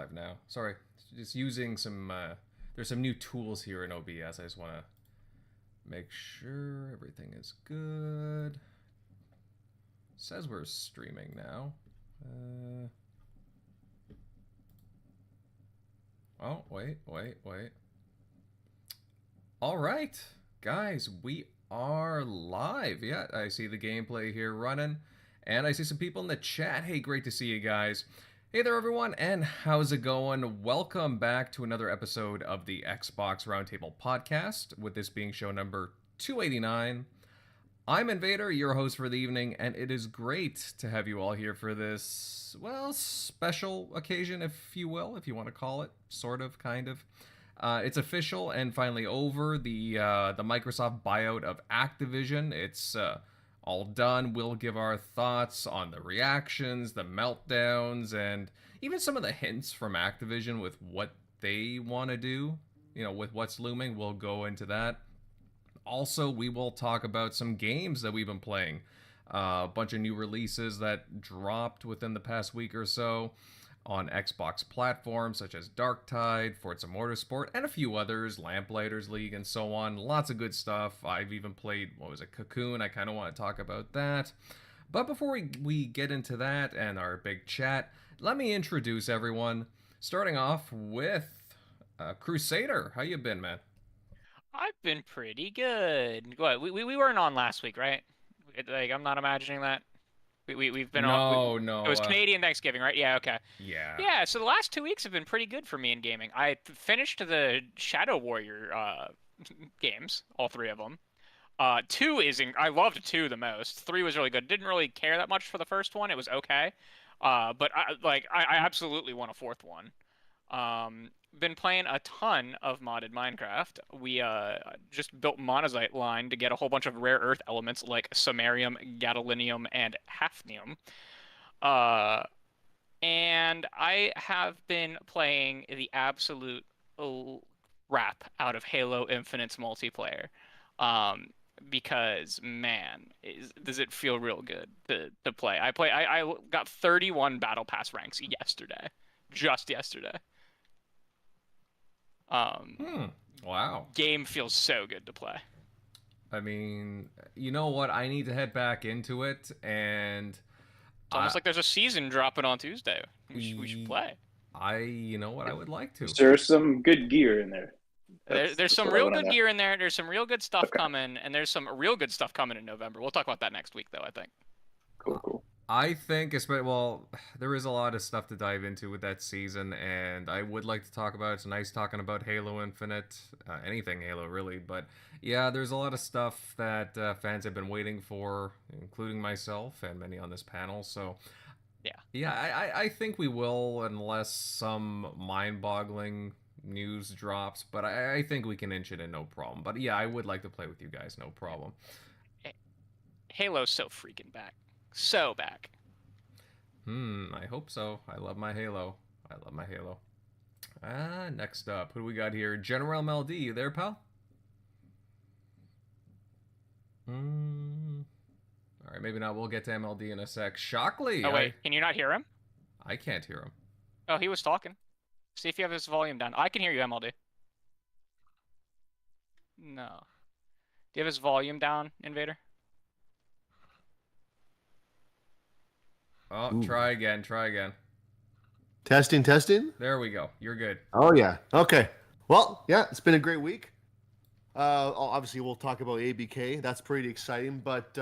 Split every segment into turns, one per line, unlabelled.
live now. Sorry, just using some, there's some new tools here in OBS. I just want to make sure everything is good. Says we're streaming now. Oh, wait. All right, guys, we are live. Yeah, I see the gameplay here running, and I see some people in the chat. Hey, great to see you guys. Hey there, everyone, and how's it going? Welcome back to another episode of the Xbox Roundtable Podcast, with this being show number 289. I'm Invader, your host for the evening, and it is great to have you all here for this, well, special occasion, if you will, if you want to call it, sort of, kind of. It's official and finally over, the Microsoft buyout of Activision. It's all done. We'll give our thoughts on the reactions, the meltdowns, and even some of the hints from Activision with what they want to do, you know, with what's looming. We'll go into that. Also, we will talk about some games that we've been playing. A bunch of new releases that dropped within the past week or so on Xbox platforms such as Darktide, Forza Motorsport, and a few others, Lamplighters League, and so on. Lots of good stuff. I've even played, Cocoon. I kind of want to talk about that. But before we get into that and our big chat, let me introduce everyone. Starting off with Crusader. How you been, man?
I've been pretty good. What, we weren't on last week, right? Like, I'm not imagining that. We've been on.
No.
It was Canadian Thanksgiving, right? Yeah, okay.
Yeah.
Yeah, so the last 2 weeks have been pretty good for me in gaming. I finished the Shadow Warrior games, all three of them. I loved 2 the most. 3 was really good. Didn't really care that much for the first one. It was okay. But I absolutely want a fourth one. Been playing a ton of modded Minecraft. We just built monazite line to get a whole bunch of rare earth elements like samarium, gadolinium, and hafnium. And I have been playing the absolute crap out of Halo Infinite's multiplayer. Because man, does it feel real good to play. I got 31 battle pass ranks yesterday. Just yesterday.
Wow.
Game feels so good to play.
I mean, you know what? I need to head back into it, and
it's almost like there's a season dropping on Tuesday. We should play.
You know what? I would like to.
There's some good gear in there.
There's some real good gear in there. There's some real good stuff coming, and there's some real good stuff coming in November. We'll talk about that next week, though, I think.
Cool.
I think, well, there is a lot of stuff to dive into with that season, and I would like to talk about it. It's nice talking about Halo Infinite, anything Halo, really. But yeah, there's a lot of stuff that fans have been waiting for, including myself and many on this panel. So yeah, I think we will, unless some mind-boggling news drops. But I think we can inch it in, no problem. But yeah, I would like to play with you guys, no problem.
Halo's so freaking back. So back.
I hope so. I love my Halo. Next up, who do we got here? General MLD, you there, pal? Alright, maybe not. We'll get to MLD in a sec. Shockley!
Oh, wait. Can you not hear him?
I can't hear him.
Oh, he was talking. See if you have his volume down. I can hear you, MLD. No. Do you have his volume down, Invader?
Oh, ooh. Try again.
Testing.
There we go. You're good.
Oh, yeah. Okay. Well, yeah, it's been a great week. Obviously, we'll talk about ABK. That's pretty exciting. But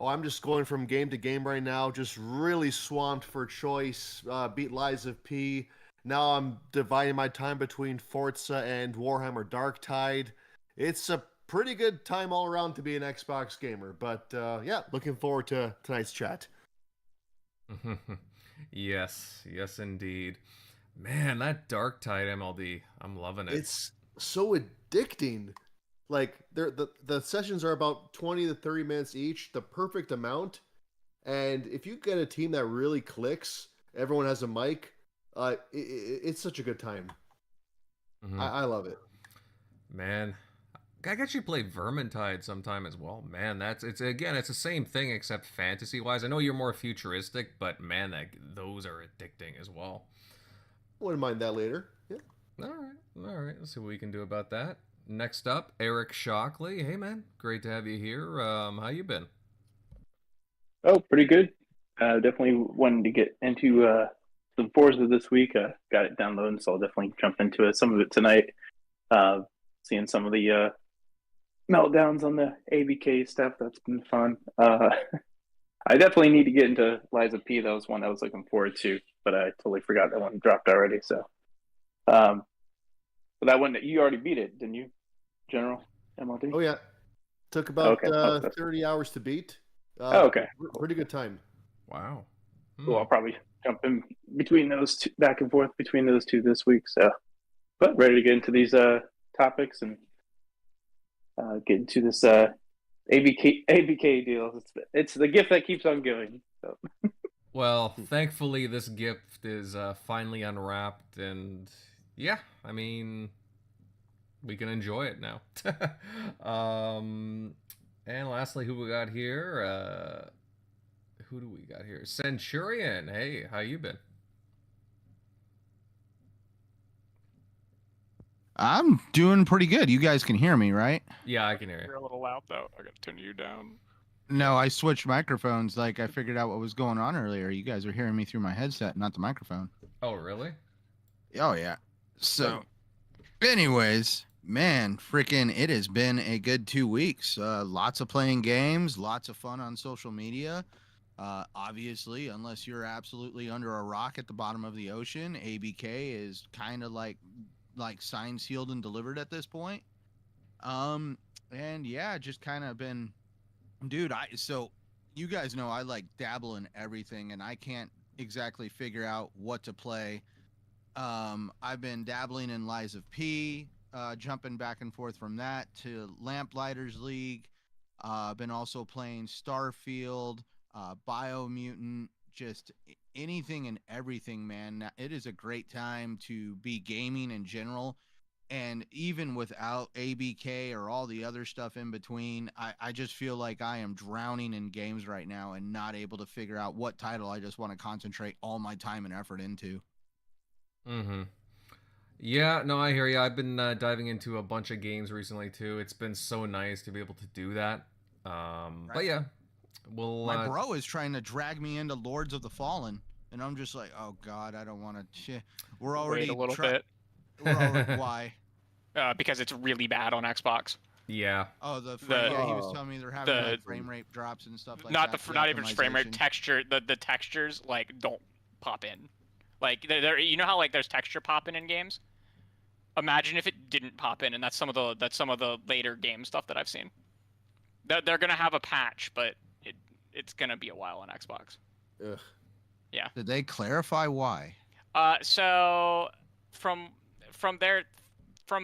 I'm just going from game to game right now. Just really swamped for choice. Beat Lies of P. Now I'm dividing my time between Forza and Warhammer Darktide. It's a pretty good time all around to be an Xbox gamer. But yeah, looking forward to tonight's chat.
Yes, indeed. Man, that Darktide MLD, I'm loving it.
It's so addicting. Like the sessions are about 20 to 30 minutes each, the perfect amount. And if you get a team that really clicks, everyone has a mic, it's such a good time. I love it.
Man, I could actually play Vermintide sometime as well. Man, it's the same thing except fantasy wise. I know you're more futuristic, but man, those are addicting as well.
Wouldn't mind that later. Yeah.
All right. Let's see what we can do about that. Next up, Eric Shockley. Hey, man. Great to have you here. How you been?
Oh, pretty good. Definitely wanted to get into some Forza this week. Got it downloaded, so I'll definitely jump into it. Some of it tonight. Seeing some of the meltdowns on the ABK stuff. That's been fun. I definitely need to get into Liza P. That was one I was looking forward to, but I totally forgot that one dropped already. So, but that one, you already beat it, didn't you, General MLD?
Oh yeah. Took about
Okay.
30 hours to beat.
Okay.
Pretty good time.
Wow.
Cool. I'll probably jump in between those two, back and forth between those two this week. So, but ready to get into these topics and get into this ABK deal. It's the gift that keeps on giving. So.
Well, thankfully, this gift is finally unwrapped, and yeah, I mean, we can enjoy it now. And lastly, who we got here? Who do we got here? Centurion. Hey, how you been?
I'm doing pretty good. You guys can hear me, right?
Yeah, I can hear
You're
you.
a little loud though. I gotta turn you down.
No, I switched microphones. Like I figured out what was going on earlier. You guys were hearing me through my headset, not the microphone.
Oh, really?
Oh yeah. So, anyways, man, freaking, it has been a good 2 weeks. Lots of playing games, lots of fun on social media. Obviously, unless you're absolutely under a rock at the bottom of the ocean, ABK is kind of like signed, sealed, and delivered at this point. And yeah, just kind of been, dude. So you guys know I like dabble in everything, and I can't exactly figure out what to play. I've been dabbling in Lies of P, jumping back and forth from that to Lamplighters League. Been also playing Starfield, Biomutant, just anything and everything, man. It is a great time to be gaming in general. And even without ABK or all the other stuff in between, I just feel like I am drowning in games right now and not able to figure out what title I just want to concentrate all my time and effort into.
Mm-hmm. Yeah, no, I hear you. I've been diving into a bunch of games recently too. It's been so nice to be able to do that. But yeah, we'll.
My bro is trying to drag me into Lords of the Fallen, and I'm just like, oh god, I don't want to. We're already
Wait a little bit.
Why?
Because it's really bad on Xbox.
Yeah.
Oh, yeah, he was telling me they're having like frame rate drops and stuff like
not
that.
Not even just frame rate, texture. The textures like don't pop in. Like you know how like there's texture popping in games. Imagine if it didn't pop in, and that's some of the later game stuff that I've seen. They're gonna have a patch, but it's gonna be a while on Xbox.
Ugh.
Yeah.
Did they clarify why?
So from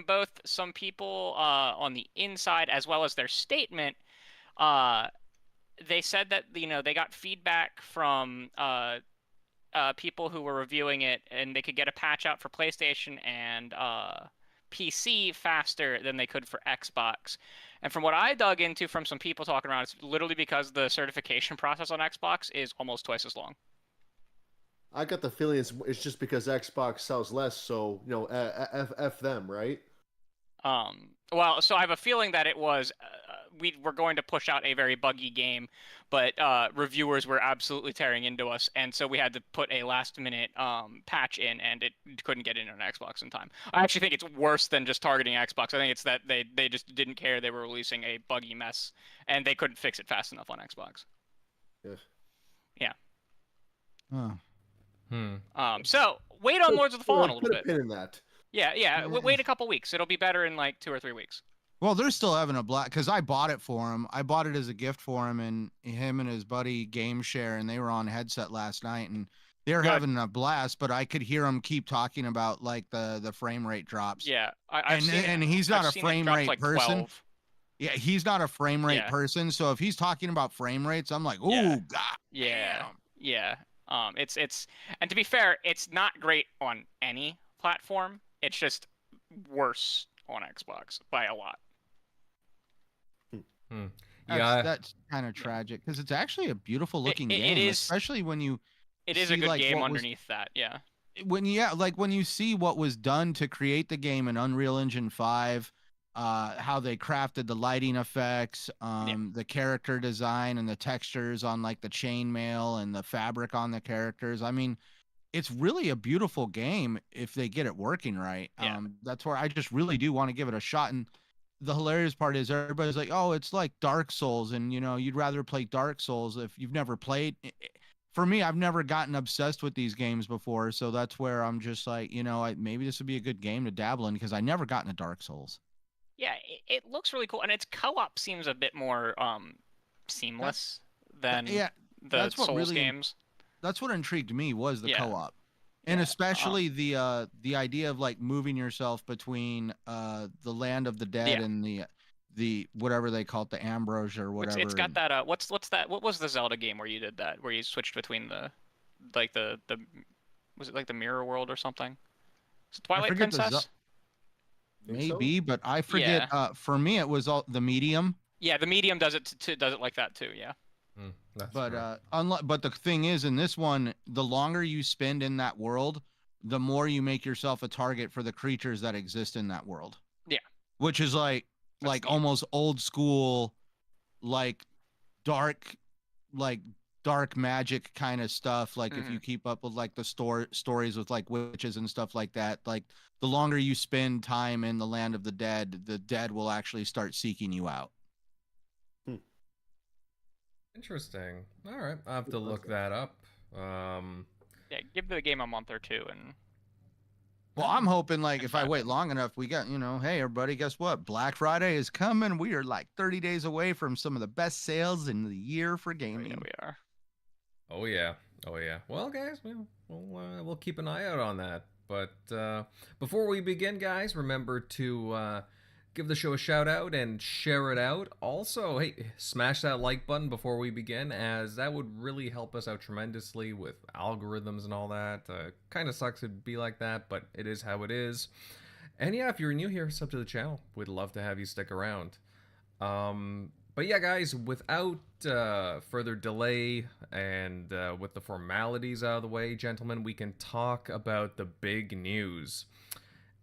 both some people on the inside as well as their statement, they said that they got feedback from people who were reviewing it, and they could get a patch out for PlayStation and PC faster than they could for Xbox. And from what I dug into from some people talking around, it's literally because the certification process on Xbox is almost twice as long.
I got the feeling it's just because Xbox sells less, so f them, right?
Well, so I have a feeling that it was we were going to push out a very buggy game, but reviewers were absolutely tearing into us, and so we had to put a last-minute patch in, and it couldn't get in on Xbox in time. I actually think it's worse than just targeting Xbox. I think it's that they just didn't care. They were releasing a buggy mess, and they couldn't fix it fast enough on Xbox. Yeah.
Oh.
So wait on Lords of the Fallen a little
Put a
bit.
pin in that.
Yeah. Wait a couple weeks. It'll be better in like 2 or 3 weeks.
Well, they're still having a blast because I bought it for him. I bought it as a gift for him, and him and his buddy Game Share, and they were on headset last night, and they're having a blast. But I could hear him keep talking about like the frame rate drops.
Yeah,
and he's not a frame rate
like
person.
12.
Yeah, he's not a frame rate person. So if he's talking about frame rates, I'm like, ooh, god.
Yeah. It's and to be fair, it's not great on any platform. It's just worse on Xbox by a lot.
Yeah,
that's kind of tragic because it's actually a beautiful looking game,
it is,
especially when you.
It is a good game underneath that, yeah.
when you see what was done to create the game in Unreal Engine 5, how they crafted the lighting effects, the character design and the textures on like the chainmail and the fabric on the characters. I mean, it's really a beautiful game if they get it working right.
Yeah.
That's where I just really do want to give it a shot. And the hilarious part is everybody's like, oh, it's like Dark Souls, and you'd rather play Dark Souls if you've never played. For me, I've never gotten obsessed with these games before, so that's where I'm just like, maybe this would be a good game to dabble in because I never got into Dark Souls.
Yeah, it looks really cool, and its co-op seems a bit more seamless than the Souls games.
That's what intrigued me was the co-op, and
Yeah,
especially the idea of like moving yourself between the land of the dead and the whatever they call it, the Ambrosia or whatever.
It's got that what's that? What was the Zelda game where you did that? Where you switched between the was it like the Mirror World or something? Is it Twilight Princess?
Maybe, but I forget. For me, it was all the Medium.
Yeah, the Medium does it does it like that too. Yeah.
But the thing is, in this one, the longer you spend in that world, the more you make yourself a target for the creatures that exist in that world.
Yeah.
Which is like almost old school, like dark magic kind of stuff. Like if you keep up with like the stories with like witches and stuff like that, like the longer you spend time in the land of the dead will actually start seeking you out.
Interesting. All right, I'll have to look that up.
Yeah, give the game a month or two, and
well, I'm hoping like if I wait long enough, we got hey everybody, guess what? Black Friday is coming. We are like 30 days away from some of the best sales in the year for gaming.
Yeah, we are.
Oh yeah. Well, guys, we'll keep an eye out on that. But before we begin, guys, remember to give the show a shout out and share it out. Also, hey, smash that like button before we begin, as that would really help us out tremendously with algorithms and all that. Kind of sucks it'd be like that, but it is how it is. And yeah, if you're new here, sub to the channel. We'd love to have you stick around. But yeah, guys, without further delay and with the formalities out of the way, gentlemen, we can talk about the big news.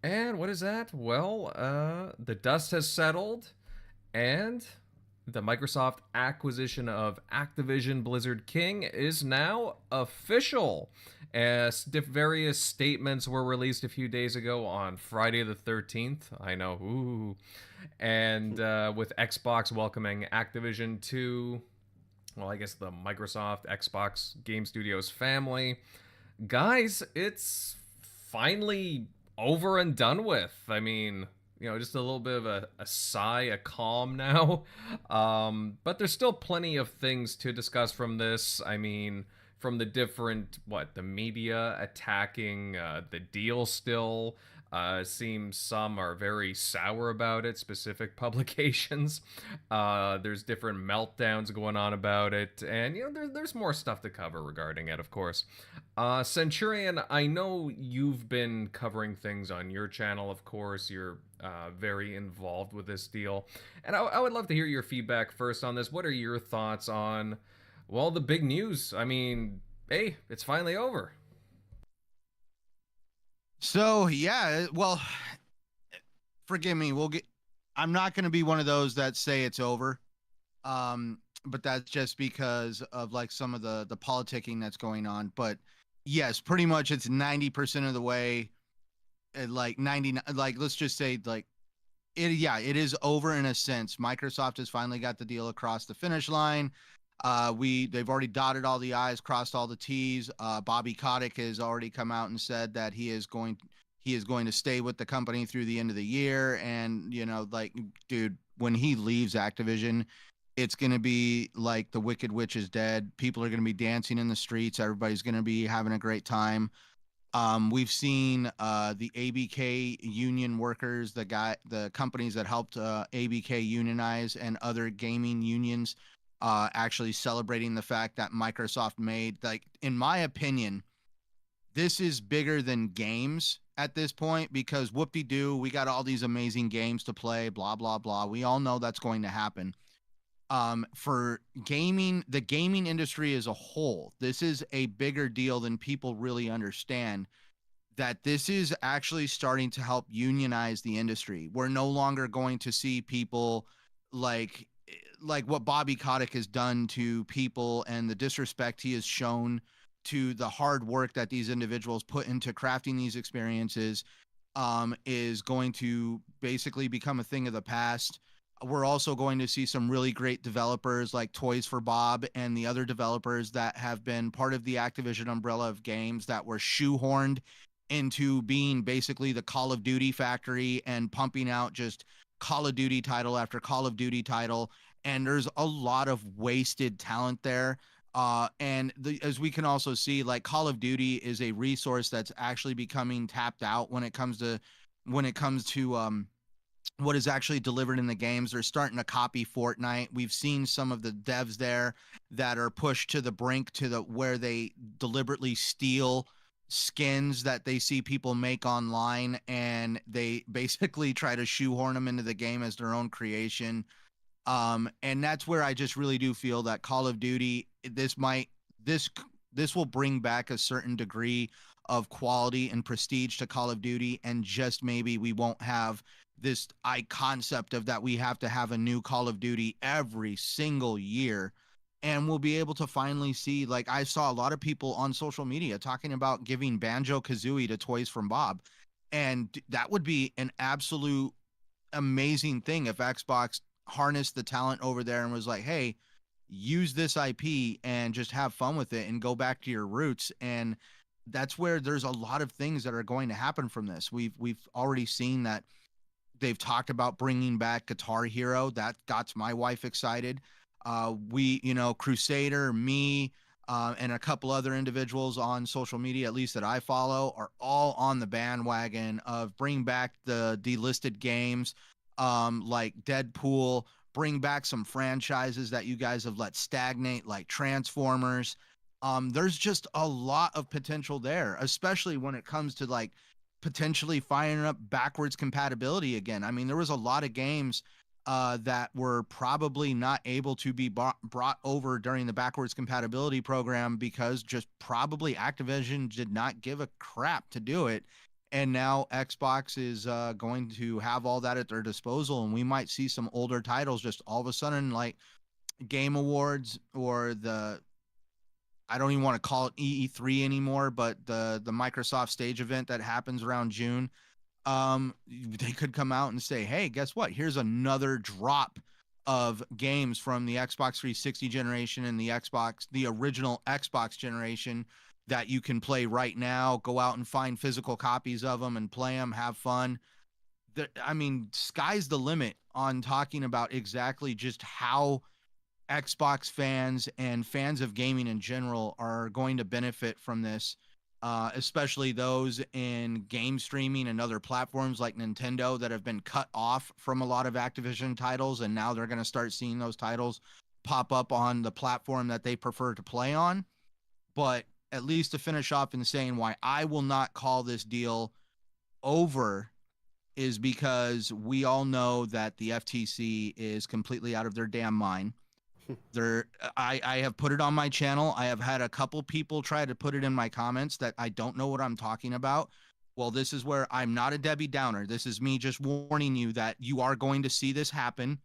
And what is that? Well, the dust has settled, and the Microsoft acquisition of Activision-Blizzard-King is now official. As various statements were released a few days ago on Friday the 13th. I know, ooh. And with Xbox welcoming Activision to, well, I guess the Microsoft Xbox Game Studios family. Guys, it's finally over and done with. I mean, just a little bit of a sigh, a calm now. But there's still plenty of things to discuss from this. I mean, from the different, the media attacking the deal still. Seems some are very sour about it, specific publications. There's different meltdowns going on about it, and there's more stuff to cover regarding it, of course. Centurion, I know you've been covering things on your channel, of course. You're very involved with this deal, and I would love to hear your feedback first on this. What are your thoughts on, well, the big news? I mean, hey, it's finally over.
So yeah, well, forgive me. I'm not going to be one of those that say it's over, but that's just because of like some of the politicking that's going on. But yes, pretty much it's 90% of the way. Like 99, like let's just say like it. Yeah, it is over in a sense. Microsoft has finally got the deal across the finish line. They've already dotted all the I's, crossed all the T's. Bobby Kotick has already come out and said that he is going to stay with the company through the end of the year. And, like, dude, when he leaves Activision, it's going to be like the Wicked Witch is dead. People are going to be dancing in the streets. Everybody's going to be having a great time. We've seen the ABK union workers, the companies that helped ABK unionize, and other gaming unions actually celebrating the fact that Microsoft made, like, in my opinion, this is bigger than games at this point, because whoop-de-doo, we got all these amazing games to play, blah, blah, blah. We all know that's going to happen. For gaming, the gaming industry as a whole, this is a bigger deal than people really understand, that this is actually starting to help unionize the industry. We're no longer going to see people like what Bobby Kotick has done to people and the disrespect he has shown to the hard work that these individuals put into crafting these experiences is going to basically become a thing of the past. We're also going to see some really great developers like Toys for Bob and the other developers that have been part of the Activision umbrella of games that were shoehorned into being basically the Call of Duty factory and pumping out just Call of Duty title after Call of Duty title. And there's a lot of wasted talent there. As we can also see, like Call of Duty is a resource that's actually becoming tapped out when it comes to what is actually delivered in the games. They're starting to copy Fortnite. We've seen some of the devs there that are pushed to the brink where they deliberately steal skins that they see people make online, and they basically try to shoehorn them into the game as their own creation. And that's where I just really do feel that Call of Duty, this will bring back a certain degree of quality and prestige to Call of Duty, and just maybe we won't have this concept of that we have to have a new Call of Duty every single year. And we'll be able to finally see, like I saw a lot of people on social media talking about giving Banjo-Kazooie to Toys from Bob. And that would be an absolute amazing thing if Xbox harnessed the talent over there and was like, hey, use this IP and just have fun with it and go back to your roots. And that's where there's a lot of things that are going to happen from this. We've already seen that they've talked about bringing back Guitar Hero. That got my wife excited. Crusader, me, and a couple other individuals on social media, at least that I follow, are all on the bandwagon of bring back the delisted games, like Deadpool, bring back some franchises that you guys have let stagnate, like Transformers. There's just a lot of potential there, especially when it comes to like potentially firing up backwards compatibility again. I mean, there was a lot of games that were probably not able to be brought over during the backwards compatibility program because just probably Activision did not give a crap to do it. And now Xbox is going to have all that at their disposal, and we might see some older titles just all of a sudden, like Game Awards or I don't even want to call it E3 anymore, but the Microsoft stage event that happens around June. They could come out and say, hey, guess what? Here's another drop of games from the Xbox 360 generation and the original Xbox generation that you can play right now. Go out and find physical copies of them and play them, have fun. I mean, sky's the limit on talking about exactly just how Xbox fans and fans of gaming in general are going to benefit from this. Especially those in game streaming and other platforms like Nintendo that have been cut off from a lot of Activision titles, and now they're going to start seeing those titles pop up on the platform that they prefer to play on. But at least to finish off in saying why I will not call this deal over is because we all know that the FTC is completely out of their damn mind. I have put it on my channel. I have had a couple people try to put it in my comments that I don't know what I'm talking about. Well, this is where I'm not a Debbie Downer. This is me just warning you that you are going to see this happen.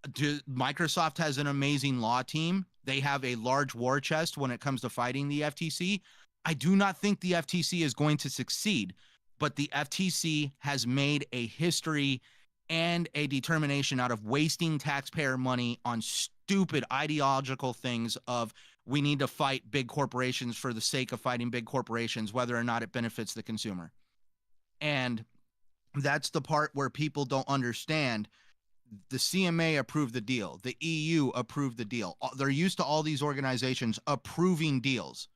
Microsoft has an amazing law team. They have a large war chest when it comes to fighting the FTC. I do not think the FTC is going to succeed, but the FTC has made a history and a determination out of wasting taxpayer money on stupid ideological things of we need to fight big corporations for the sake of fighting big corporations, whether or not it benefits the consumer. And that's the part where people don't understand. The CMA approved the deal. The EU approved the deal. They're used to all these organizations approving deals.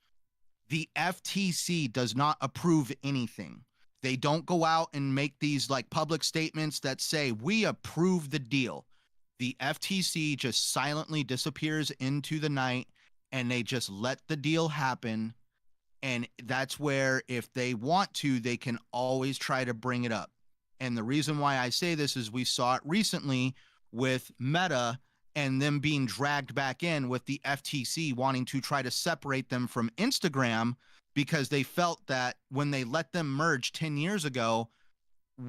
The FTC does not approve anything. They don't go out and make these like public statements that say we approve the deal. The FTC just silently disappears into the night and they just let the deal happen. And that's where if they want to, they can always try to bring it up. And the reason why I say this is we saw it recently with Meta and them being dragged back in with the FTC wanting to try to separate them from Instagram because they felt that when they let them merge 10 years ago,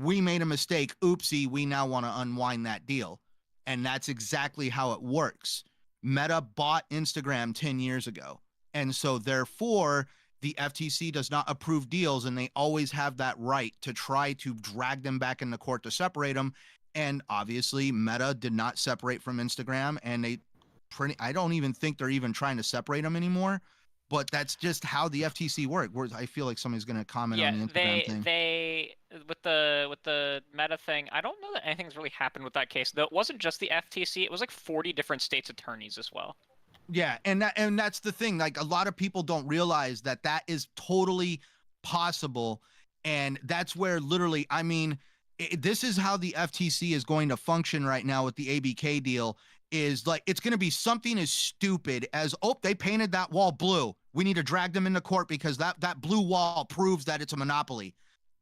we made a mistake. Oopsie, we now want to unwind that deal. And that's exactly how it works. Meta bought Instagram 10 years ago. And so therefore, the FTC does not approve deals, and they always have that right to try to drag them back into court to separate them. And obviously, Meta did not separate from Instagram, and I don't even think they're even trying to separate them anymore. But that's just how the FTC works. Whereas I feel like somebody's going to comment on the Instagram thing.
They with the Meta thing, I don't know that anything's really happened with that case. Though it wasn't just the FTC; it was like 40 different states' attorneys as well.
Yeah, and that's the thing. Like, a lot of people don't realize that is totally possible, and that's where literally, I mean, this is how the FTC is going to function right now with the ABK deal. Is like, it's going to be something as stupid as, oh, they painted that wall blue. We need to drag them into court because that blue wall proves that it's a monopoly.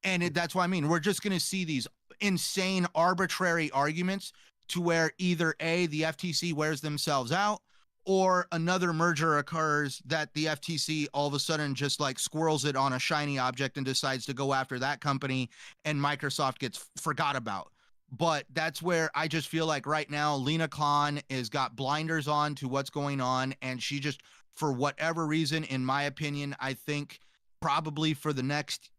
And that's what I mean. We're just going to see these insane, arbitrary arguments to where either A, the FTC wears themselves out, or another merger occurs that the FTC all of a sudden just like squirrels it on a shiny object and decides to go after that company, and Microsoft gets forgot about. But that's where I just feel like right now, Lena Khan has got blinders on to what's going on. And she just, for whatever reason, in my opinion, I think probably for the next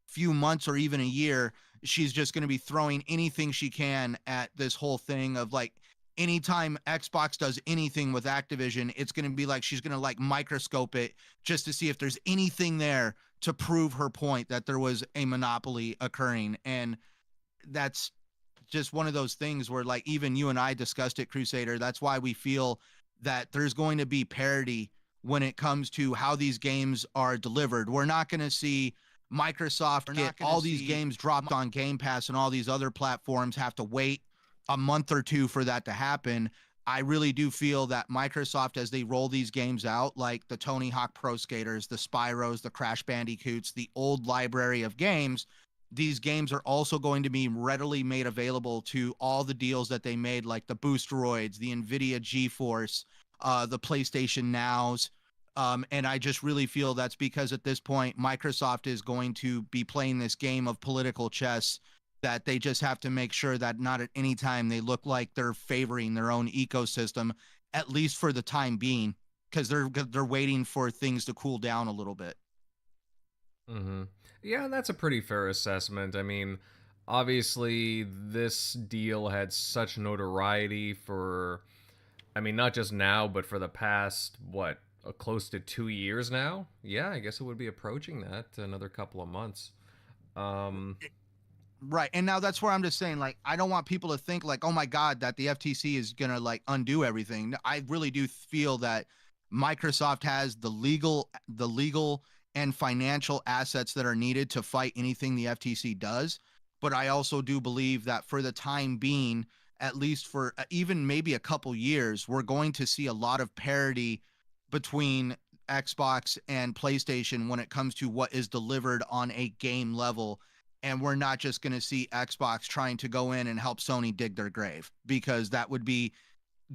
few months or even a year, she's just going to be throwing anything she can at this whole thing of like, anytime Xbox does anything with Activision, it's going to be like she's going to like microscope it just to see if there's anything there to prove her point that there was a monopoly occurring. And that's just one of those things where, like, even you and I discussed it, Crusader. That's why we feel that there's going to be parity when it comes to how these games are delivered. We're not going to see Microsoft get all these games dropped on Game Pass and all these other platforms have to wait a month or two for that to happen. I really do feel that Microsoft, as they roll these games out, like the Tony Hawk Pro Skaters, the Spyros, the Crash Bandicoots, the old library of games, these games are also going to be readily made available to all the deals that they made, like the Boosteroids, the NVIDIA GeForce, the PlayStation Nows. And I just really feel that's because at this point, Microsoft is going to be playing this game of political chess, that they just have to make sure that not at any time they look like they're favoring their own ecosystem, at least for the time being, because they're waiting for things to cool down a little bit.
Mm-hmm. Yeah, that's a pretty fair assessment. I mean, obviously, this deal had such notoriety for, I mean, not just now, but for the past, close to 2 years now? Yeah, I guess it would be approaching that, another couple of months.
Right. And now that's where I'm just saying, like, I don't want people to think like, oh my God, that the FTC is going to like undo everything. I really do feel that Microsoft has the legal and financial assets that are needed to fight anything the FTC does. But I also do believe that for the time being, at least for even maybe a couple years, we're going to see a lot of parity between Xbox and PlayStation when it comes to what is delivered on a game level. And we're not just going to see Xbox trying to go in and help Sony dig their grave, because that would be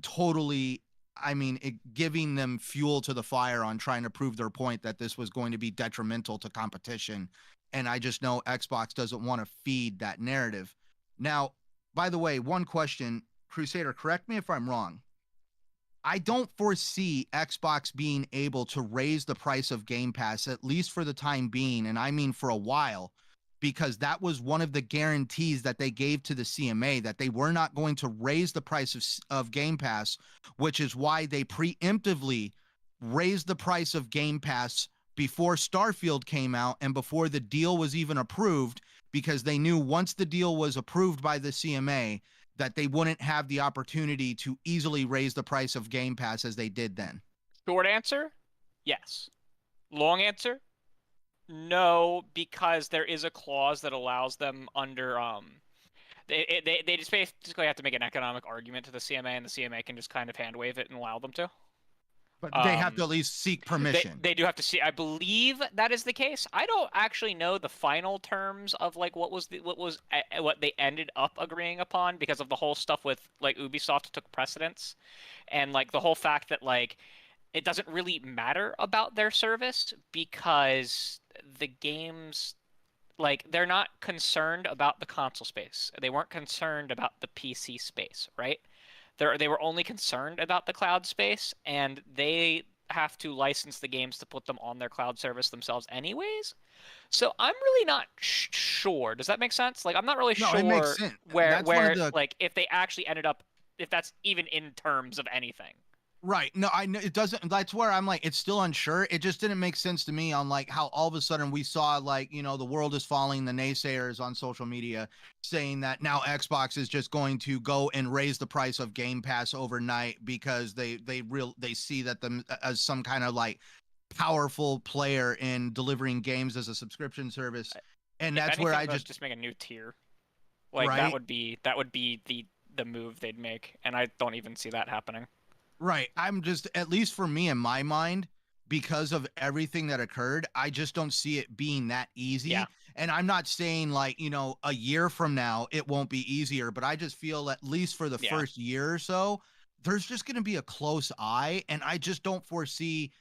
totally, I mean, giving them fuel to the fire on trying to prove their point that this was going to be detrimental to competition. And I just know Xbox doesn't want to feed that narrative. Now, by the way, one question, Crusader, correct me if I'm wrong. I don't foresee Xbox being able to raise the price of Game Pass, at least for the time being, and I mean for a while, because that was one of the guarantees that they gave to the CMA, that they were not going to raise the price of Game Pass, which is why they preemptively raised the price of Game Pass before Starfield came out and before the deal was even approved, because they knew once the deal was approved by the CMA that they wouldn't have the opportunity to easily raise the price of Game Pass as they did then.
Short answer, yes. Long answer, no, because there is a clause that allows them under they just basically have to make an economic argument to the CMA, and the CMA can just kind of hand wave it and allow them to.
But they have to at least seek permission.
They do have to see. I believe that is the case. I don't actually know the final terms of like what they ended up agreeing upon, because of the whole stuff with like Ubisoft took precedence, and like the whole fact that like it doesn't really matter about their service because the games, like, they're not concerned about the console space. They weren't concerned about the PC space, right? They were only concerned about the cloud space, and they have to license the games to put them on their cloud service themselves anyways. So I'm really not sure. Does that make sense? Like, I'm not really
No,
sure
it makes sense.
where
That's one of the
like if they actually ended up, if that's even in terms of anything.
Right. No, I know it doesn't. That's where I'm like, it's still unsure. It just didn't make sense to me on like how all of a sudden we saw like, the world is falling, the naysayers on social media saying that now Xbox is just going to go and raise the price of Game Pass overnight because they see that them as some kind of like powerful player in delivering games as a subscription service. And
If
that's
anything,
where I
they'll
just
make a new tier. Like
right.
that would be the move they'd make, and I don't even see that happening.
Right. I'm just, at least for me in my mind, because of everything that occurred, I just don't see it being that easy.
Yeah.
And I'm not saying like, a year from now it won't be easier, but I just feel at least for the first year or so, there's just going to be a close eye. And I just don't foresee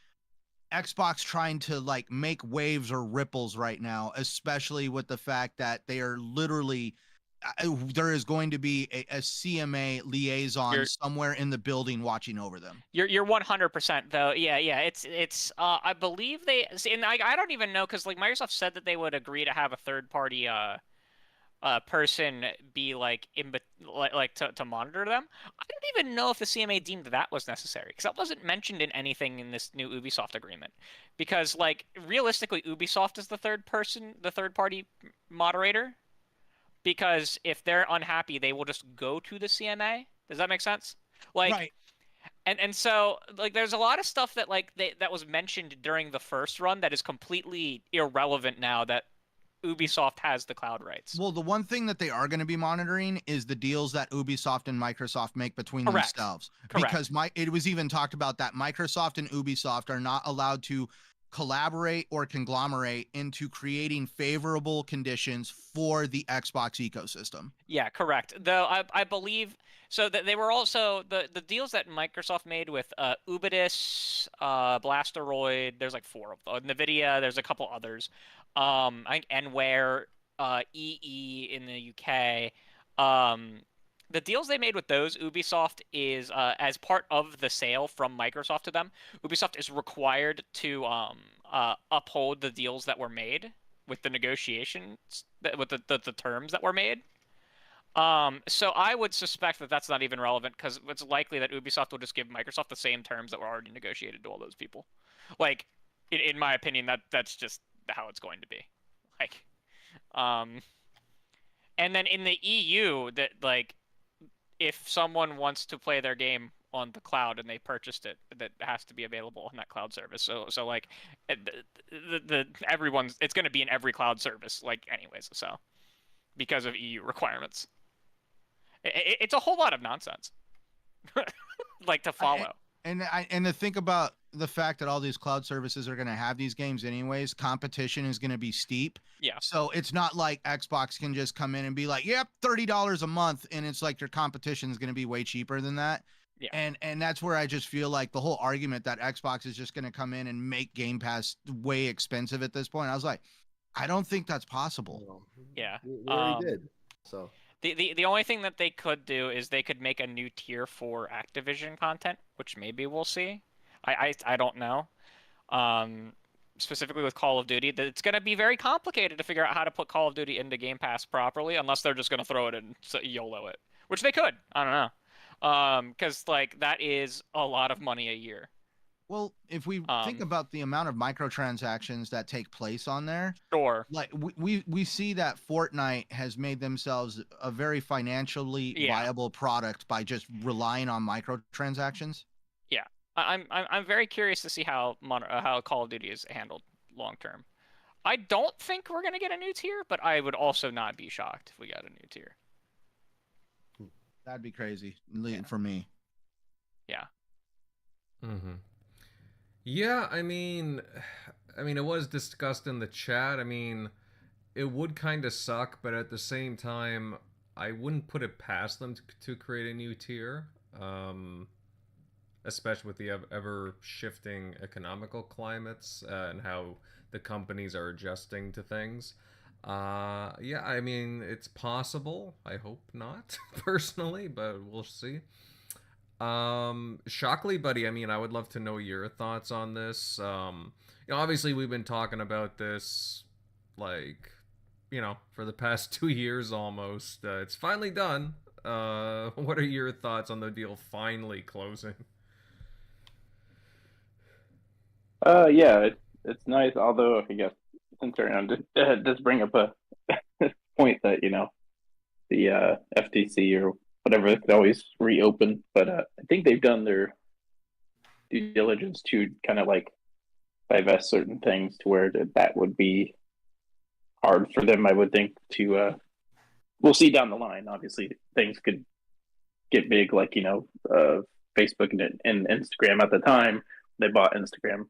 Xbox trying to like make waves or ripples right now, especially with the fact that they are literally there is going to be a CMA liaison somewhere in the building watching over them.
You're 100% though. Yeah. It's I believe they see, and I don't even know, because like Microsoft said that they would agree to have a third party person be like to monitor them. I don't even know if the CMA deemed that was necessary, because that wasn't mentioned in anything in this new Ubisoft agreement. Because like realistically, Ubisoft is the third party moderator. Because if they're unhappy, they will just go to the CMA. Does that make sense? Like,
right.
And so like there's a lot of stuff that like that was mentioned during the first run that is completely irrelevant now that Ubisoft has the cloud rights.
Well, the one thing that they are going to be monitoring is the deals that Ubisoft and Microsoft make between themselves.
Correct.
Because it was even talked about that Microsoft and Ubisoft are not allowed to collaborate or conglomerate into creating favorable conditions for the Xbox ecosystem.
Yeah, correct. Though I believe so that they were also the deals that Microsoft made with Ubidus, Blasteroid. There's like 4 of them. Nvidia. There's a couple others. I think Enware, EE in the UK. The deals they made with those, Ubisoft is, as part of the sale from Microsoft to them, Ubisoft is required to uphold the deals that were made with the negotiations, with the terms that were made. So I would suspect that that's not even relevant, because it's likely that Ubisoft will just give Microsoft the same terms that were already negotiated to all those people. Like, in my opinion, that's just how it's going to be. Like, and then in the EU, that like, if someone wants to play their game on the cloud and they purchased it, that has to be available on that cloud service. So like, everyone's, it's going to be in every cloud service, like, anyways. So because of EU requirements, it's a whole lot of nonsense, like, to follow.
And to think about the fact that all these cloud services are going to have these games anyways, competition is going to be steep.
Yeah.
So it's not like Xbox can just come in and be like, yep, $30 a month. And it's like your competition is going to be way cheaper than that.
Yeah.
And that's where I just feel like the whole argument that Xbox is just going to come in and make Game Pass way expensive at this point, I was like, I don't think that's possible.
Yeah.
We already did. So
the only thing that they could do is they could make a new tier for Activision content, which maybe we'll see. I don't know. Specifically with Call of Duty, that it's going to be very complicated to figure out how to put Call of Duty into Game Pass properly, unless they're just going to throw it in, YOLO it, which they could. I don't know. Because like that is a lot of money a year.
Well, if we think about the amount of microtransactions that take place on there,
sure.
Like we see that Fortnite has made themselves a very financially viable product by just relying on microtransactions.
Yeah, I'm very curious to see how Call of Duty is handled long term. I don't think we're gonna get a new tier, but I would also not be shocked if we got a new tier.
That'd be crazy for me.
Yeah.
Mm-hmm. Yeah, I mean, it was discussed in the chat. I mean, it would kind of suck, but at the same time, I wouldn't put it past them to create a new tier. especially with the ever shifting economical climates and how the companies are adjusting to things. Yeah, I mean, it's possible. I hope not, personally, but we'll see. Shockley, buddy, I mean, I would love to know your thoughts on this. Obviously, we've been talking about this, like, for the past 2 years almost. It's finally done. What are your thoughts on the deal finally closing?
Yeah, it's nice. Although I guess since we're on, just bring up a point that the FTC or whatever could always reopen, but I think they've done their due diligence to kind of like divest certain things to where that would be hard for them. I would think to. We'll see down the line. Obviously, things could get big, like Facebook and Instagram at the time they bought Instagram.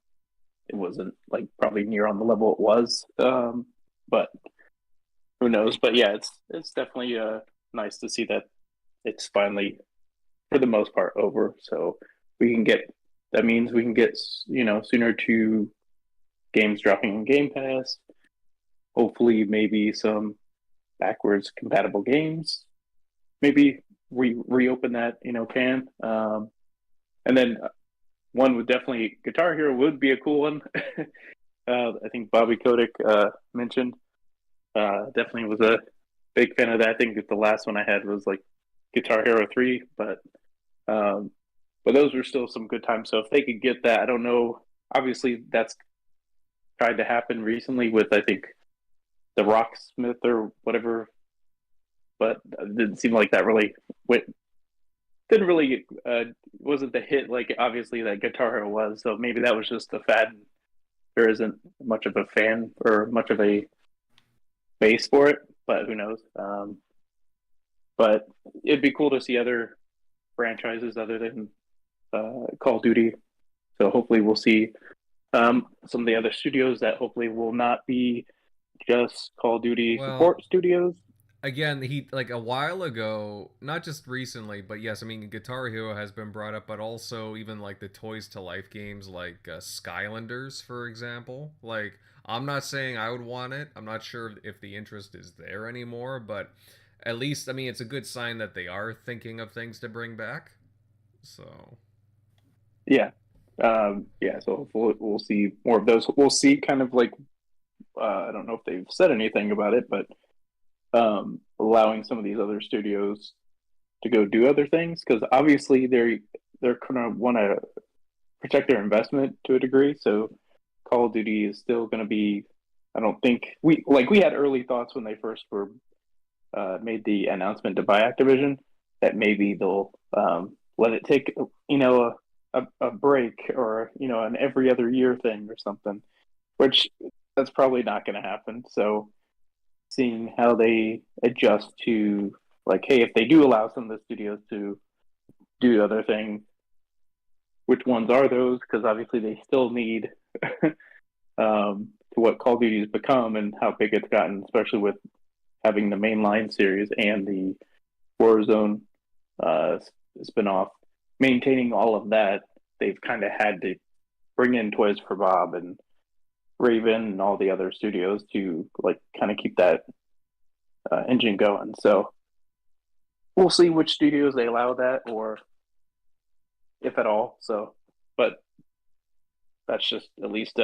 It wasn't like probably near on the level it was, but who knows? But yeah, it's definitely nice to see that it's finally, for the most part, over. So that means we can get sooner to games dropping in Game Pass. Hopefully, maybe some backwards compatible games. Maybe reopen that can. And then one would definitely Guitar Hero would be a cool one. I think Bobby Kotick mentioned. Definitely was a big fan of that. I think the last one I had was like Guitar Hero 3, but those were still some good times. So if they could get that, I don't know. Obviously, that's tried to happen recently with I think the Rocksmith or whatever, but it didn't seem like that really went. Didn't really wasn't the hit like obviously that Guitar Hero was. So maybe that was just a fad. There isn't much of a fan or much of a base for it, but who knows? But it'd be cool to see other franchises other than Call of Duty. So hopefully we'll see some of the other studios that hopefully will not be just Call of Duty support studios.
Again, he like a while ago, not just recently, but yes, I mean Guitar Hero has been brought up, but also even like the Toys to Life games like Skylanders, for example. Like, I'm not saying I would want it. I'm not sure if the interest is there anymore, but at least, I mean, it's a good sign that they are thinking of things to bring back. So,
yeah, yeah. So we'll see more of those. We'll see kind of like I don't know if they've said anything about it, but allowing some of these other studios to go do other things because obviously they're gonna want to protect their investment to a degree. So Call of Duty is still going to be. I don't think we had early thoughts when they first were made the announcement to buy Activision that maybe they'll let it take a break or an every other year thing or something, which that's probably not going to happen. So seeing how they adjust to like, hey, if they do allow some of the studios to do other things, which ones are those? Because obviously they still need to what Call of Duty has become and how big it's gotten, especially with having the mainline series and the Warzone spinoff. Maintaining all of that, they've kind of had to bring in Toys for Bob and Raven and all the other studios to like kind of keep that engine going. So we'll see which studios they allow that or if at all. So, but that's just at least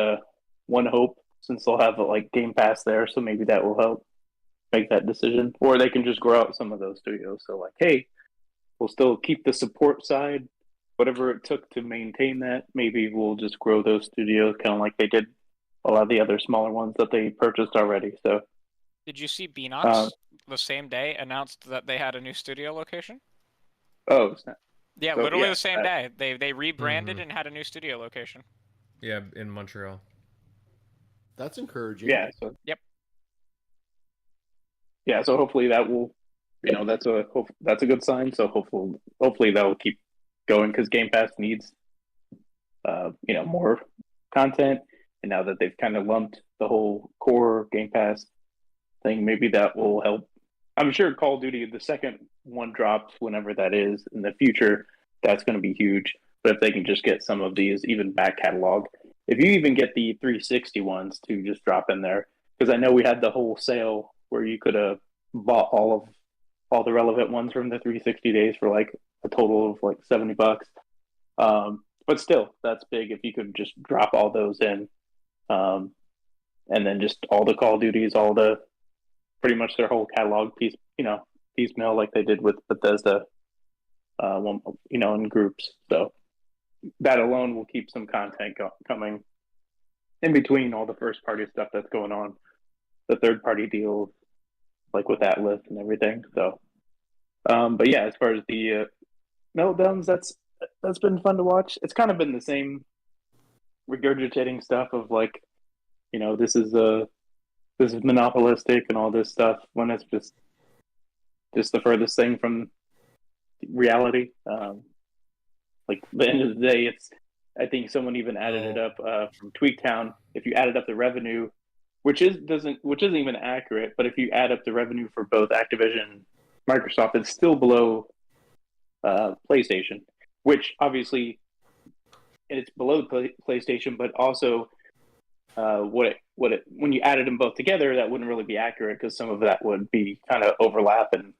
one hope since they'll have like Game Pass there. So maybe that will help make that decision, or they can just grow out some of those studios. So like, hey, we'll still keep the support side, whatever it took to maintain that. Maybe we'll just grow those studios kind of like they did a lot of the other smaller ones that they purchased already. So,
did you see Beanox the same day announced that they had a new studio location?
Oh, snap.
Yeah,
So,
literally
yeah,
the same day. They rebranded and had a new studio location.
yeah, in Montreal.
That's encouraging.
Yeah. So,
Yep.
Yeah. So hopefully that will, that's a good sign. So hopefully that will keep going because Game Pass needs, more content. And now that they've kind of lumped the whole core Game Pass thing, maybe that will help. I'm sure Call of Duty, the second one drops, whenever that is in the future, that's going to be huge. But if they can just get some of these even back catalog, if you even get the 360 ones to just drop in there, because I know we had the whole sale where you could have bought all the relevant ones from the 360 days for like a total of like $70. But still, that's big if you could just drop all those in, and then just all the Call of Duties, all the pretty much their whole catalog piecemeal like they did with Bethesda, in groups. So that alone will keep some content coming in between all the first party stuff that's going on, the third party deals, like with Atlas and everything. So, but yeah, as far as the meltdowns, that's been fun to watch. It's kind of been the same regurgitating stuff of like, this is monopolistic and all this stuff when it's just the furthest thing from reality. Like at the end of the day, I think someone even added it up from Tweaktown. If you added up the revenue, which isn't even accurate, but if you add up the revenue for both Activision and Microsoft, it's still below PlayStation, which obviously it's below PlayStation, but also when you added them both together, that wouldn't really be accurate because some of that would be kind of overlap and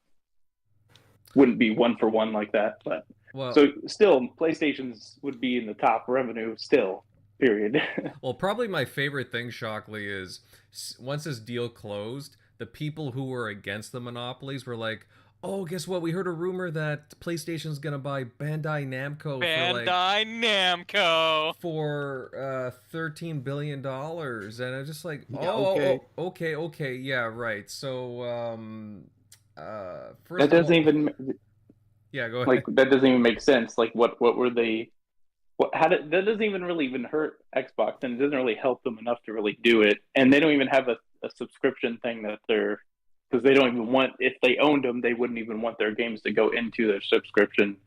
wouldn't be one for one like that. But so still, PlayStation's would be in the top revenue still. Period.
Well, probably my favorite thing, Shockley, is once this deal closed, the people who were against the monopolies were like, "Oh, guess what? We heard a rumor that PlayStation's gonna buy Bandai Namco for $13 billion," and I was just like, okay, yeah, right. So, first
that doesn't even.
Yeah, go ahead.
Like that doesn't even make sense. Like, what were they? That doesn't even really hurt Xbox, and it doesn't really help them enough to really do it. And they don't even have a subscription thing because they don't even want. If they owned them, they wouldn't even want their games to go into their subscription.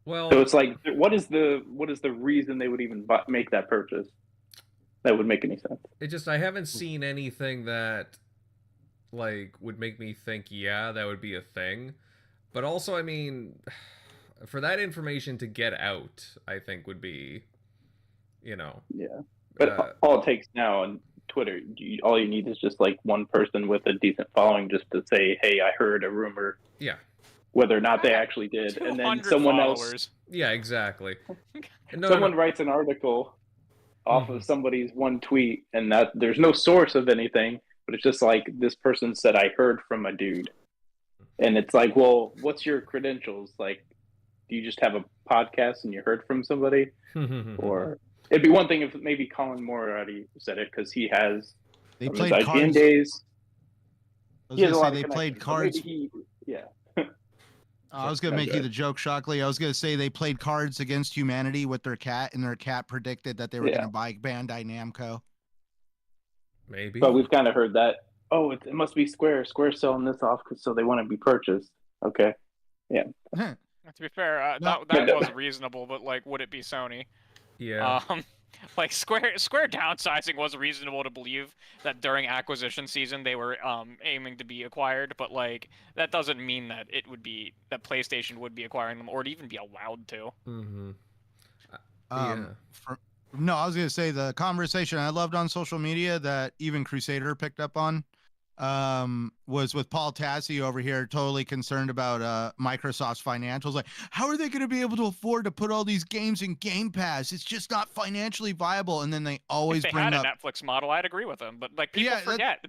Well,
so it's like, what is the reason they would even make that purchase? That would make any sense.
I haven't seen anything that like would make me think, yeah, that would be a thing. But also, I mean, for that information to get out, I think would be, Yeah.
But all it takes now on Twitter, all you need is just like one person with a decent following just to say, "Hey, I heard a rumor."
Yeah.
Whether or not they actually did, and then someone else.
Yeah, exactly.
Someone writes an article off of somebody's one tweet, and that there's no source of anything, but it's just like this person said, "I heard from a dude." And it's like, well, what's your credentials? Like, do you just have a podcast and you heard from somebody? Or it'd be one thing if maybe Colin Moore already said it because he has.
They played cards.
Days.
I was going to say they played cards.
Yeah.
I was going to make you the joke, Shockley. I was going to say they played Cards Against Humanity with their cat, and their cat predicted that they were going to buy Bandai Namco.
Maybe.
But we've kind of heard that. Oh, it must be Square. Square's selling this off so they want to be purchased. Okay. Yeah.
To be fair, that was reasonable, but like, would it be Sony?
Yeah.
Like Square downsizing was reasonable to believe that during acquisition season they were aiming to be acquired, but like that doesn't mean that that PlayStation would be acquiring them or to even be allowed to.
Mm-hmm.
No, I was going to say the conversation I loved on social media that even Crusader picked up on was with Paul Tassi over here, totally concerned about Microsoft's financials. Like, how are they going to be able to afford to put all these games in Game Pass? It's just not financially viable. And then they always
bring up... If they had a Netflix model, I'd agree with them. But like,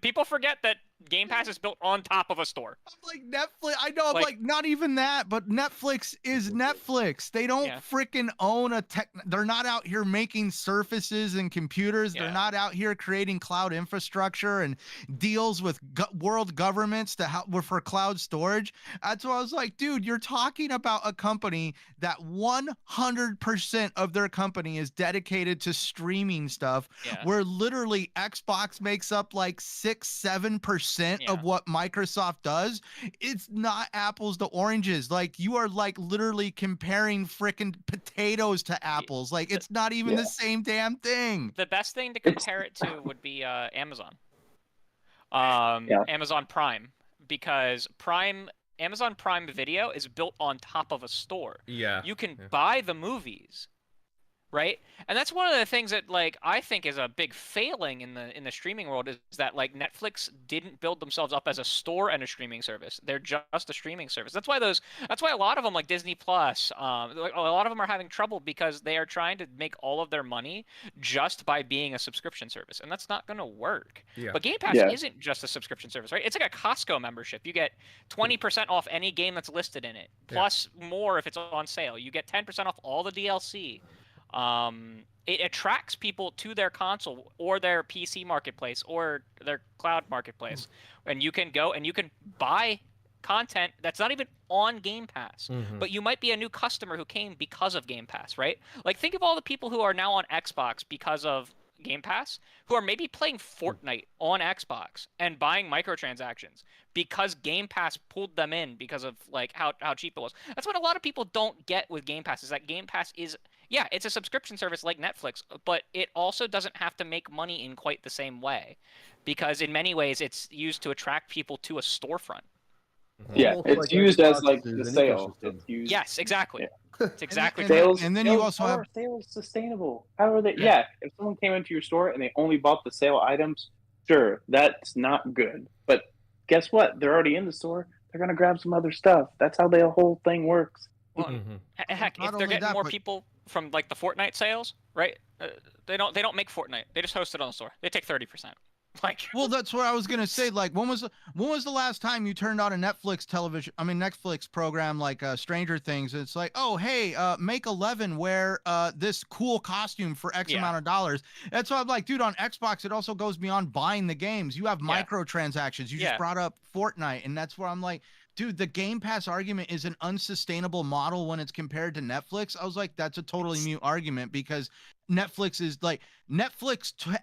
people forget that Game Pass is built on top of a store.
Like Netflix, I know, like not even that, but Netflix is Netflix. They don't freaking own a tech. They're not out here making surfaces and computers. They're not out here creating cloud infrastructure and deals with world governments for cloud storage. That's why I was like, dude, you're talking about a company that 100% of their company is dedicated to streaming stuff, where literally Xbox makes up like 6-7% of what Microsoft does. It's not apples to oranges. Like, you are like literally comparing freaking potatoes to apples. Like, it's not even the same damn thing.
The best thing to compare it to would be Amazon. Amazon Prime, because Amazon Prime Video is built on top of a store.
Yeah.
You can buy the movies, right? And that's one of the things that like I think is a big failing in the streaming world is that like Netflix didn't build themselves up as a store and a streaming service. They're just a streaming service. That's why a lot of them like Disney Plus, like, a lot of them are having trouble because they are trying to make all of their money just by being a subscription service, and that's not going to work.
Yeah.
But Game Pass isn't just a subscription service, right? It's like a Costco membership. You get 20% off any game that's listed in it, plus more if it's on sale. You get 10% off all the DLC. It attracts people to their console or their PC marketplace or their cloud marketplace, and you can go and you can buy content that's not even on Game Pass, but you might be a new customer who came because of Game Pass, right? Like think of all the people who are now on Xbox because of Game Pass, who are maybe playing Fortnite on Xbox and buying microtransactions because Game Pass pulled them in because of like how cheap it was. That's what a lot of people don't get with Game Pass, is that Game Pass is, yeah, it's a subscription service like Netflix, but it also doesn't have to make money in quite the same way, because in many ways it's used to attract people to a storefront.
Yeah,
Almost
it's
like
used
Xbox
as like
is
the
an
sale.
ecosystem.
It's used.
Yes, exactly.
Yeah.
It's exactly
Sales,
and then you
sales
also have-
are sales sustainable. How are they? Yeah, if someone came into your store and they only bought the sale items, sure, that's not good. But guess what? They're already in the store. They're gonna grab some other stuff. That's how the whole thing works.
Well, heck,
Not
if they're
only
getting
that,
more
but-
people from like the Fortnite sales, right? They don't make Fortnite. They just host it on the store. They take 30%. Like,
Well, that's what I was gonna say. Like, when was the last time you turned on a Netflix program like Stranger Things? It's like, oh hey, make 11 wear this cool costume for X amount of dollars. That's why I'm like, dude, on Xbox it also goes beyond buying the games. You have microtransactions. You just brought up Fortnite, and that's where I'm like, dude, the Game Pass argument is an unsustainable model when it's compared to Netflix. I was like, that's a totally mute argument, because Netflix is like,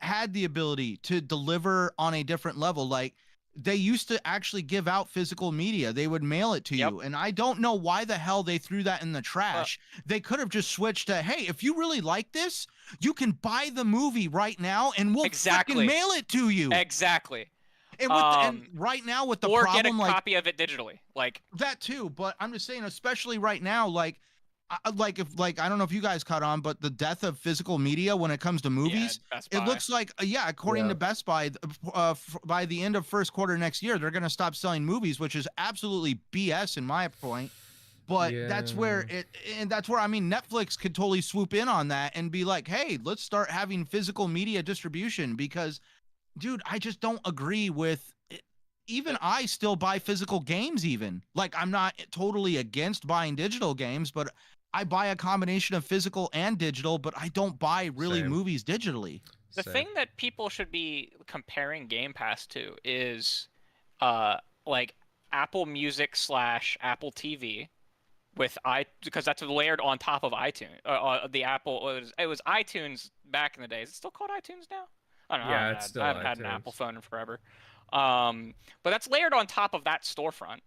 had the ability to deliver on a different level. Like, they used to actually give out physical media. They would mail it to you. And I don't know why the hell they threw that in the trash. They could have just switched to, hey, if you really like this, you can buy the movie right now and we'll fucking mail it to you.
Exactly.
And, and right now with the
or
problem,
get a copy of it digitally, like
that too. But I'm just saying, especially right now, like I don't know if you guys caught on, but the death of physical media when it comes to movies, it looks like according to Best Buy, by the end of first quarter next year, they're going to stop selling movies, which is absolutely BS in my point. But that's where I mean, Netflix could totally swoop in on that and be like, hey, let's start having physical media distribution, because dude, I just don't agree with it. Even I still buy physical games. Even like, I'm not totally against buying digital games, but I buy a combination of physical and digital, but I don't buy really movies digitally.
The thing that people should be comparing Game Pass to is like Apple Music / Apple TV with because that's layered on top of iTunes. The Apple, it was iTunes back in the day. Is it still called iTunes now? I don't know.
Yeah, it's still
I haven't had an Apple phone in forever. But that's layered on top of that storefront.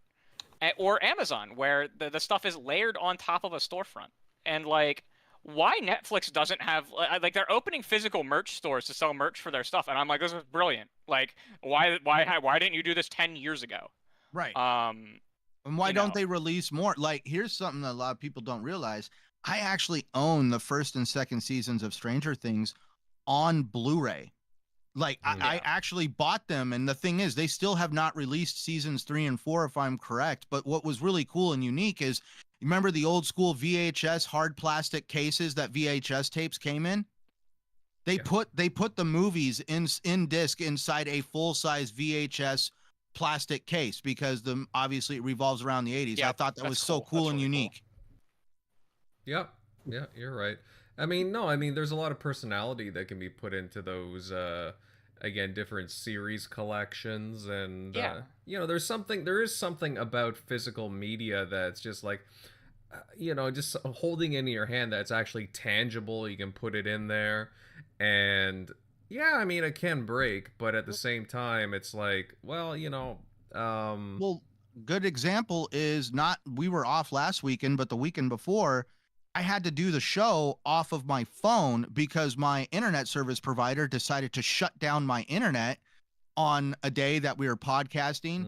Or Amazon, where the stuff is layered on top of a storefront. And like, why Netflix doesn't have, like, they're opening physical merch stores to sell merch for their stuff, and I'm like, this is brilliant. Like, why didn't you do this 10 years ago?
Right. And why don't they release more? Like, here's something that a lot of people don't realize. I actually own the first and second seasons of Stranger Things on Blu-ray. Like, I actually bought them, and the thing is, they still have not released seasons 3 and 4, if I'm correct. But what was really cool and unique is, remember the old school VHS hard plastic cases that VHS tapes came in? They put the movies in disc inside a full-size VHS plastic case, because obviously it revolves around the 80s. I thought that was so cool and unique.
Yep. Yeah, you're right. I mean, there's a lot of personality that can be put into those, again, different series collections, and there is something about physical media that's just like, just holding in your hand that's actually tangible. You can put it in there, and I mean, it can break, but at the same time, it's like, well,
good example is we were off last weekend, but the weekend before, I had to do the show off of my phone because my internet service provider decided to shut down my internet on a day that we were podcasting.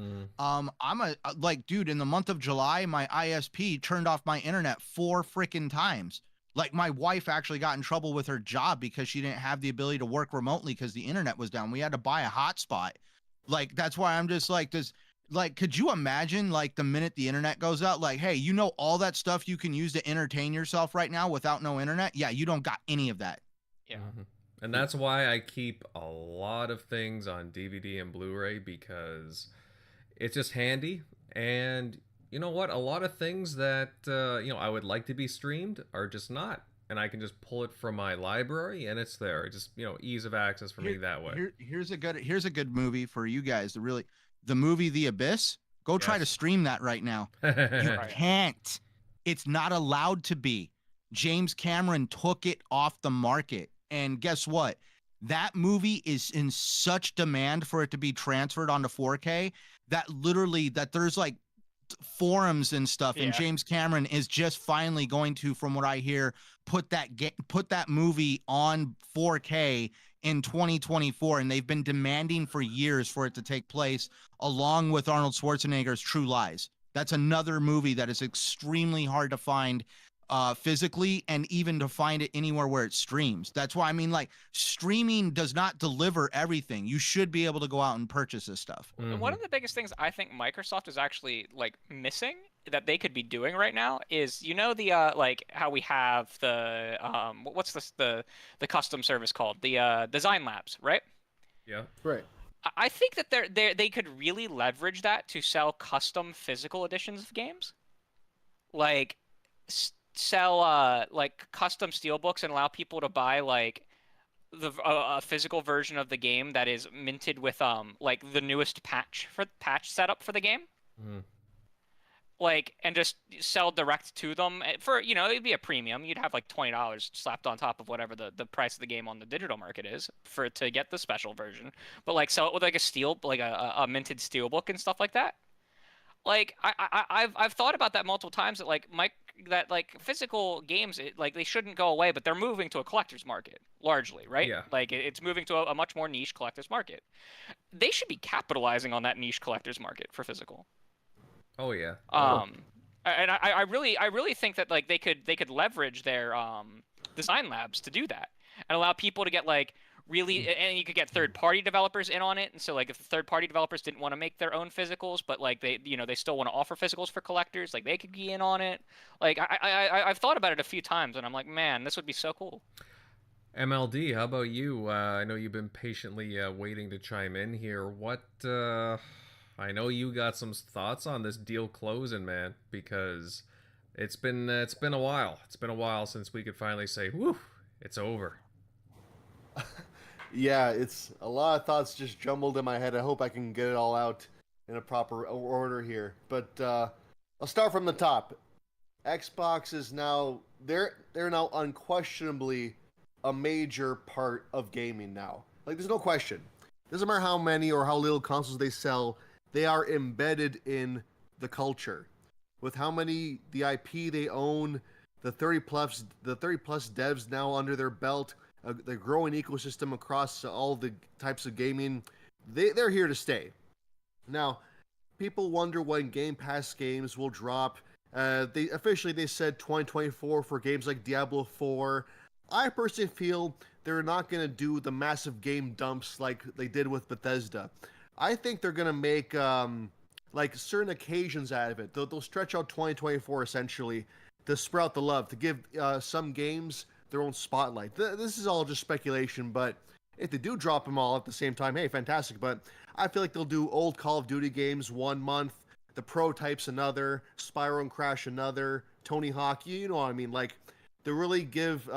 Dude, in the month of July, my ISP turned off my internet 4 freaking times Like my wife actually got in trouble with her job because she didn't have the ability to work remotely because the internet was down. We had to buy a hotspot. Like, that's why I'm just like, could you imagine like the minute the internet goes out, like, hey, you know, all that stuff you can use to entertain yourself right now without no internet? Yeah, you don't got any of that.
Yeah.
Mm-hmm. And that's why I keep a lot of things on DVD and Blu-ray, because it's just handy. And you know what? A lot of things that I would like to be streamed are just not, and I can just pull it from my library and it's there. Just ease of access for me that way.
Here's a good movie for you guys to really. The movie The Abyss. Go try to stream that right now. You can't. It's not allowed to be. James Cameron took it off the market. And guess what? That movie is in such demand for it to be transferred onto 4K that there's like forums and stuff, and James Cameron is just finally going to, from what I hear, put that movie on 4K in 2024, and they've been demanding for years for it to take place, along with Arnold Schwarzenegger's True Lies. That's another movie that is extremely hard to find physically, and even to find it anywhere where it streams. That's why, I mean, like, streaming does not deliver everything. You should be able to go out and purchase this stuff.
Mm-hmm. One of the biggest things I think Microsoft is actually like missing that they could be doing right now is, the like how we have the what's the custom service called, the Design Labs, right?
Yeah.
Right.
I think that they could really leverage that to sell custom physical editions of games, like sell like custom steelbooks and allow people to buy like a physical version of the game that is minted with like the newest patch setup for the game. Like, and just sell direct to them for, it'd be a premium. You'd have like $20 slapped on top of whatever the price of the game on the digital market is to get the special version. But like sell it with like a minted steelbook and stuff like that. Like I've thought about that multiple times, that like physical games, like they shouldn't go away, but they're moving to a collector's market largely, right?
Yeah.
Like it's moving to a much more niche collector's market. They should be capitalizing on that niche collector's market for physical.
Oh yeah.
And I really think that like they could leverage their design labs to do that and allow people to get like really, and you could get third-party developers in on it. And so like if the third-party developers didn't want to make their own physicals, but like they still want to offer physicals for collectors, like they could be in on it. Like I've thought about it a few times, and I'm like, man, this would be so cool.
MLD, how about you? I know you've been patiently waiting to chime in here. What? I know you got some thoughts on this deal closing, man, because it's been a while. It's been a while since we could finally say, "Whew, it's over."
Yeah, it's a lot of thoughts just jumbled in my head. I hope I can get it all out in a proper order here. But I'll start from the top. Xbox is now they're now unquestionably a major part of gaming now. Like, there's no question. Doesn't matter how many or how little consoles they sell, they are embedded in the culture. With how many the IP they own, the 30 plus devs now under their belt, the growing ecosystem across all the types of gaming, they're here to stay. Now, people wonder when Game Pass games will drop. They said 2024 for games like Diablo 4. I personally feel they're not going to do the massive game dumps like they did with Bethesda. I think they're going to make like certain occasions out of it. They'll stretch out 2024 essentially to sprout the love, to give some games their own spotlight. This is all just speculation, but if they do drop them all at the same time, hey, fantastic. But I feel like they'll do old Call of Duty games 1 month, the Prototypes another, Spyro and Crash another, Tony Hawk, you know what I mean? Like, to really give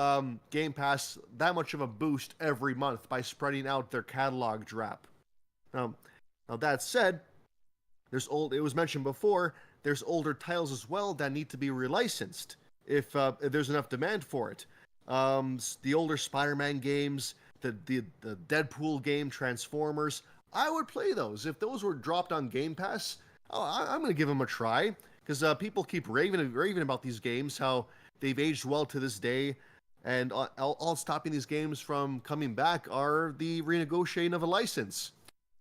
Game Pass that much of a boost every month by spreading out their catalog drop. Now that said, it was mentioned before, there's older titles as well that need to be relicensed if there's enough demand for it. The older Spider-Man games, the Deadpool game, Transformers, I would play those. If those were dropped on Game Pass, I'm going to give them a try, because people keep raving about these games, how they've aged well to this day, and all stopping these games from coming back are the renegotiating of a license.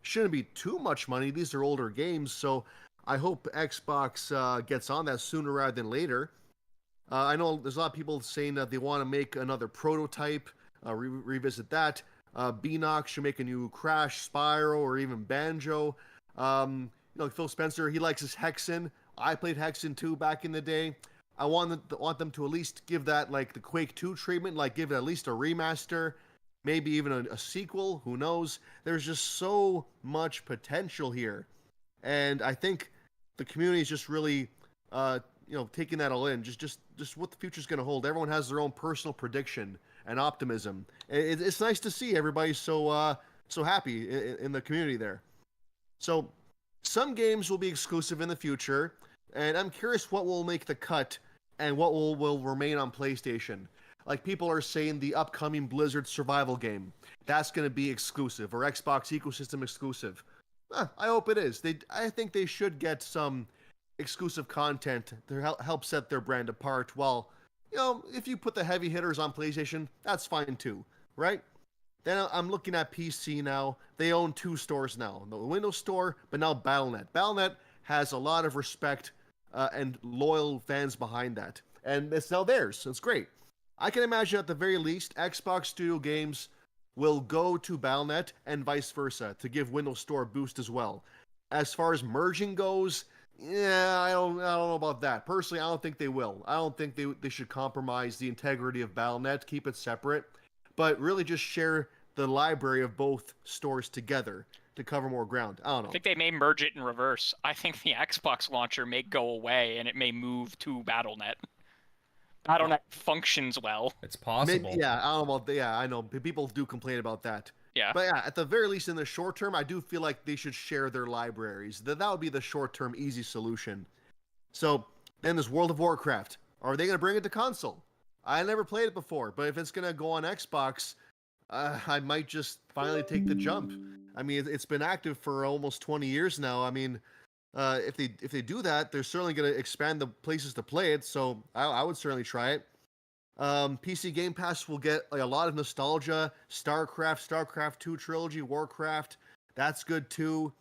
Shouldn't be too much money. These are older games, so I hope Xbox gets on that sooner rather than later. I know there's a lot of people saying that they want to make another prototype, revisit that. Beanox should make a new Crash, Spyro, or even Banjo. Phil Spencer, he likes his Hexen. I played Hexen 2 back in the day. I want them to at least give that like the Quake 2 treatment, like give it at least a remaster, maybe even a sequel. Who knows? There's just so much potential here, and I think the community is just really, taking that all in. Just what the future's going to hold. Everyone has their own personal prediction and optimism. It's nice to see everybody so happy in the community there. So some games will be exclusive in the future, and I'm curious what will make the cut and what will remain on PlayStation. Like people are saying the upcoming Blizzard survival game, that's going to be exclusive, or Xbox ecosystem exclusive. I hope it is. I think they should get some exclusive content to help set their brand apart. While, if you put the heavy hitters on PlayStation, that's fine too, right? Then I'm looking at PC now. They own 2 stores now. The Windows Store, but now Battle.net. Battle.net has a lot of respect and loyal fans behind that. And it's now theirs. It's great. I can imagine at the very least, Xbox Studio games will go to Battle.net and vice versa to give Windows Store a boost as well. As far as merging goes, yeah, I don't know about that. Personally, I don't think they will. I don't think they should compromise the integrity of Battle.net, keep it separate, but really just share the library of both stores together to cover more ground. I don't know.
I think they may merge it in reverse. I think the Xbox launcher may go away and it may move to Battle.net. Battle.net functions well.
It's possible.
Maybe, yeah, I don't know about yeah, I know people do complain about that.
Yeah.
But yeah, at the very least in the short term, I do feel like they should share their libraries. That would be the short-term easy solution. So then there's World of Warcraft. Are they going to bring it to console? I never played it before, but if it's going to go on Xbox, I might just finally take the jump. I mean, it's been active for almost 20 years now. I mean, if they do that, they're certainly going to expand the places to play it. So I would certainly try it. PC Game Pass will get a lot of nostalgia. StarCraft 2 trilogy, Warcraft, that's good too.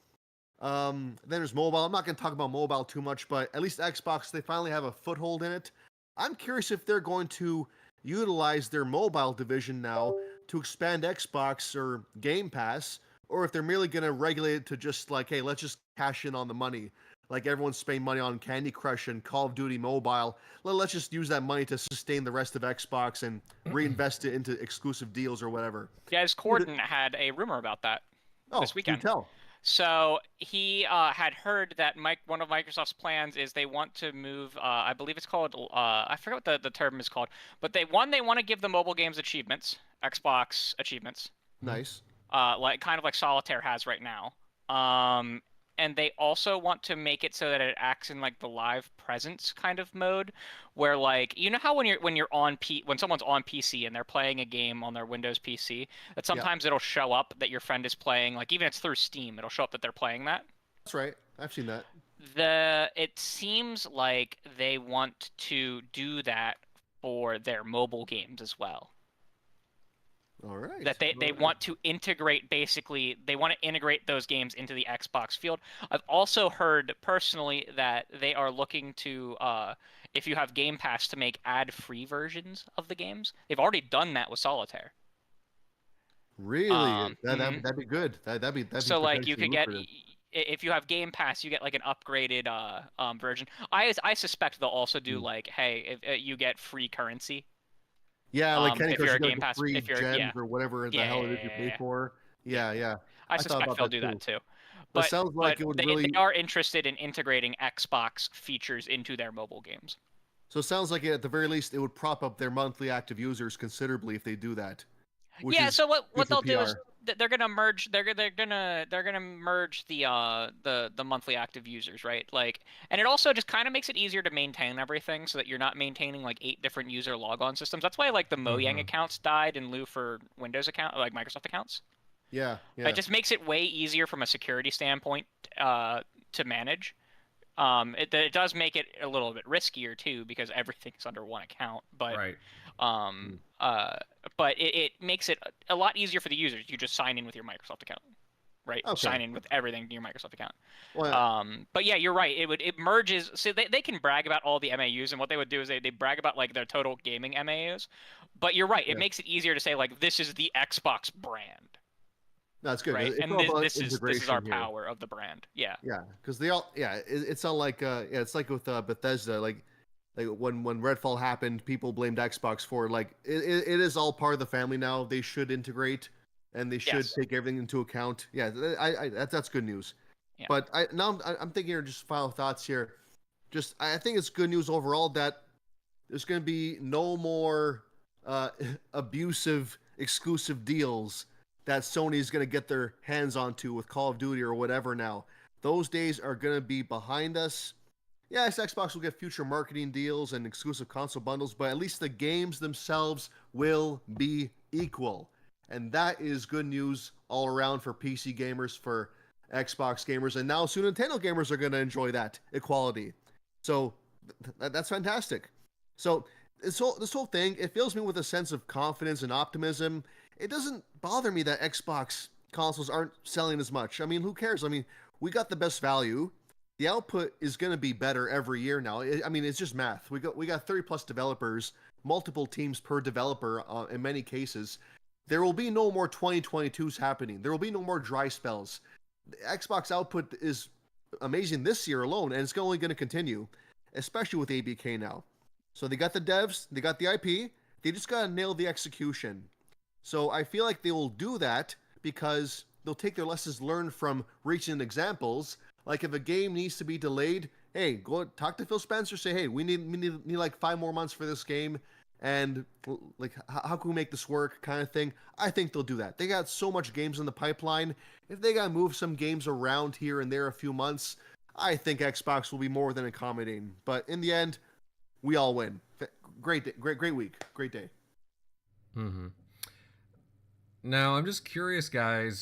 Then there's mobile. I'm not going to talk about mobile too much, but at least Xbox, they finally have a foothold in it. I'm curious if they're going to utilize their mobile division now to expand Xbox or Game Pass, or if they're merely going to regulate it to just like, hey, let's just cash in on the money. Like everyone's spending money on Candy Crush and Call of Duty Mobile. Let's just use that money to sustain the rest of Xbox and reinvest it into exclusive deals or whatever.
Guys, Corden had a rumor about that this weekend.
Do tell.
So he had heard that one of Microsoft's plans is they want to move. I believe it's called. I forget what the term is called. But they want to give the mobile games achievements, Xbox achievements.
Nice.
Kind of like Solitaire has right now. And they also want to make it so that it acts in like the live presence kind of mode, where like how when someone's on PC and they're playing a game on their Windows PC, that sometimes it'll show up that your friend is playing, like even if it's through Steam, it'll show up that they're playing that.
That's right. I've seen that.
It seems like they want to do that for their mobile games as well.
All right.
That they want to integrate, basically, they want to integrate those games into the Xbox field. I've also heard personally that they are looking to, if you have Game Pass, to make ad-free versions of the games. They've already done that with Solitaire.
Really? That'd be good. That'd be
so like you could get, if you have Game Pass, you get like an upgraded version. I suspect they'll also do like, hey, if you get free currency.
Yeah, like
if you're a Game Pass,
free gems or whatever the hell it is you pay for. Yeah.
I suspect they'll do that too.
But it sounds like it would
they are interested in integrating Xbox features into their mobile games.
So it sounds like at the very least it would prop up their monthly active users considerably if they do that.
Yeah. So what they'll do is they're gonna merge. They're gonna merge the monthly active users, right? Like, and it also just kind of makes it easier to maintain everything, so that you're not maintaining like 8 different user logon systems. That's why like the Mojang accounts died in lieu for Windows account, like Microsoft accounts.
Yeah.
It just makes it way easier from a security standpoint to manage. It does make it a little bit riskier too, because everything's under one account. But
Right.
But it makes it a lot easier for the users. You just sign in with your Microsoft account. right?
Okay.
Sign in with everything to your Microsoft account.
Well,
But yeah, you're right. It merges. So they can brag about all the MAUs, and what they would do is they brag about like their total gaming MAUs. But you're right. It
Yeah.
makes it easier to say like this is the Xbox brand,
that's good.
right?
It's
And
all about
this is
integration
our
here.
power of the brand. Yeah.
Yeah, because they all it's not like it's like with Bethesda like when Redfall happened, people blamed Xbox for it. Like it is all part of the family now. They should integrate and they should
Yes.
take everything into account. Yeah, that's good news.
Yeah.
But I'm thinking here just final thoughts here. Just I think it's good news overall that there's going to be no more abusive exclusive deals that Sony's going to get their hands onto with Call of Duty or whatever now. Those days are going to be behind us. Yes, Xbox will get future marketing deals and exclusive console bundles, but at least the games themselves will be equal. And that is good news all around for PC gamers, for Xbox gamers, and now soon Nintendo gamers are going to enjoy that equality. So that's fantastic. So this whole thing, it fills me with a sense of confidence and optimism. It doesn't bother me that Xbox consoles aren't selling as much. I mean, who cares? I mean, we got the best value. The output is going to be better every year now. I mean, it's just math. We got 30 plus developers, multiple teams per developer in many cases. There will be no more 2022s happening. There will be no more dry spells. The Xbox output is amazing this year alone, and it's only going to continue, especially with ABK now. So they got the devs, they got the IP, they just got to nail the execution. So I feel like they will do that because they'll take their lessons learned from recent examples. Like if a game needs to be delayed, hey, go talk to Phil Spencer, say, hey, we need like 5 more months for this game, and like how can we make this work, kind of thing. I think they'll do that. They got so much games in the pipeline. If they got to move some games around here and there a few months, I think Xbox will be more than accommodating. But in the end, we all win. Great day, great week, great day.
Mm-hmm. Now, I'm just curious, guys.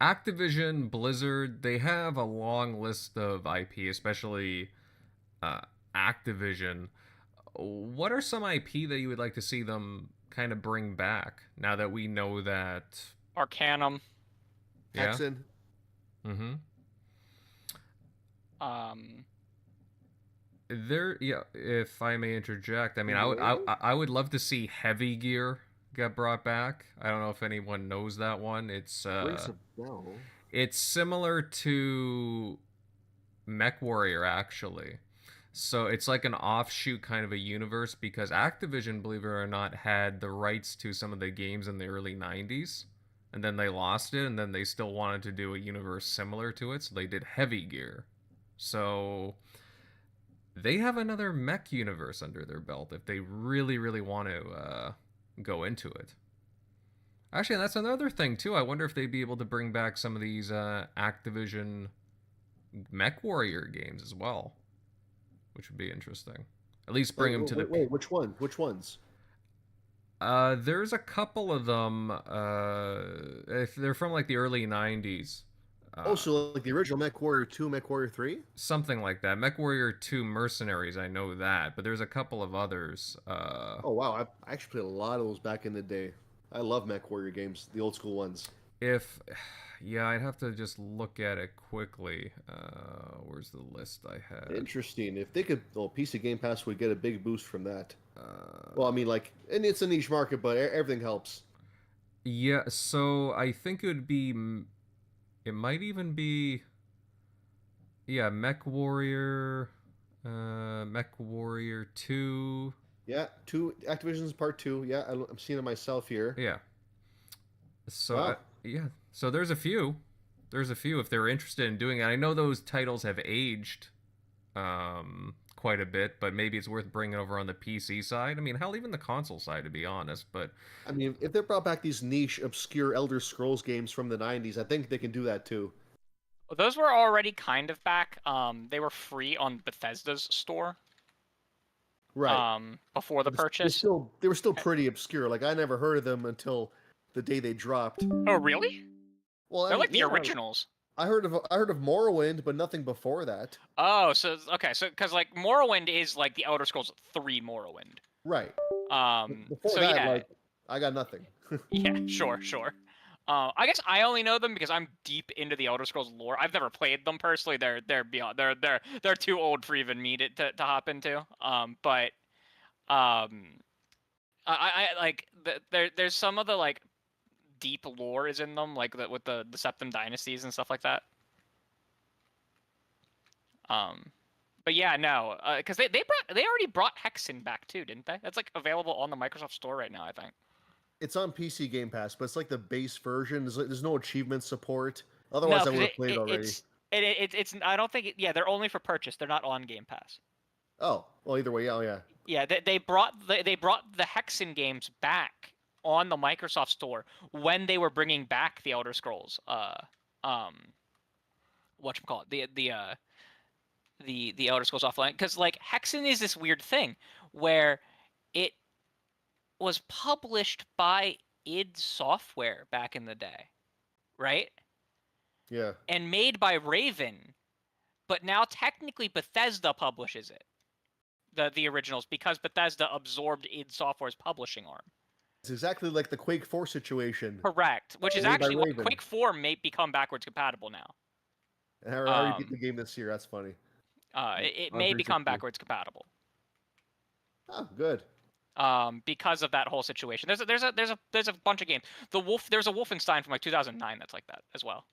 Activision, Blizzard, they have a long list of IP, especially Activision. What are some IP that you would like to see them kind of bring back now that we know that
Arcanum.
Yeah.
Hexen.
Mm-hmm. If I may interject, I mean, I would love to see Heavy Gear get brought back. I don't know if anyone knows that one. It's it's similar to MechWarrior, actually. So it's like an offshoot kind of a universe, because Activision, believe it or not, had the rights to some of the games in the early 90s, and then they lost it, and then they still wanted to do a universe similar to it, so they did Heavy Gear. So they have another mech universe under their belt if they really, really want to go into it. Actually, that's another thing, too. I wonder if they'd be able to bring back some of these Activision MechWarrior games as well, which would be interesting. At least bring them to the...
Wait, which one? Which ones?
There's a couple of them. If they're from like the early 90s.
So like the original MechWarrior 2, MechWarrior 3?
Something like that. MechWarrior 2 Mercenaries, I know that, but there's a couple of others.
Oh wow, I actually played a lot of those back in the day. I love MechWarrior games, the old school ones.
Yeah, I'd have to just look at it quickly. Where's the list I had?
Interesting. If they could, PC Game Pass would get a big boost from that. Well, I mean, like, and it's a niche market, but everything helps.
Yeah, so I think it might even be, yeah, MechWarrior 2.
Yeah, Activision's Part 2. Yeah, I'm seeing it myself here.
Yeah. So,
wow.
Yeah. So there's a few. If they're interested in doing it. I know those titles have aged quite a bit, but maybe it's worth bringing over on the PC side. I mean, hell, even the console side, to be honest. But
I mean, if they brought back these niche, obscure Elder Scrolls games from the 90s, I think they can do that too.
Those were already kind of back. They were free on Bethesda's store.
Right.
Before the purchase.
They were still pretty obscure. Like, I never heard of them until the day they dropped.
Oh, really?
Well,
they're like the originals.
I heard of Morrowind, but nothing before that.
Oh, so because like Morrowind is like the Elder Scrolls 3 Morrowind.
Right.
Before
that, like, I got nothing.
Yeah, sure. I guess I only know them because I'm deep into the Elder Scrolls lore. I've never played them personally. They're beyond. They're too old for even me to hop into. But I like there's some of the like deep lore is in them, like with the Septim dynasties and stuff like that. But yeah, no, because they already brought Hexen back too, didn't they? That's like available on the Microsoft Store right now, I think.
It's on PC Game Pass, but it's like the base version. There's no achievement support. Otherwise,
No,
I would have played already.
It's I don't think yeah, they're only for purchase. They're not on Game Pass.
Oh, well, either way, yeah.
Yeah, they brought the Hexen games back on the Microsoft Store when they were bringing back the Elder Scrolls. Whatchamacallit, the Elder Scrolls Offline, because like Hexen is this weird thing where it was published by id Software back in the day, right?
Yeah.
And made by Raven, but now technically Bethesda publishes it, the originals, because Bethesda absorbed id Software's publishing arm.
It's exactly like the Quake 4 situation.
Correct, which is
Made by
actually why
Raven.
Quake 4 may become backwards compatible now.
And I already beat the game this year. That's funny.
It
on
may become
360.
backwards compatible.
Oh, good.
Because of that whole situation. There's a bunch of games. There's a Wolfenstein from like 2009 that's like that as well.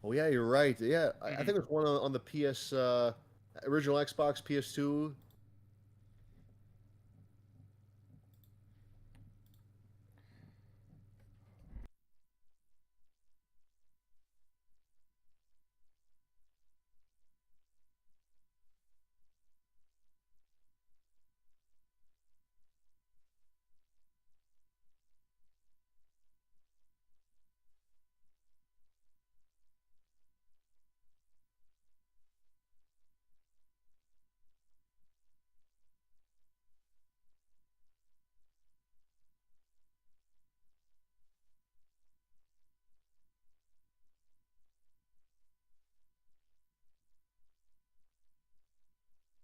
Oh yeah, you're right. Yeah, I think there's one on the PS original Xbox, PS2.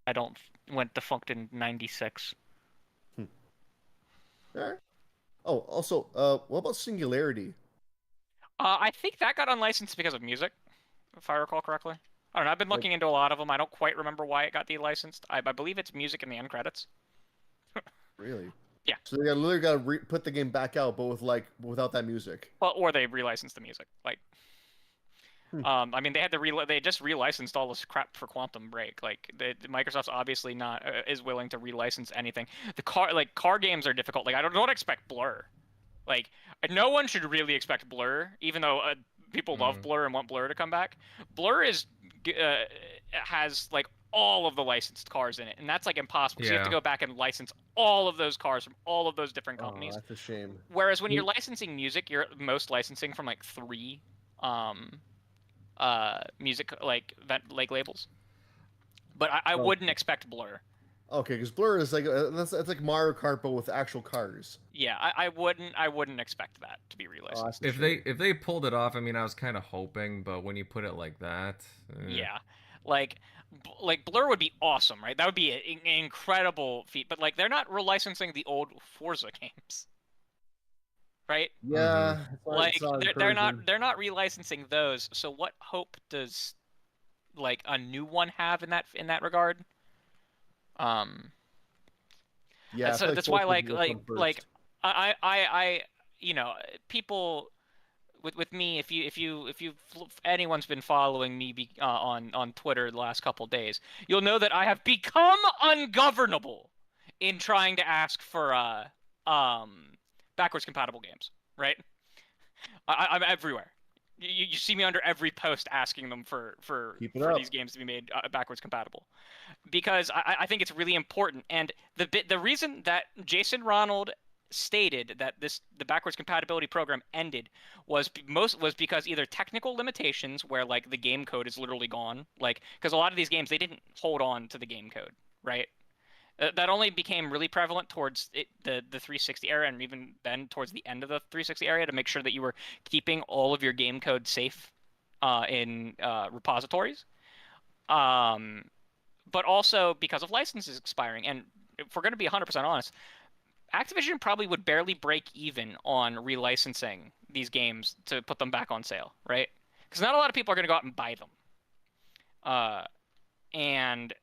I don't went defunct in '96.
All right. Oh, also, what about Singularity?
I think that got unlicensed because of music, if I recall correctly. I don't know. I've been looking into a lot of them. I don't quite remember why it got delicensed. I believe it's music in the end credits.
Really?
Yeah.
So they literally got to put the game back out, but without that music.
Well, or they relicensed the music. Like, I mean, they had to they just relicensed all this crap for Quantum Break. Like, Microsoft's obviously not is willing to relicense anything. The car games are difficult. Like, I don't expect Blur. Like, no one should really expect Blur, even though people love Blur and want Blur to come back. Blur has like all of the licensed cars in it, and that's like impossible. So you have to go back and license all of those cars from all of those different companies.
Oh, that's a shame.
Whereas when you're licensing music, you're most licensing from like 3 music like labels. But I wouldn't expect Blur.
Okay, because Blur is like that's like Mario Kart, but with actual cars.
Yeah, I wouldn't expect that to be relicensed.
If they pulled it off, I mean, I was kind of hoping, but when you put it like that,
yeah, like Blur would be awesome, right? That would be an incredible feat. But like, they're not relicensing the old Forza games, right?
Yeah,
Like they're not relicensing those. So what hope does like a new one have in that regard?
Yeah,
so that's why like I you know, people with me, if anyone's been following me on Twitter the last couple days, you'll know that I have become ungovernable in trying to ask for backwards compatible games, right? I'm everywhere. You see me under every post asking them for these games to be made backwards compatible, because I think it's really important. And the reason that Jason Ronald stated that the backwards compatibility program ended was because either technical limitations, where like the game code is literally gone, like because a lot of these games they didn't hold on to the game code, right? That only became really prevalent towards the 360 era, and even then towards the end of the 360 era, to make sure that you were keeping all of your game code safe in repositories. But also because of licenses expiring. And if we're going to be 100% honest, Activision probably would barely break even on relicensing these games to put them back on sale, right? Because not a lot of people are going to go out and buy them. And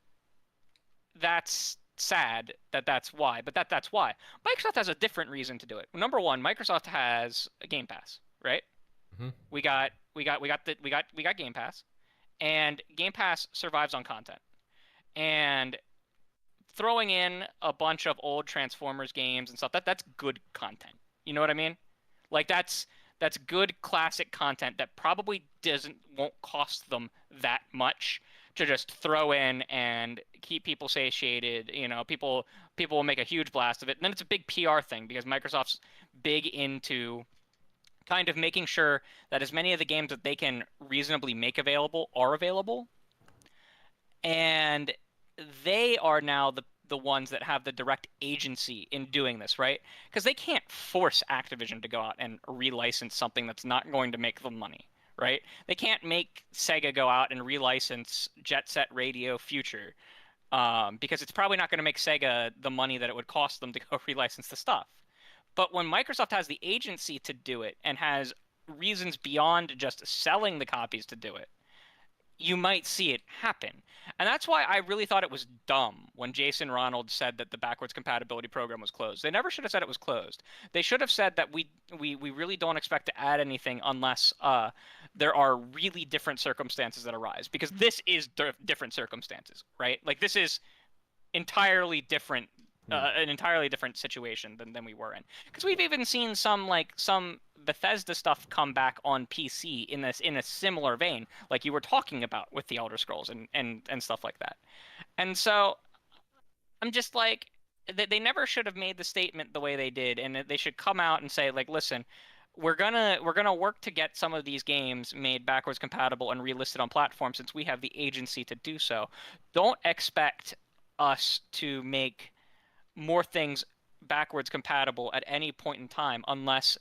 that's sad that's why, but that's why. Microsoft has a different reason to do it. Number one, Microsoft has a Game Pass, right?
Mhm.
We got Game Pass, and Game Pass survives on content. And throwing in a bunch of old Transformers games and stuff, that's good content. You know what I mean? Like that's good classic content that probably won't cost them that much to just throw in and keep people satiated. You know, people will make a huge blast of it. And then it's a big PR thing because Microsoft's big into kind of making sure that as many of the games that they can reasonably make available are available. And they are now the ones that have the direct agency in doing this, right? Because they can't force Activision to go out and relicense something that's not going to make them money, right? They can't make Sega go out and relicense Jet Set Radio Future because it's probably not going to make Sega the money that it would cost them to go relicense the stuff. But when Microsoft has the agency to do it and has reasons beyond just selling the copies to do it, you might see it happen. And that's why I really thought it was dumb when Jason Ronald said that the backwards compatibility program was closed. They never should have said it was closed. They should have said that we really don't expect to add anything unless there are really different circumstances that arise. Because this is different circumstances, right? Like this is entirely different. An entirely different situation than we were in, because we've even seen some Bethesda stuff come back on PC in a similar vein, like you were talking about with the Elder Scrolls and stuff like that. And so I'm just like, they never should have made the statement the way they did, and they should come out and say like, listen, we're gonna work to get some of these games made backwards compatible and relisted on platforms since we have the agency to do so. Don't expect us to make more things backwards compatible at any point in time unless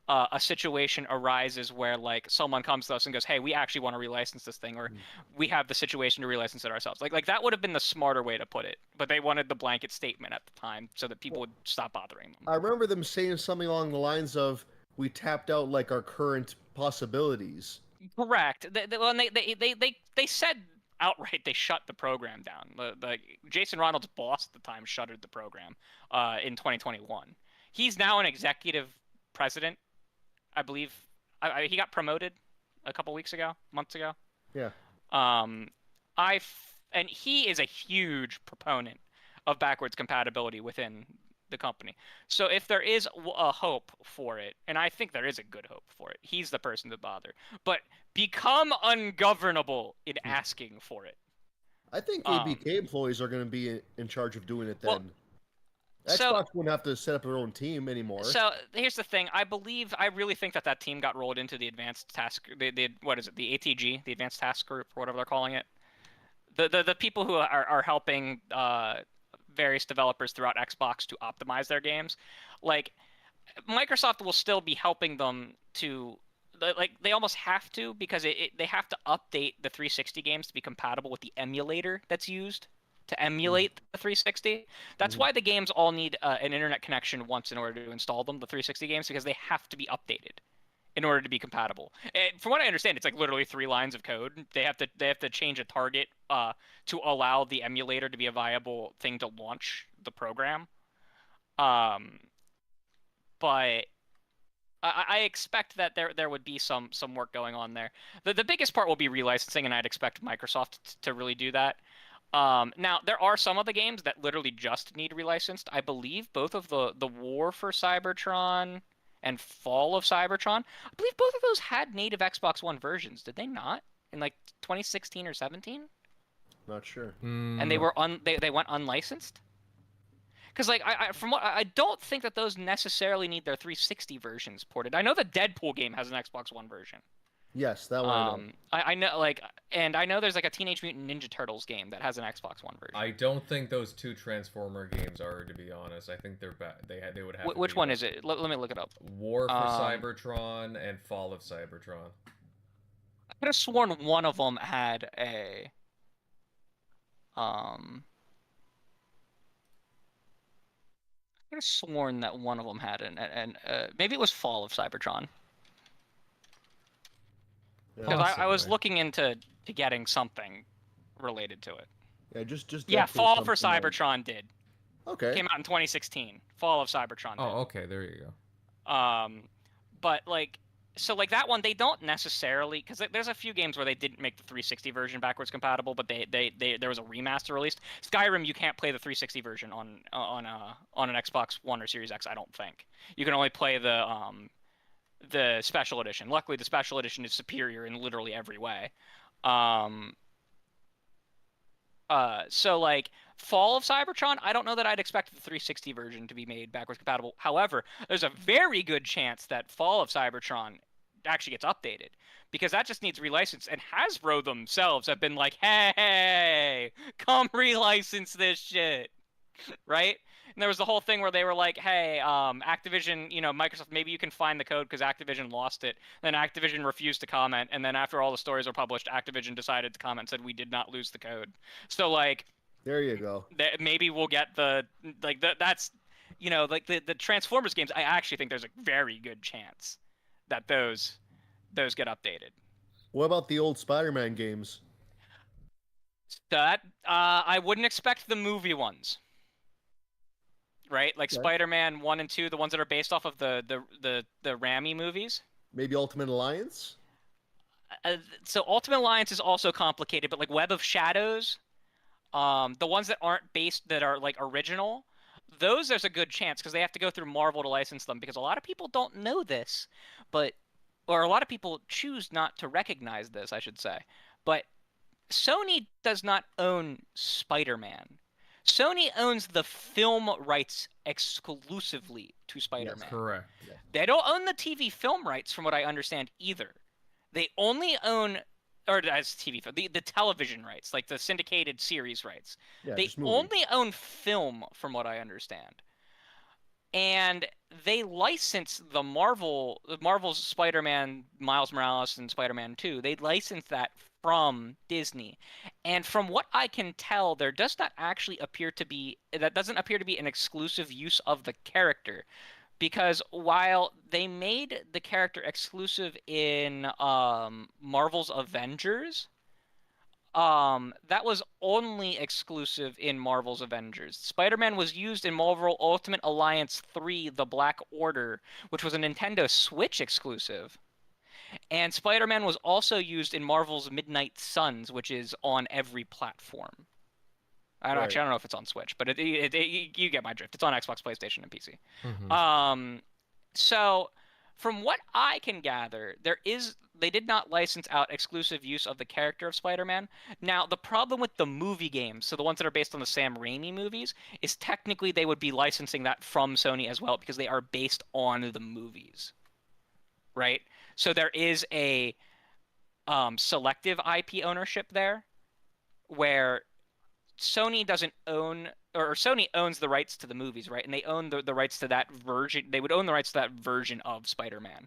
a situation arises where like someone comes to us and goes, hey, we actually want to relicense this thing, or we have the situation to relicense it ourselves. Like that would have been the smarter way to put it, but they wanted the blanket statement at the time so that people would stop bothering them.
I remember them saying something along the lines of, we tapped out like our current possibilities.
Correct. They said outright they shut the program down. The Jason Ronald's boss at the time shuttered the program in 2021. He's now an executive president, I believe. He got promoted a couple months ago.
Yeah.
And he is a huge proponent of backwards compatibility within the company. So if there is a hope for it, and I think there is a good hope for it, he's the person to bother. But become ungovernable in asking for it.
I think ABK employees are going to be in charge of doing it then.
Well,
Xbox wouldn't have to set up their own team anymore.
So here's the thing. I really think that team got rolled into the advanced task. What is it? The ATG, the advanced task group, or whatever they're calling it. The people who are helping various developers throughout Xbox to optimize their games. Like, Microsoft will still be helping them to, like, they almost have to, because they have to update the 360 games to be compatible with the emulator that's used to emulate the 360. That's why the games all need an internet connection once in order to install them, the 360 games, because they have to be updated in order to be compatible. And from what I understand, it's like literally 3 lines of code. They have to change a target to allow the emulator to be a viable thing to launch the program. But I expect that there would be some work going on there. The biggest part will be relicensing, and I'd expect Microsoft to really do that. Now, there are some of the games that literally just need relicensed. I believe both of the War for Cybertron and Fall of Cybertron, I believe both of those had native Xbox One versions. Did they not? In like 2016 or 17?
Not sure.
And they were they went unlicensed? Because like I don't think that those necessarily need their 360 versions ported. I know the Deadpool game has an Xbox One version.
Yes, that one.
I know, like, and I know there's like a Teenage Mutant Ninja Turtles game that has an Xbox One version.
I don't think those 2 Transformer games are, to be honest. I think they're bad. They would have.
Which one is it? Let me look it up.
War for Cybertron and Fall of Cybertron.
I could have sworn one of them had a. could have sworn that one of them had an maybe it was Fall of Cybertron. Because I was
Possibly.
looking into getting something related to it.
Yeah, just
Yeah,
Deadpool
Fall for
something,
Cybertron did.
Okay.
Came out in 2016. Fall of Cybertron did.
Oh, okay, there you go.
But like, so like that one, they don't necessarily, because there's a few games where they didn't make the 360 version backwards compatible, but there was a remaster released. Skyrim, you can't play the 360 version on an Xbox One or Series X, I don't think. You can only play the special edition. Luckily, the special edition is superior in literally every way. So like Fall of Cybertron, I don't know that I'd expect the 360 version to be made backwards compatible. However, there's a very good chance that Fall of Cybertron actually gets updated because that just needs relicensed. And Hasbro themselves have been like, "Hey, come relicense this shit," right? And there was the whole thing where they were like, "Hey, Activision, Microsoft, maybe you can find the code because Activision lost it." Then Activision refused to comment, and then after all the stories were published, Activision decided to comment and said, "We did not lose the code." So like,
There you go.
maybe we'll get that's, like the Transformers games. I actually think there's a very good chance that those get updated.
What about the old Spider-Man games?
That I wouldn't expect the movie ones. Right, like
Okay.
Spider-Man 1 and 2, the ones that are based off of the Raimi movies.
Maybe Ultimate Alliance?
So Ultimate Alliance is also complicated, but like Web of Shadows, the ones that aren't based, that are like original, those there's a good chance because they have to go through Marvel to license them, because a lot of people don't know this, or a lot of people choose not to recognize this, I should say. But Sony does not own Spider-Man. Sony owns the film rights exclusively to Spider-Man.
Correct.
They don't own the TV film rights, from what I understand, either. They only own, or as TV film, the television rights, like the syndicated series rights.
Yeah,
They
just movie.
only own film, from what I understand. And they license Marvel's Spider-Man, Miles Morales, and Spider-Man 2. They license that from Disney. And from what I can tell, there does not actually appear to be, that doesn't appear to be an exclusive use of the character. Because while they made the character exclusive in Marvel's Avengers, that was only exclusive in Marvel's Avengers. Spider-Man was used in Marvel Ultimate Alliance 3: The Black Order, which was a Nintendo Switch exclusive. And Spider-Man was also used in Marvel's Midnight Suns, which is on every platform. I don't know if it's on Switch, but you get my drift. It's on Xbox, PlayStation, and PC.
Mm-hmm.
So from what I can gather, they did not license out exclusive use of the character of Spider-Man. Now, the problem with the movie games, so the ones that are based on the Sam Raimi movies, is technically they would be licensing that from Sony as well, because they are based on the movies. Right? So there is a selective IP ownership there, where Sony doesn't own, or Sony owns the rights to the movies, right? And they own the rights to that version. They would own the rights to that version of Spider-Man.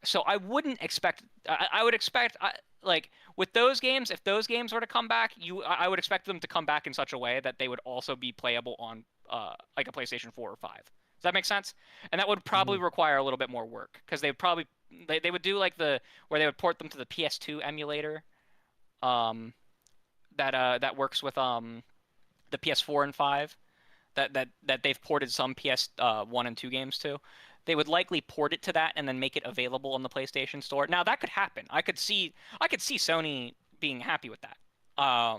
So I wouldn't expect. I would expect, like with those games, if those games were to come back, I would expect them to come back in such a way that they would also be playable on like a PlayStation 4 or 5. Does that make sense? And that would probably require a little bit more work, because they would do like where they would port them to the PS2 emulator, that works with the PS4 and 5, that they've ported some PS1 and 2 games to. They would likely port it to that and then make it available on the PlayStation Store. Now that could happen. I could see Sony being happy with that. I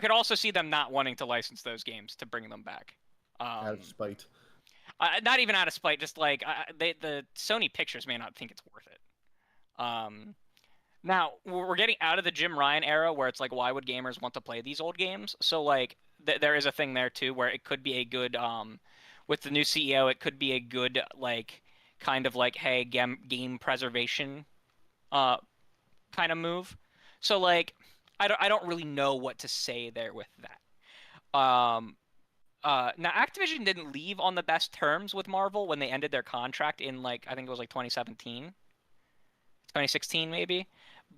could also see them not wanting to license those games to bring them back.
Out of spite.
Not even out of spite, just like the Sony pictures may not think it's worth it. Now we're getting out of the Jim Ryan era, where it's like, why would gamers want to play these old games? So like there is a thing there too, where it could be a good with the new CEO, it could be a good like kind of like, hey, game preservation kind of move. So like I don't really know what to say there with that. Now Activision didn't leave on the best terms with Marvel when they ended their contract in, like, I think it was like 2017, 2016 maybe.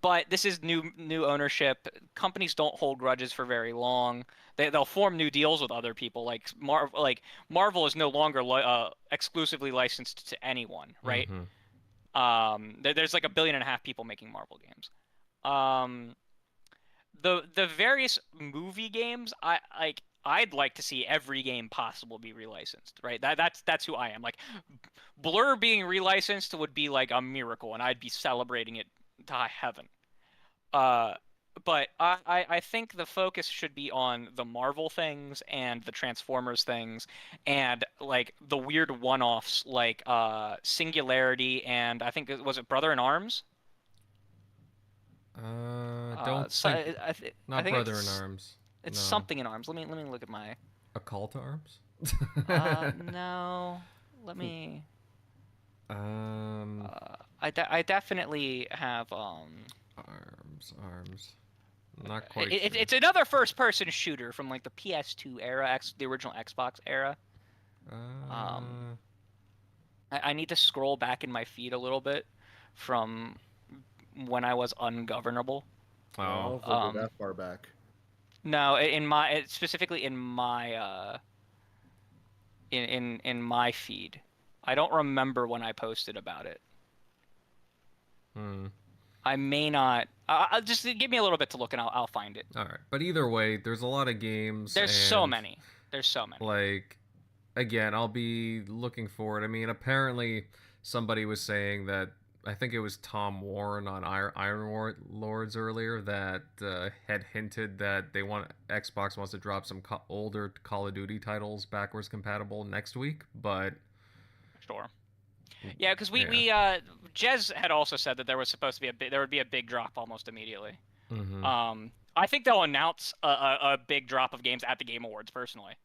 but this is new ownership. Companies don't hold grudges for very long. They'll form new deals with other people. Like Marvel is no longer exclusively licensed to anyone, right? There's like 1.5 billion people making Marvel games. The various movie games, I'd like to see every game possible be relicensed, right? That's who I am. Like, Blur being relicensed would be like a miracle, and I'd be celebrating it to high heaven. But I think the focus should be on the Marvel things and the Transformers things, and like the weird one-offs like Singularity and I think was it Brother in Arms?
Don't
So
think
I think
Brother in Arms.
It's
No.
something in Arms. Let me look at my.
A Call to Arms?
No. Let me.
Um.
I definitely have
Arms. Not quite. Sure.
It's another first-person shooter from like the PS2 era, the original Xbox era. I need to scroll back in my feed a little bit from when I was ungovernable.
Oh, go that far back.
No, specifically in my in my feed. I don't remember when I posted about it. I may not. I'll just give me a little bit to look, and I'll find it.
All right, but either way, there's a lot of games.
There's so many. There's so many.
Like, again, I'll be looking forward. I mean, apparently somebody was saying that. I think it was Tom Warren on Iron Lords earlier that had hinted that Xbox wants to drop some older Call of Duty titles backwards compatible next week, but
sure. Yeah, because we Jez had also said that there was supposed to be there would be a big drop almost immediately. I think they'll announce a big drop of games at the Game Awards personally.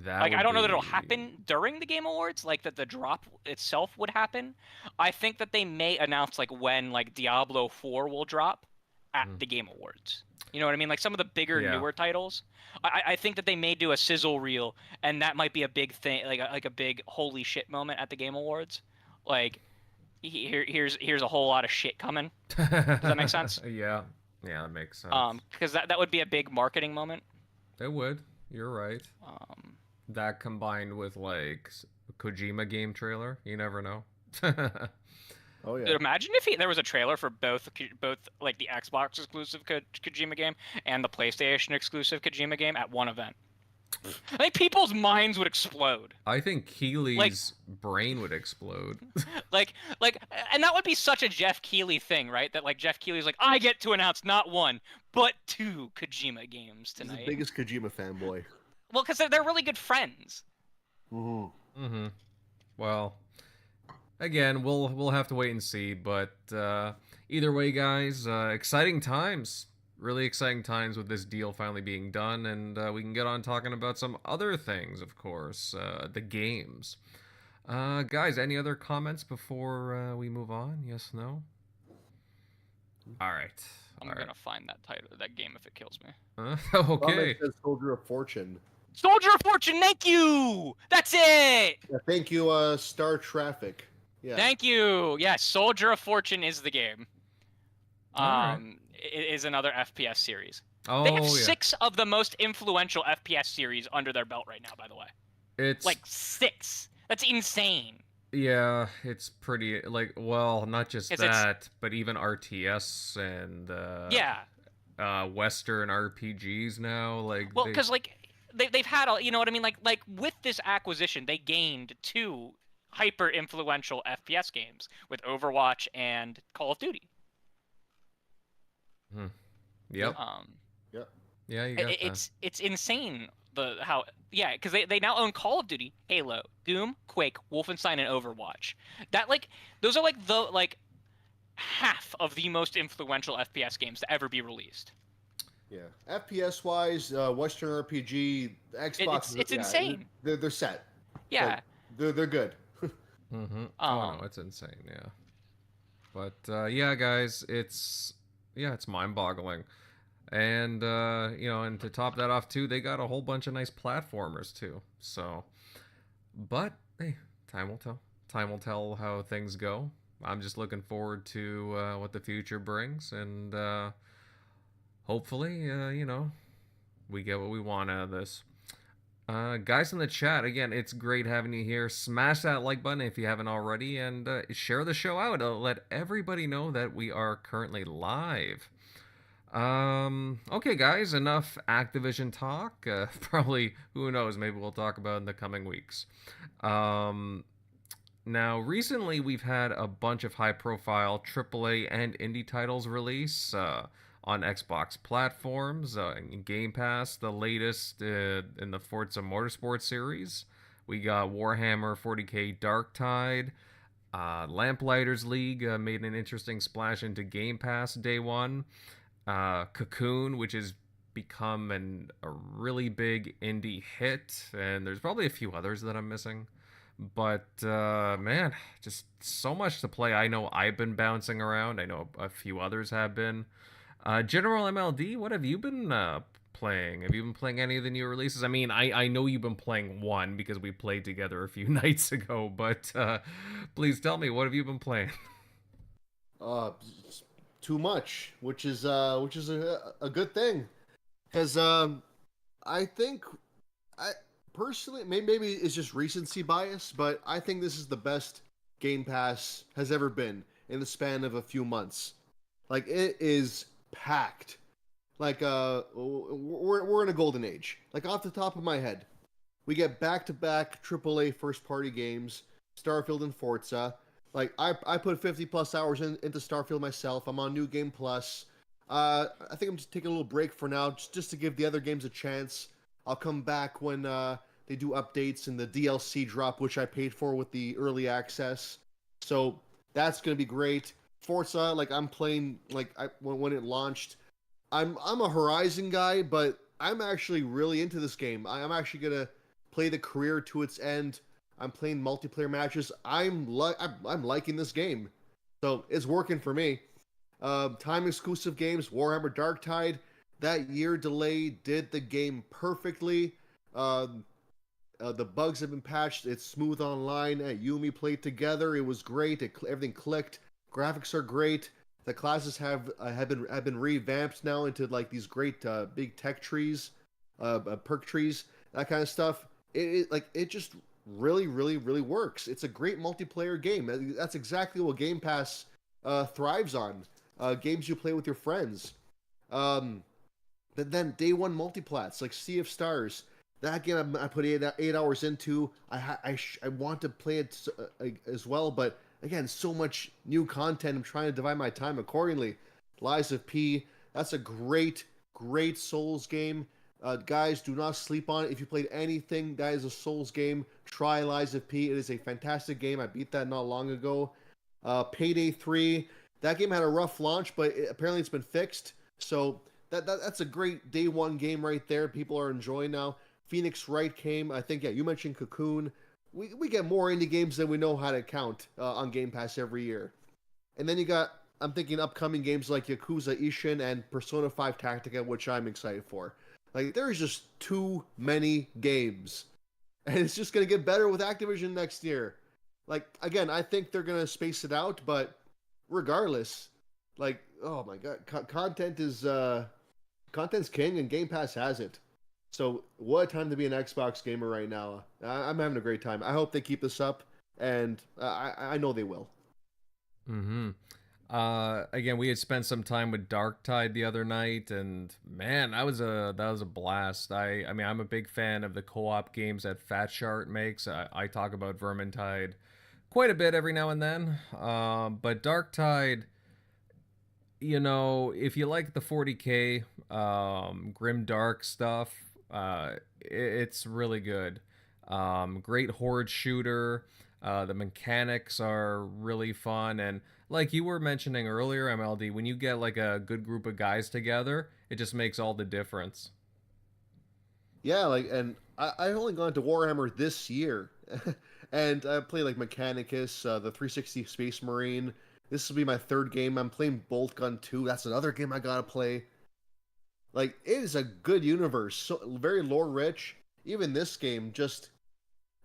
I don't know that it'll happen during the Game Awards, like that the drop itself would happen. I think that they may announce like when like Diablo 4 will drop at the Game Awards. You know what I mean? Like some of the bigger, newer titles. I think that they may do a sizzle reel, and that might be a big thing, like a big holy shit moment at the Game Awards. Like, here's a whole lot of shit coming. Does that make sense?
Yeah, that makes sense.
Because that would be a big marketing moment.
It would. You're right. That combined with like Kojima game trailer, you never know.
Oh yeah.
Dude, imagine if there was a trailer for both like the Xbox exclusive Kojima game and the PlayStation exclusive Kojima game at one event. I think people's minds would explode.
I think Keighley's brain would explode.
And that would be such a Jeff Keighley thing, right? That like Jeff Keighley's like, I get to announce not one, but 2 Kojima games tonight.
He's the biggest Kojima fanboy.
Well, because they're really good friends.
Well, again, we'll have to wait and see, but either way, guys, exciting times. Really exciting times with this deal finally being done, and we can get on talking about some other things, of course, the games. Guys, any other comments before we move on? Yes, no? All right.
I'm gonna find that title, that game, if it kills me.
Okay.
It says Soldier of Fortune.
Soldier of Fortune, thank you! That's it!
Yeah, thank you, Star Traffic. Yeah.
Thank you! Yes, Soldier of Fortune is the game. It is another FPS series.
Oh,
they have 6 of the most influential FPS series under their belt right now, by the way.
It's
like 6. That's insane.
Yeah, it's pretty, like, well, not just that, but even RTS and Western RPGs now, like.
Well, because like they've had all, you know what I mean? Like with this acquisition, they gained 2 hyper influential FPS games with Overwatch and Call of Duty.
Yep.
Yep.
Yeah, you got that.
It's insane because they now own Call of Duty, Halo, Doom, Quake, Wolfenstein, and Overwatch. That those are like the half of the most influential FPS games to ever be released.
Yeah, FPS wise, Western RPG, Xbox.
It's insane.
They're set.
Yeah.
Like, they're good.
Oh no, it's insane. Yeah. But yeah, guys, it's mind-boggling. And and to top that off too, they got a whole bunch of nice platformers too. So, but hey, time will tell. Time will tell how things go. I'm just looking forward to what the future brings, and hopefully, we get what we want out of this. Guys in the chat, again, it's great having you here. Smash that like button if you haven't already, and share the show out. Let everybody know that we are currently live. Okay, guys, enough Activision talk. Probably, who knows, maybe we'll talk about it in the coming weeks. Now, recently we've had a bunch of high-profile AAA and indie titles release on Xbox platforms. In Game Pass, the latest in the Forza Motorsport series. We got Warhammer 40k Darktide. Lamplighters League made an interesting splash into Game Pass day one. Cocoon, which has become a really big indie hit, and there's probably a few others that I'm missing. But man, just so much to play. I know I've been bouncing around. I know a few others have been. General MLD, what have you been playing? Have you been playing any of the new releases? I mean, I know you've been playing one because we played together a few nights ago, but please tell me, what have you been playing?
Too much, which is a good thing, because I think personally, maybe it's just recency bias, but I think this is the best Game Pass has ever been in the span of a few months. Like, it is packed. Like, we're in a golden age. Like, off the top of my head, we get back-to-back AAA first-party games, Starfield and Forza. Like, I put 50 plus hours into Starfield myself. I'm on New Game Plus. I think I'm just taking a little break for now, just to give the other games a chance. I'll come back when they do updates and the DLC drop, which I paid for with the early access. So that's gonna be great. Forza, like, I'm playing, like, when it launched. I'm a Horizon guy, but I'm actually really into this game. I'm actually gonna play the career to its end. I'm playing multiplayer matches. I'm liking this game, so it's working for me. Time exclusive games, Warhammer Darktide. That year delay did the game perfectly. The bugs have been patched. It's smooth online. Yumi played together. It was great. Everything clicked. Graphics are great. The classes have been revamped now into like these great big tech trees, perk trees, that kind of stuff. It just really works. It's a great multiplayer game. That's exactly what Game Pass thrives on. Games you play with your friends. But then day one multiplats like Sea of Stars. That game I put 8 hours into. I want to play it as well, but again, so much new content. I'm trying to divide my time accordingly. Lies of P. That's a great Souls game. Guys, do not sleep on it. If you played anything that is a Souls game, try Lies of P. It is a fantastic game. I beat that not long ago. Payday 3. That game had a rough launch, but apparently it's been fixed. So that's a great day one game right there. People are enjoying now. Phoenix Wright came. I think, yeah, you mentioned Cocoon. We get more indie games than we know how to count on Game Pass every year. And then you got, I'm thinking upcoming games like Yakuza Ishin and Persona 5 Tactica, which I'm excited for. Like, there's just too many games. And it's just going to get better with Activision next year. Like, again, I think they're going to space it out, but regardless, like, oh my god, content's king, and Game Pass has it. So what a time to be an Xbox gamer right now. I'm having a great time. I hope they keep this up, and I know they will.
Mm-hmm. Again, we had spent some time with Darktide the other night, and man, that was a blast. I mean, I'm a big fan of the co-op games that Fatshart makes. I talk about Vermintide quite a bit every now and then, but Darktide, you know, if you like the 40k grim dark stuff, it's really good. Great horde shooter. The mechanics are really fun, and like you were mentioning earlier, MLD, when you get like a good group of guys together, it just makes all the difference.
Yeah, like, and I've only gone to Warhammer this year, and I play like Mechanicus, the 360 Space Marine. This will be my third game. I'm playing Bolt Gun 2. That's another game I gotta play. Like, it is a good universe, so very lore rich. Even this game, just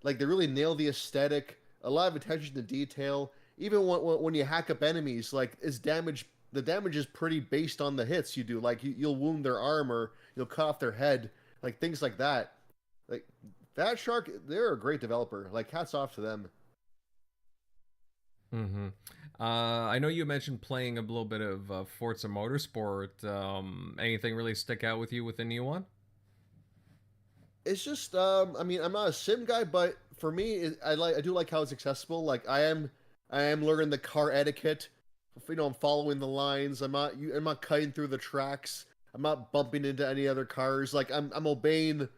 like, they really nail the aesthetic, a lot of attention to detail. even when you hack up enemies, like the damage is pretty based on the hits you do. Like you'll wound their arm or you'll cut off their head, like things like that. Like that Shark, they're a great developer. Like hats off to them.
Mm-hmm. I know you mentioned playing a little bit of Forza Motorsport. Anything really stick out with you with the new one?
It's just, I mean, I'm not a sim guy, but for me, I do like how it's accessible. Like I am learning the car etiquette. You know, I'm following the lines. I'm not cutting through the tracks. I'm not bumping into any other cars. Like I'm obeying.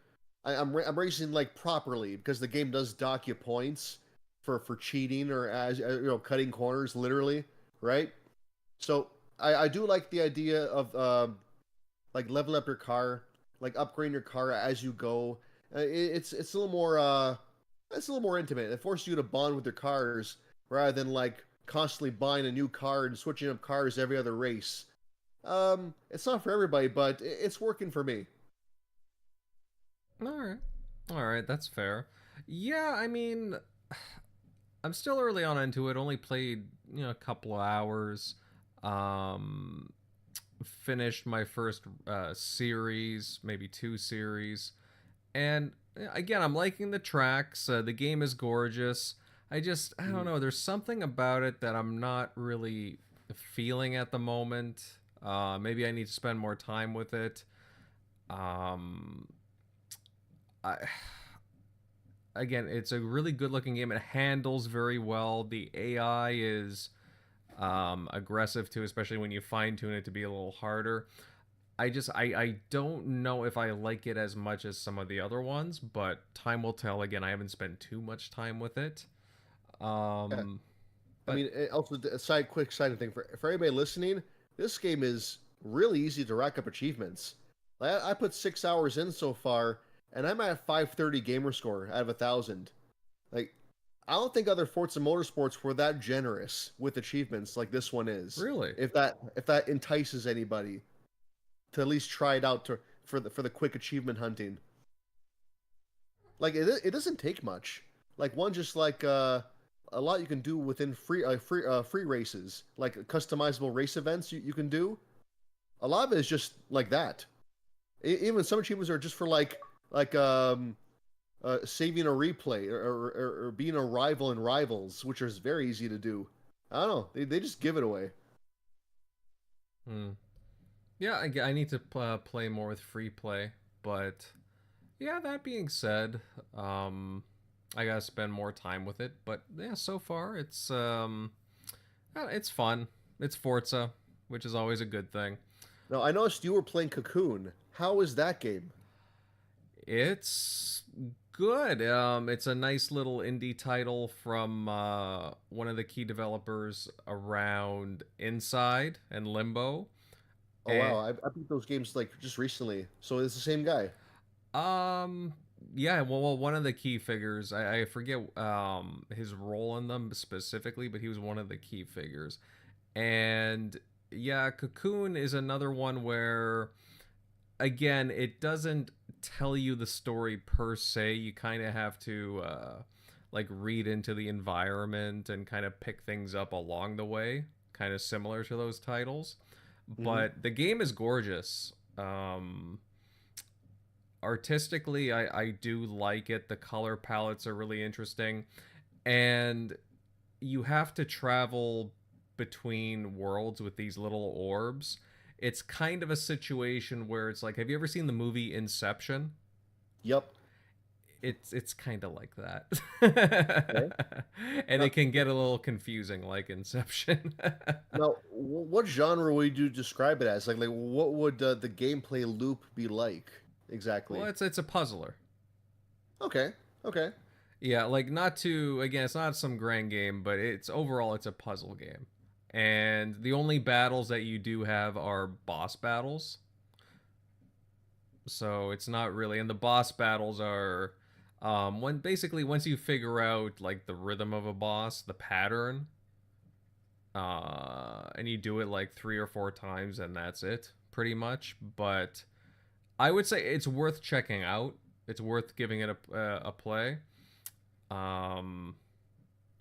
I'm racing like properly because the game does dock you points for cheating or as you know, cutting corners literally, right? So I do like the idea of like leveling up your car, like upgrading your car as you go. It's a little more it's a little more intimate. It forces you to bond with your cars rather than like constantly buying a new car and switching up cars every other race. It's not for everybody, but it's working for me.
All right, that's fair. Yeah, I mean, I'm still early on into it. Only played, you know, a couple of hours. Finished my first series, maybe 2 series, and again, I'm liking the tracks. The game is gorgeous. I don't know. There's something about it that I'm not really feeling at the moment. Maybe I need to spend more time with it. I Again, it's a really good looking game. It handles very well. The AI is aggressive too, especially when you fine tune it to be a little harder. I don't know if I like it as much as some of the other ones, but time will tell. Again, I haven't spent too much time with it.
Yeah.
But
I mean, also a quick side thing for everybody listening. This game is really easy to rack up achievements. I put 6 hours in so far, and I'm at 530 gamer score out of 1,000. Like, I don't think other Forza Motorsports were that generous with achievements like this one is.
really,
If that entices anybody to at least try it out for the quick achievement hunting. Like it doesn't take much. Like one just like a lot you can do within free races, like customizable race events you can do. A lot of it is just like that. Even some achievements are just for like saving a replay or being a rival in Rivals, which is very easy to do. I don't know. They just give it away.
yeah, I need to play more with free play, but yeah. That being said, I gotta spend more time with it. But yeah, so far it's fun. It's Forza, which is always a good thing.
Now I noticed you were playing Cocoon. How is that game?
It's good. It's a nice little indie title from one of the key developers around Inside and Limbo.
Oh wow, I beat those games like just recently. So it's the same guy.
Yeah, well, one of the key figures, I forget his role in them specifically, but he was one of the key figures. And yeah, Cocoon is another one where, again, it doesn't tell you the story per se. You kind of have to like read into the environment and kind of pick things up along the way, kind of similar to those titles. But the game is gorgeous. Artistically, I do like it. The color palettes are really interesting, and you have to travel between worlds with these little orbs. It's kind of a situation where it's like, have you ever seen the movie Inception?
Yep.
It's kind of like that.
Okay.
And it can get a little confusing like Inception.
Now, what genre would you describe it as? Like what would the gameplay loop be like exactly?
Well, it's a puzzler.
Okay. Okay.
Yeah, like not to, again, it's not some grand game, but it's overall it's a puzzle game. And the only battles that you do have are boss battles. So it's not really, and the boss battles are when basically once you figure out like the rhythm of a boss, the pattern, and you do it like 3 or 4 times, and that's it pretty much. But I would say it's worth checking out. It's worth giving it a play.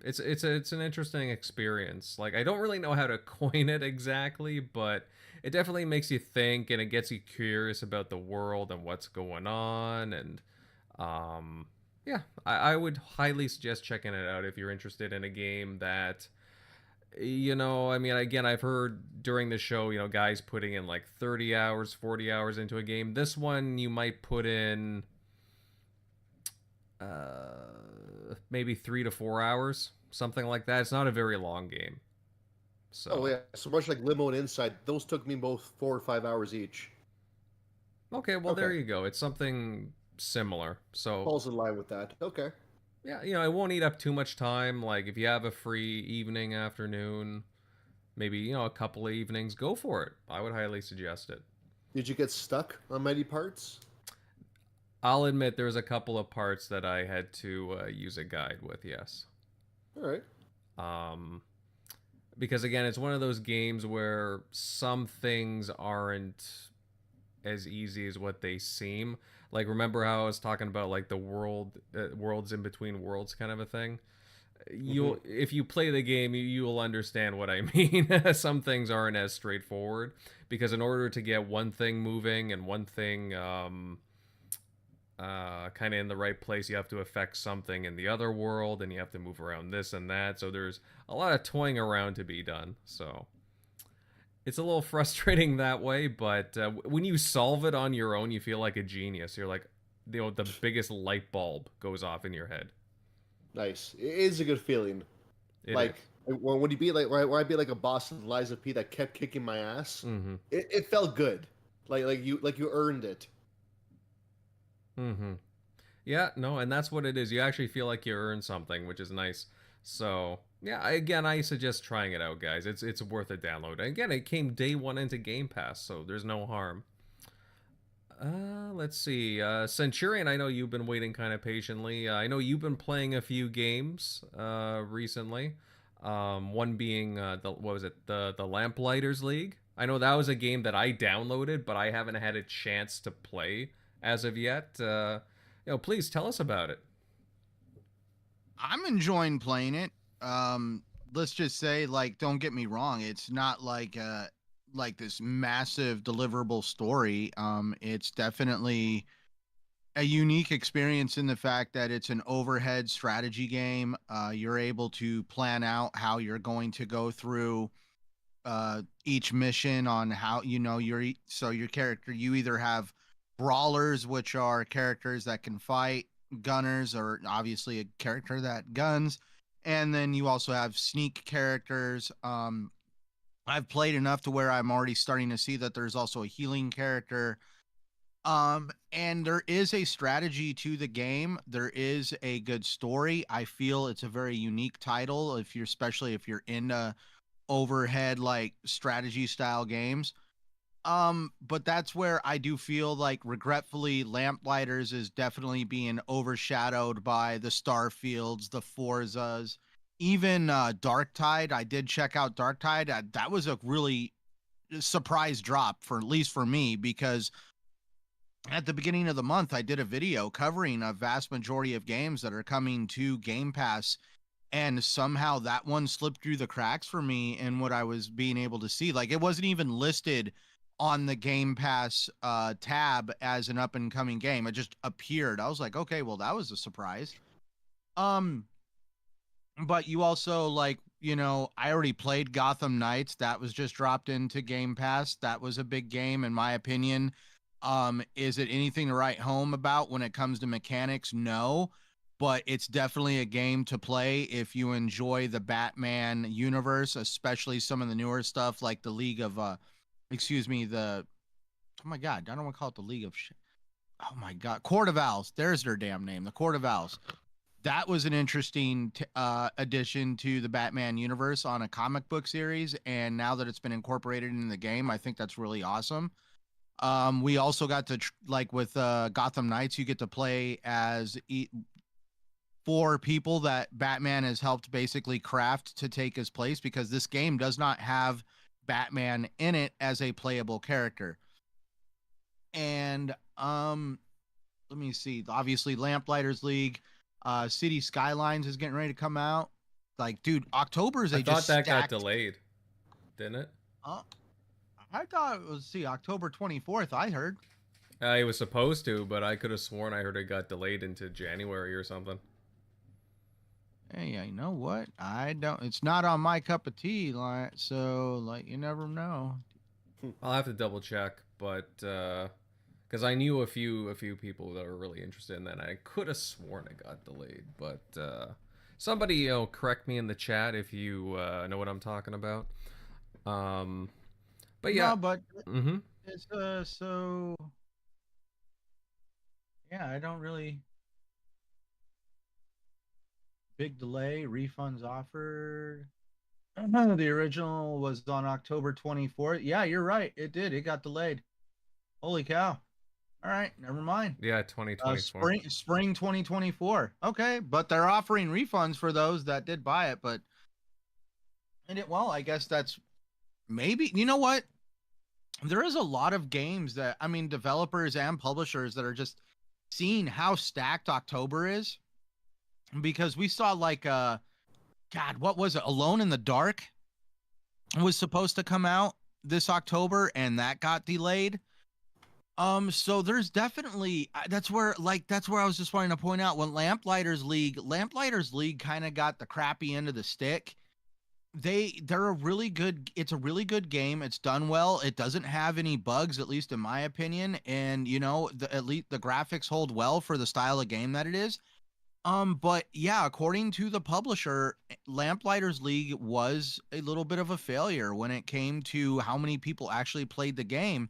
it's an interesting experience. Like, I don't really know how to coin it exactly, but it definitely makes you think, and it gets you curious about the world and what's going on. And yeah, I would highly suggest checking it out if you're interested in a game that, I mean, again, I've heard during the show, guys putting in like 30 hours, 40 hours into a game. This one you might put in maybe 3 to 4 hours, something like that. It's not a very long game. So.
Oh yeah, so much like Limo and Inside, those took me both 4 or 5 hours each.
Okay, well there you go. It's something similar. So
falls in line with that. Okay.
Yeah, it won't eat up too much time. Like, if you have a free evening, afternoon, maybe, a couple of evenings, go for it. I would highly suggest it.
Did you get stuck on many parts?
I'll admit there's a couple of parts that I had to use a guide with, yes.
All right.
Because, again, it's one of those games where some things aren't as easy as what they seem. Like, remember how I was talking about, like, the worlds in between worlds kind of a thing? If you play the game, you will understand what I mean. Some things aren't as straightforward, because in order to get one thing moving and one thing kind of in the right place, you have to affect something in the other world, and you have to move around this and that. So there's a lot of toying around to be done. So it's a little frustrating that way, but when you solve it on your own, you feel like a genius. You're like, the biggest light bulb goes off in your head.
Nice. It is a good feeling. When you be like, where I'd be like a boss of Liza P that kept kicking my ass, it felt good. Like you earned it.
Yeah, no, and that's what it is. You actually feel like you earned something, which is nice. So yeah, again, I suggest trying it out, guys. It's worth a download. And again, it came day one into Game Pass, so there's no harm. Let's see. Centurion, I know you've been waiting kind of patiently. I know you've been playing a few games recently. One being the Lamplighters League. I know that was a game that I downloaded, but I haven't had a chance to play as of yet. Please tell us about it.
I'm enjoying playing it. Let's just say, like, don't get me wrong, it's not like this massive deliverable story. It's definitely a unique experience in the fact that it's an overhead strategy game. You're able to plan out how you're going to go through each mission on how, your character, you either have brawlers, which are characters that can fight, gunners, or obviously a character that guns, and then you also have sneak characters. I've played enough to where I'm already starting to see that there's also a healing character. And there is a strategy to the game. There is a good story. I feel it's a very unique title especially if you're into overhead, like, strategy style games. But that's where I do feel like, regretfully, Lamplighters is definitely being overshadowed by the Starfields, the Forzas, even Darktide. I did check out Darktide. That was a really surprise drop, for at least for me, because at the beginning of the month, I did a video covering a vast majority of games that are coming to Game Pass, and somehow that one slipped through the cracks for me in what I was being able to see. Like, it wasn't even listed on the Game Pass tab as an up and coming game. It just appeared. I was like, okay, well, that was a surprise. But you also, like, I already played Gotham Knights. That was just dropped into Game Pass. That was a big game, in my opinion. Is it anything to write home about when it comes to mechanics? No, but it's definitely a game to play if you enjoy the Batman universe, especially some of the newer stuff like the League of, oh my God, I don't want to call it the League of oh my God, Court of Owls. There's their damn name, the Court of Owls. That was an interesting addition to the Batman universe on a comic book series, and now that it's been incorporated in the game, I think that's really awesome. We also got to, with Gotham Knights, you get to play as 4 people that Batman has helped basically craft to take his place, because this game does not have Batman in it as a playable character. And let me see. Obviously, Lamplighters League, City Skylines is getting ready to come out. Like, dude, October is
I
a
thought
just
that got
stacked.
delayed, didn't it?
I thought it was October 24th. I heard.
It was supposed to, but I could have sworn I heard it got delayed into January or something.
Hey, you know what? I don't. It's not on my cup of tea. Like, so, like, you never know.
I'll have to double check, but because I knew a few people that were really interested in that, and I could have sworn it got delayed. But somebody, correct me in the chat if you know what I'm talking about. But yeah,
No, but
mm-hmm.
it's so. Yeah, I don't really. Big delay. Refunds offered. The original was on October 24th. Yeah, you're right. It did. It got delayed. Holy cow. All right, never mind.
Yeah, 2024.
Spring 2024. Okay, but they're offering refunds for those that did buy it, but well, I guess that's maybe, you know what? There is a lot of games that, I mean, developers and publishers that are just seeing how stacked October is, because we saw like God, what was it? Alone in the Dark was supposed to come out this October, and that got delayed. So there's definitely that's where I was just wanting to point out, when Lamplighters League kind of got the crappy end of the stick. They're a really good. It's a really good game. It's done well. It doesn't have any bugs, at least in my opinion. And at least the graphics hold well for the style of game that it is. But yeah, according to the publisher, Lamplighters League was a little bit of a failure when it came to how many people actually played the game.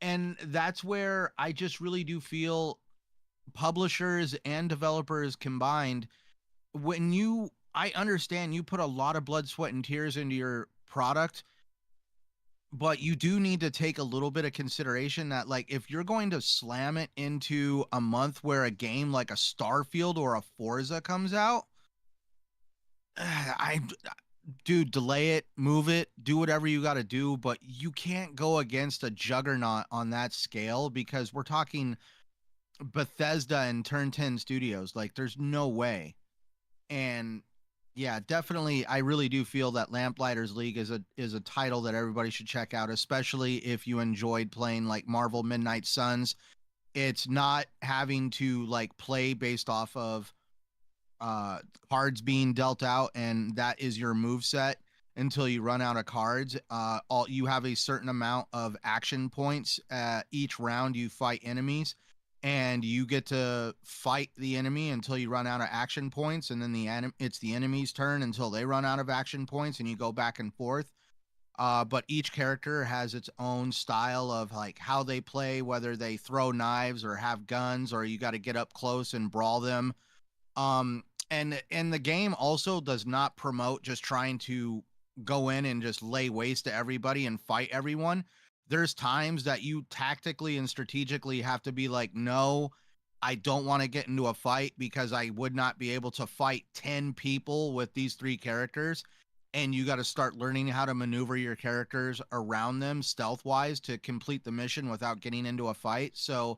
And that's where I just really do feel publishers and developers combined, I understand you put a lot of blood, sweat, and tears into your product, but you do need to take a little bit of consideration that, like, if you're going to slam it into a month where a game like a Starfield or a Forza comes out, dude, delay it, move it, do whatever you got to do, but you can't go against a juggernaut on that scale, because we're talking Bethesda and Turn 10 Studios. Like, there's no way. And yeah, definitely, I really do feel that Lamplighters League is a title that everybody should check out, especially if you enjoyed playing like Marvel Midnight Suns. It's not having to like play based off of cards being dealt out, and that is your move set until you run out of cards. You have a certain amount of action points. Each round you fight enemies, and you get to fight the enemy until you run out of action points, and then it's the enemy's turn until they run out of action points, and you go back and forth. But each character has its own style of like how they play, whether they throw knives or have guns, or you got to get up close and brawl them. And the game also does not promote just trying to go in and just lay waste to everybody and fight everyone. There's times that you tactically and strategically have to be like, no, I don't want to get into a fight, because I would not be able to fight 10 people with these 3 characters. And you got to start learning how to maneuver your characters around them stealth-wise to complete the mission without getting into a fight. So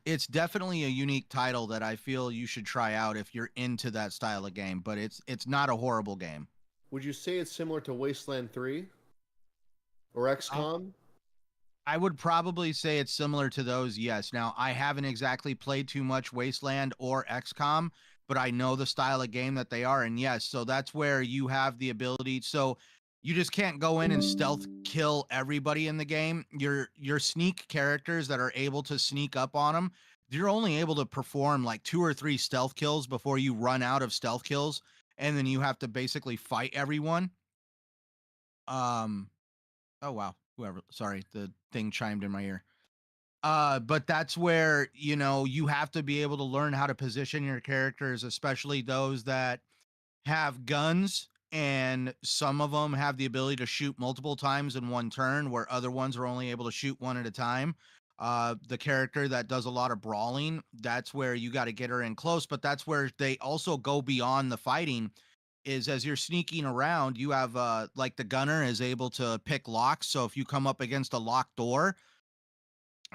it's definitely a unique title that I feel you should try out if you're into that style of game, but it's not a horrible game.
Would you say it's similar to Wasteland 3 or XCOM?
I would probably say it's similar to those, yes. Now, I haven't exactly played too much Wasteland or XCOM, but I know the style of game that they are, and yes, so that's where you have the ability. So you just can't go in and stealth kill everybody in the game. Your sneak characters that are able to sneak up on them, you're only able to perform like 2 or 3 stealth kills before you run out of stealth kills, and then you have to basically fight everyone. Oh wow, sorry, the thing chimed in my ear. But that's where, you have to be able to learn how to position your characters, especially those that have guns, and some of them have the ability to shoot multiple times in one turn, where other ones are only able to shoot one at a time. The character that does a lot of brawling, that's where you got to get her in close, but that's where they also go beyond the fighting. Is as you're sneaking around, you have like the gunner is able to pick locks. So if you come up against a locked door,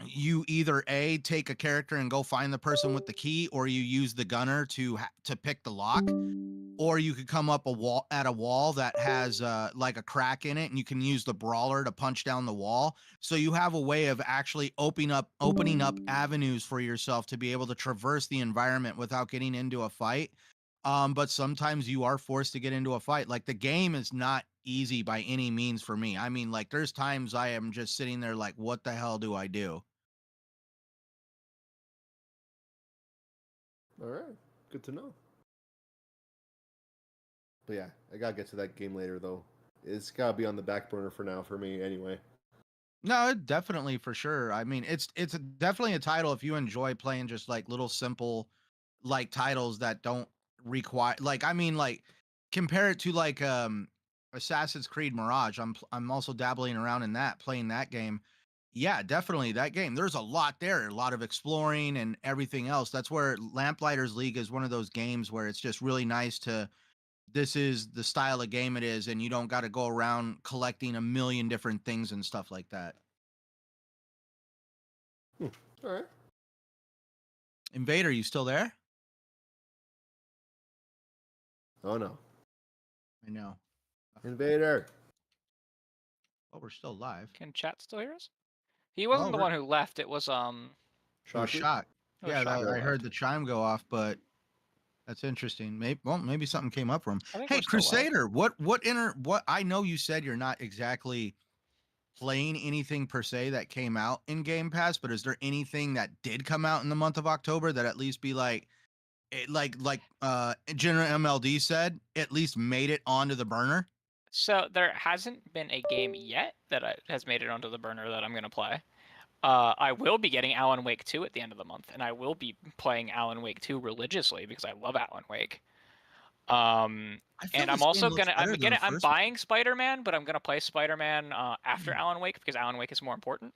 you either A, take a character and go find the person with the key, or you use the gunner to pick the lock, or you could come up a wall that has like a crack in it, and you can use the brawler to punch down the wall. So you have a way of actually opening up avenues for yourself to be able to traverse the environment without getting into a fight. But sometimes you are forced to get into a fight. Like, the game is not easy by any means for me. I mean, like, there's times I am just sitting there like, what the hell do I do?
All right, good to know. But yeah, I gotta get to that game later though. It's gotta be on the back burner for now for me anyway.
No, definitely, for sure. I mean, it's definitely a title if you enjoy playing just like little simple like titles that don't require, like, I mean, like, compare it to like Assassin's Creed Mirage. I'm also dabbling around in that, playing that game. Yeah, definitely that game. There's a lot there, a lot of exploring and everything else. That's where Lamplighters League is one of those games where it's just really nice to, this is the style of game it is, and you don't got to go around collecting a million different things and stuff like that.
All right.
Invader, you still there?
Oh no,
I know.
Invader.
Oh, we're still live.
Can chat still hear us? He wasn't the
we're-
one who left. It was
It was
Shocker?
Shock.
It was
Yeah,
Shock.
I heard the chime go off, but that's interesting. Maybe something came up for him.
I think
Hey,
we're still live.
Crusader, what I know you said you're not exactly playing anything per se that came out in Game Pass, but is there anything that did come out in the month of October that at least be like General MLD said, at least made it onto the burner?
So there hasn't been a game yet that has made it onto the burner that I'm going to play. I will be getting Alan Wake 2 at the end of the month, and I will be playing Alan Wake 2 religiously because I love Alan Wake.
I feel
And
this
I'm
game
also
looks
gonna
better than the
I'm
first one.
buying Spider-Man, but I'm gonna play Spider-Man after Alan Wake because Alan Wake is more important.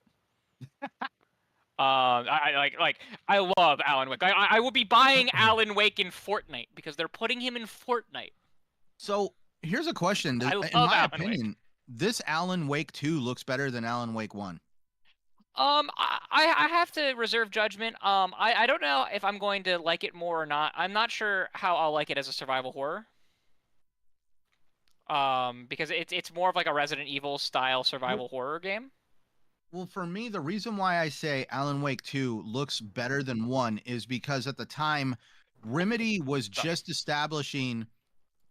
I love Alan Wake. I will be buying Alan Wake in Fortnite because they're putting him in Fortnite.
So here's a question.
I
In
love
my
Alan Wake.
opinion, this Alan Wake 2 looks better than Alan Wake 1.
I have to reserve judgment. I don't know if I'm going to like it more or not. I'm not sure how I'll like it as a survival horror. Because it's more of like a Resident Evil style survival horror game.
Well, for me, the reason why I say Alan Wake 2 looks better than 1 is because at the time, Remedy was just establishing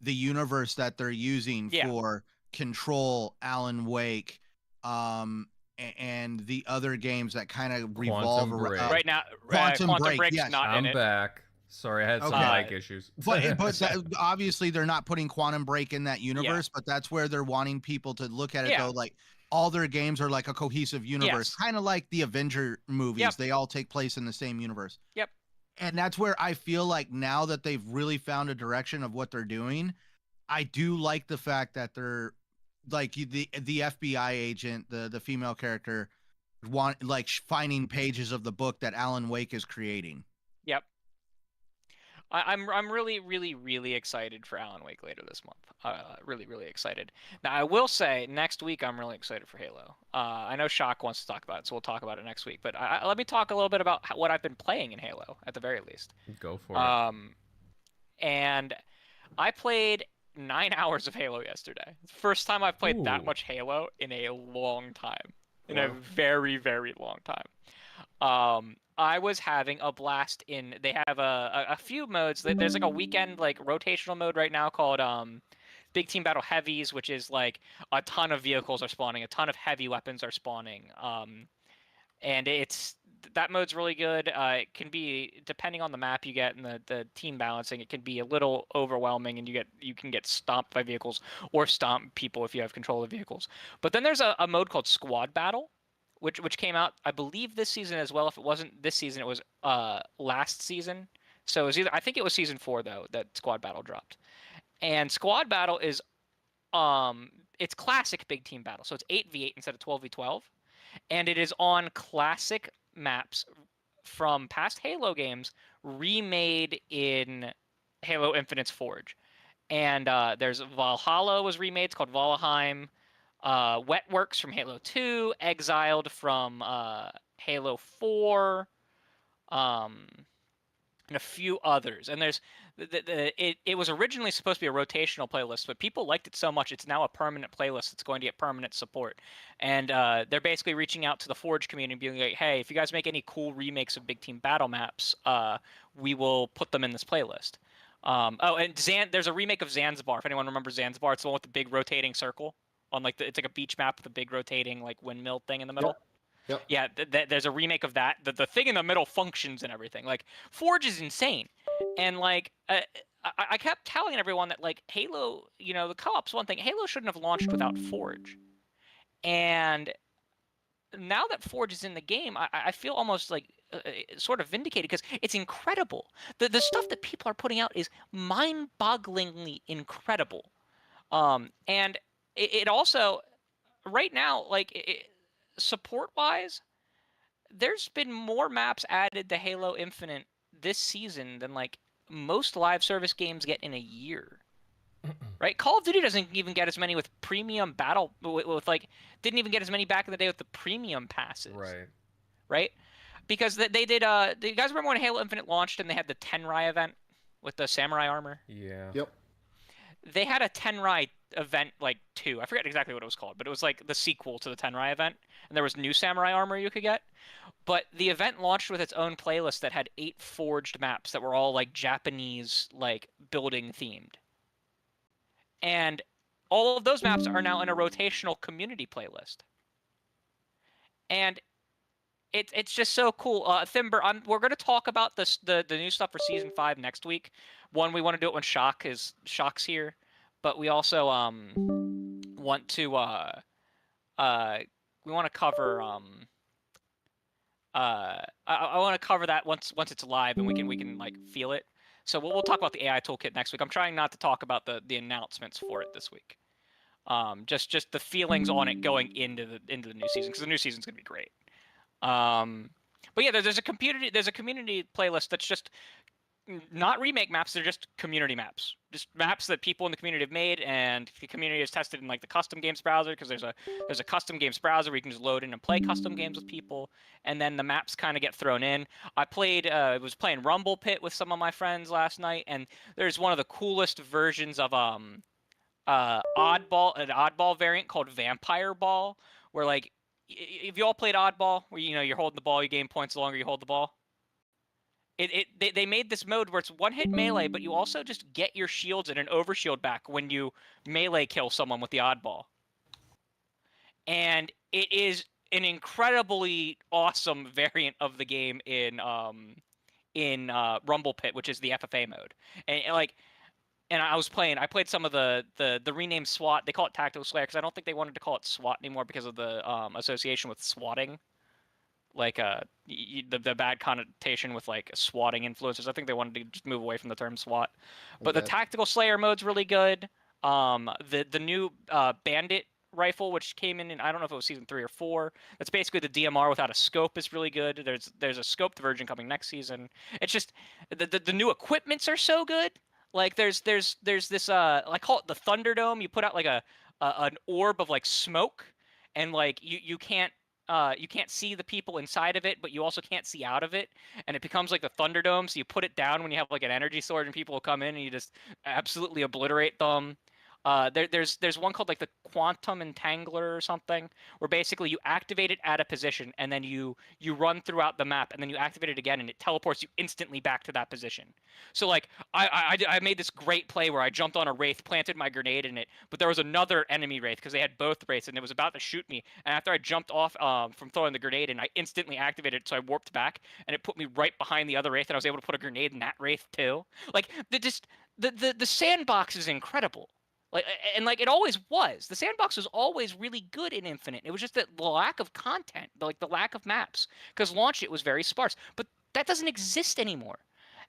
the universe that they're using for Control, Alan Wake, and the other games that kind of revolve around.
Right now,
Quantum Break,
Break's not in
I'm
it.
back. Sorry, I had some
Okay.
mic issues.
But obviously they're not putting Quantum Break in that universe, but that's where they're wanting people to look at it though. Like, all their games are like a cohesive universe, kind of like the Avenger movies.
Yep.
They all take place in the same universe.
Yep.
And that's where I feel like now that they've really found a direction of what they're doing, I do like the fact that they're like the FBI agent, the female character, finding pages of the book that Alan Wake is creating.
Yep. I'm really, really, really excited for Alan Wake later this month. Really, really excited. Now, I will say, next week I'm really excited for Halo. I know Shock wants to talk about it, so we'll talk about it next week. But let me talk a little bit about what I've been playing in Halo, at the very least.
Go for it.
And I played 9 hours of Halo yesterday. First time I've played that much Halo in a long time. In a very, very long time. I was having a blast in. They have a few modes. There's like a weekend like rotational mode right now called Big Team Battle Heavies, which is like a ton of vehicles are spawning, a ton of heavy weapons are spawning, and that mode's really good. It can be, depending on the map you get and the team balancing, it can be a little overwhelming, and you can get stomped by vehicles or stomp people if you have control of vehicles. But then there's a mode called Squad Battle, which came out, I believe, this season as well. If it wasn't this season, it was last season. So it was I think it was season 4 though that Squad Battle dropped. And Squad Battle is it's classic big team battle. So it's 8v8 instead of 12v12, and it is on classic maps from past Halo games remade in Halo Infinite's Forge. And there's Valhalla was remade. It's called Valheim. Wetworks from Halo 2, Exiled from Halo 4, and a few others. And there's it was originally supposed to be a rotational playlist, but people liked it so much it's now a permanent playlist that's going to get permanent support. And they're basically reaching out to the Forge community and being like, hey, if you guys make any cool remakes of big team battle maps, we will put them in this playlist. And there's a remake of Zanzibar. If anyone remembers Zanzibar, it's the one with the big rotating circle on it's like a beach map with a big rotating like windmill thing in the middle.
Yep.
Yeah, there's a remake of that. The thing in the middle functions and everything. Like Forge is insane, and like I kept telling everyone that like Halo, the co-op's one thing. Halo shouldn't have launched without Forge, and now that Forge is in the game, I feel almost like sort of vindicated because it's incredible. The stuff that people are putting out is mind-bogglingly incredible, and it also right now like. Support-wise, there's been more maps added to Halo Infinite this season than like most live service games get in a year. Right? Call of Duty doesn't even get as many with premium battle with like didn't even get as many back in the day with the premium passes. Right? Because they did do you guys remember when Halo Infinite launched and they had the Tenrai event with the samurai armor?
Yeah.
Yep.
They had a Tenrai event like 2. I forget exactly what it was called, but it was like the sequel to the Tenrai event, and there was new samurai armor you could get. But the event launched with its own playlist that had 8 forged maps that were all like Japanese like building themed. And all of those maps are now in a rotational community playlist. And it's just so cool. Thimber, we're going to talk about the new stuff for Season 5 next week. One, we want to do it when Shock's here. But we also want to we want to cover I want to cover that once it's live and we can like feel it. So we'll talk about the AI toolkit next week. I'm trying not to talk about the announcements for it this week. Just the feelings on it going into the new season because the new season's gonna be great. But yeah, there's a community playlist that's just not remake maps, they're just community maps. Just maps that people in the community have made, and the community has tested in like the custom games browser because there's a custom games browser where you can just load in and play custom games with people, and then the maps kind of get thrown in. I was playing Rumble Pit with some of my friends last night, and there's one of the coolest versions of an oddball variant called Vampire Ball, where like if you all played Oddball, where you're holding the ball, you gain points the longer you hold the ball. They made this mode where it's one-hit melee, but you also just get your shields and an overshield back when you melee kill someone with the oddball. And it is an incredibly awesome variant of the game in Rumble Pit, which is the FFA mode. And I played some of the renamed SWAT. They call it Tactical Slayer because I don't think they wanted to call it SWAT anymore because of the association with swatting. Like the bad connotation with like swatting influencers. I think they wanted to just move away from the term SWAT. But the Tactical Slayer mode's really good. The new Bandit rifle, which came in I don't know if it was season 3 or 4. That's basically the DMR without a scope is really good. There's a scoped version coming next season. It's just the new equipments are so good. Like there's this I call it the Thunderdome. You put out like an orb of like smoke, and like you can't see the people inside of it, but you also can't see out of it, and it becomes like the Thunderdome. So you put it down when you have like an energy sword, and people will come in and you just absolutely obliterate them. There's one called like the Quantum Entangler or something, where basically you activate it at a position and then you run throughout the map and then you activate it again and it teleports you instantly back to that position. So like I made this great play where I jumped on a wraith, planted my grenade in it, but there was another enemy wraith because they had both wraiths and it was about to shoot me. And after I jumped off from throwing the grenade in, I instantly activated it, so I warped back and it put me right behind the other wraith and I was able to put a grenade in that wraith too. Like the sandbox is incredible. Like it always was. The sandbox was always really good in Infinite. It was just that the lack of content, like the lack of maps, because launch it was very sparse. But that doesn't exist anymore.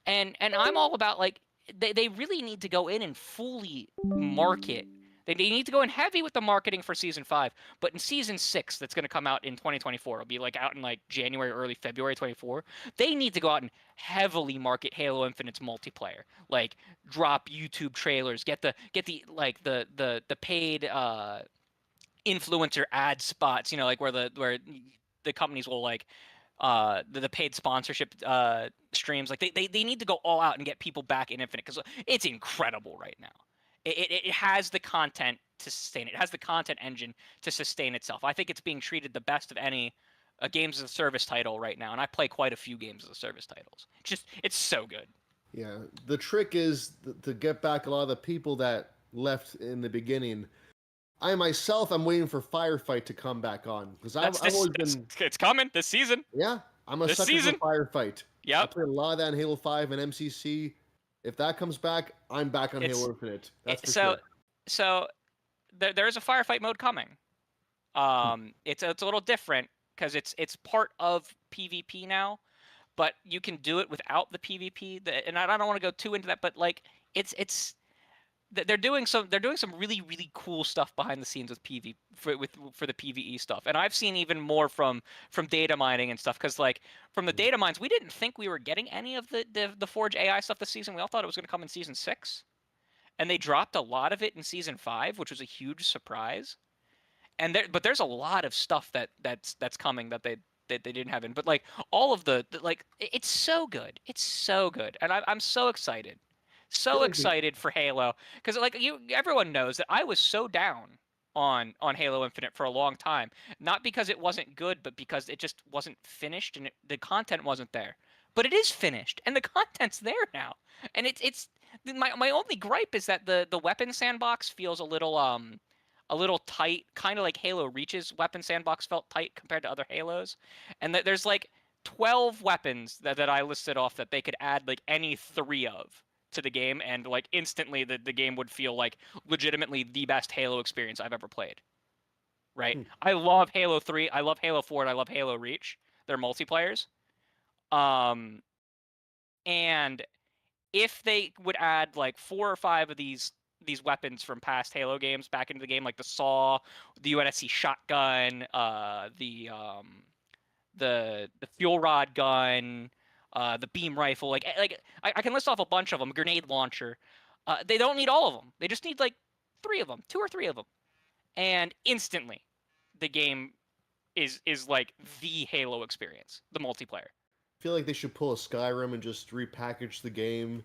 And I'm all about like they really need to go in and fully market. They need to go in heavy with the marketing for season 5. But in season 6, that's going to come out in 2024, it'll be like out in like January, early February 24. They need to go out and heavily market Halo Infinite's multiplayer. Like drop YouTube trailers, get the paid influencer ad spots. Like where the companies will like the paid sponsorship streams. Like they need to go all out and get people back in Infinite, because it's incredible right now. It has the content to sustain it. It has the content engine to sustain itself. I think it's being treated the best of any games as a service title right now, and I play quite a few games as a service titles. It's so good.
Yeah, the trick is to get back a lot of the people that left in the beginning. I myself, I'm waiting for Firefight to come back on, because I've always been.
It's coming this season.
Yeah, I'm a
This
sucker
season.
for Firefight.
Yep.
I played a lot of that in Halo 5 and MCC. If that comes back, I'm back on Halo Infinite. That's for sure.
So there is a Firefight mode coming. It's a little different because it's part of PvP now, but you can do it without the PvP. And I don't want to go too into that, but like they're doing some really cool stuff behind the scenes with for the PvE stuff. And I've seen even more from data mining and stuff, because like from the data mines, we didn't think we were getting any of the Forge AI stuff this season. We all thought it was going to come in season 6, and they dropped a lot of it in season 5, which was a huge surprise. And but there's a lot of stuff that's coming that they didn't have in. But like all of it's so good. It's so good, and I'm so excited. So excited for Halo, because like everyone knows that I was so down on Halo Infinite for a long time, not because it wasn't good, but because it just wasn't finished and the content wasn't there. But it is finished, and the content's there now, and it's my only gripe is that the weapon sandbox feels a little tight, kind of like Halo Reach's weapon sandbox felt tight compared to other Halos, and that there's like 12 weapons that I listed off that they could add like any 3 of to the game, and like instantly the game would feel like legitimately the best Halo experience I've ever played. Right? I love Halo 3, I love Halo 4, and I love Halo Reach. They're multiplayers. And if they would add like 4 or 5 of these weapons from past Halo games back into the game, like the saw, the UNSC shotgun, the fuel rod gun, the beam rifle, like I can list off a bunch of them. Grenade launcher. They don't need all of them. They just need like 3 of them, 2 or 3 of them, and instantly, the game is like the Halo experience, the multiplayer.
I feel like they should pull a Skyrim and just repackage the game.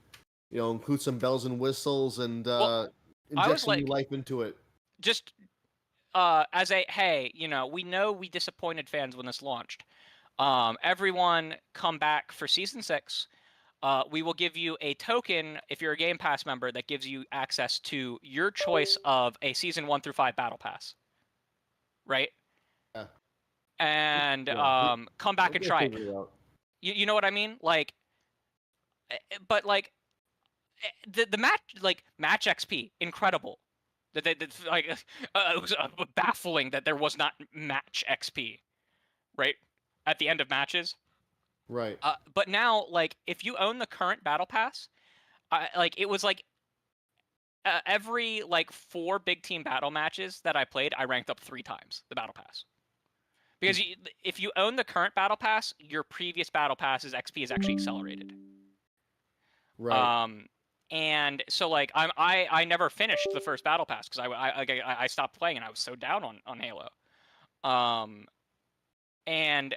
You know, include some bells and whistles and inject some new life into it.
Just as hey, we know we disappointed fans when this launched. Everyone come back for season 6. We will give you a token if you're a Game Pass member that gives you access to your choice of a season 1 through 5 battle pass. Right?
Yeah.
And come back and try it. You know what I mean? Like, but like the match XP, incredible. It was baffling that there was not match XP, right? At the end of matches,
right?
But now, like, if you own the current battle pass, it was like every like 4 big team battle matches that I played, I ranked up 3 times the battle pass, because if you own the current battle pass, your previous battle pass's XP is actually accelerated.
Right.
And so like I never finished the first battle pass because I stopped playing and I was so down on Halo. And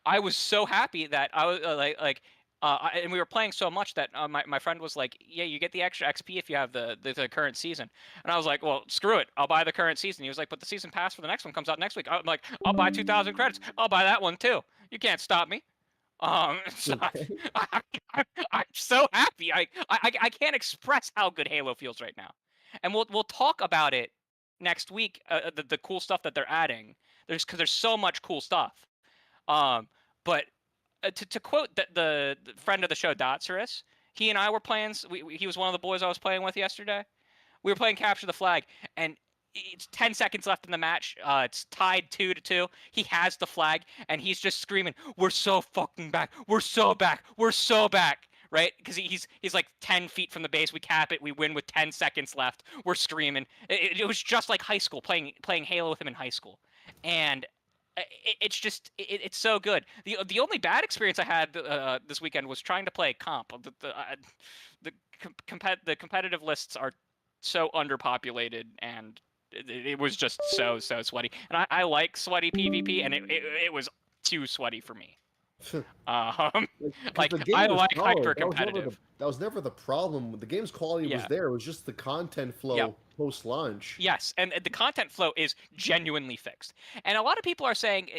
I was so happy that I was and we were playing so much that my friend was like, yeah, you get the extra XP if you have the current season. And I was like, well, screw it, I'll buy the current season. He was like, but the season pass for the next one comes out next week. I'm like, I'll buy 2,000 credits. I'll buy that one too. You can't stop me. So
Okay.
I'm so happy. I can't express how good Halo feels right now. And we'll talk about it next week. The cool stuff that they're adding. Because there's so much cool stuff. But to quote the friend of the show, Dotsaurus, he and I were playing. He was one of the boys I was playing with yesterday. We were playing Capture the Flag, and it's 10 seconds left in the match. It's tied 2-2. He has the flag, and he's just screaming, "We're so fucking back! We're so back! We're so back!" Right? Because he's like 10 feet from the base. We cap it. We win with 10 seconds left. We're screaming. It was just like high school, playing Halo with him in high school, and it's so good. The only bad experience I had this weekend was trying to play comp. The competitive lists are so underpopulated, and it was just so sweaty. And I like sweaty PvP, and it was too sweaty for me.
Like,
Like
the game
I
was
like
solid.
hyper
That was never
competitive.
that was never the problem. The game's quality was
Yeah.
there. It was just the content flow
Yep.
post-launch.
Yes, and the content flow is genuinely fixed. And a lot of people are saying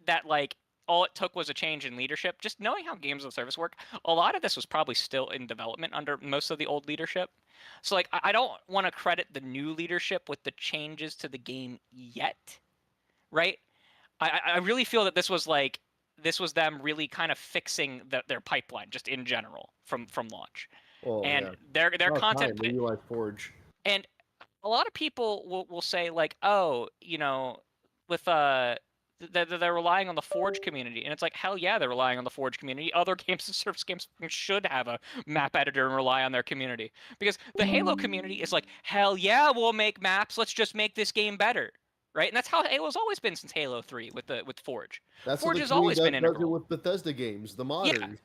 that like all it took was a change in leadership. Just knowing how games as a service work, a lot of this was probably still in development under most of the old leadership. So like I don't want to credit the new leadership with the changes to the game yet, right? I really feel that this was them really kind of fixing their pipeline just in general from launch.
Well,
And
yeah.
their
About
content
time they realized Forge.
and a lot of people will say like, oh, with they're relying on the Forge community, and it's like, hell yeah, they're relying on the Forge community. Other games and service games should have a map editor and rely on their community, because the Halo community is like, hell yeah, we'll make maps. Let's just make this game better, right? And that's how Halo's always been since Halo 3 with Forge.
That's
Forge
what the
has always been
community does it
integral.
with Bethesda games, the modern.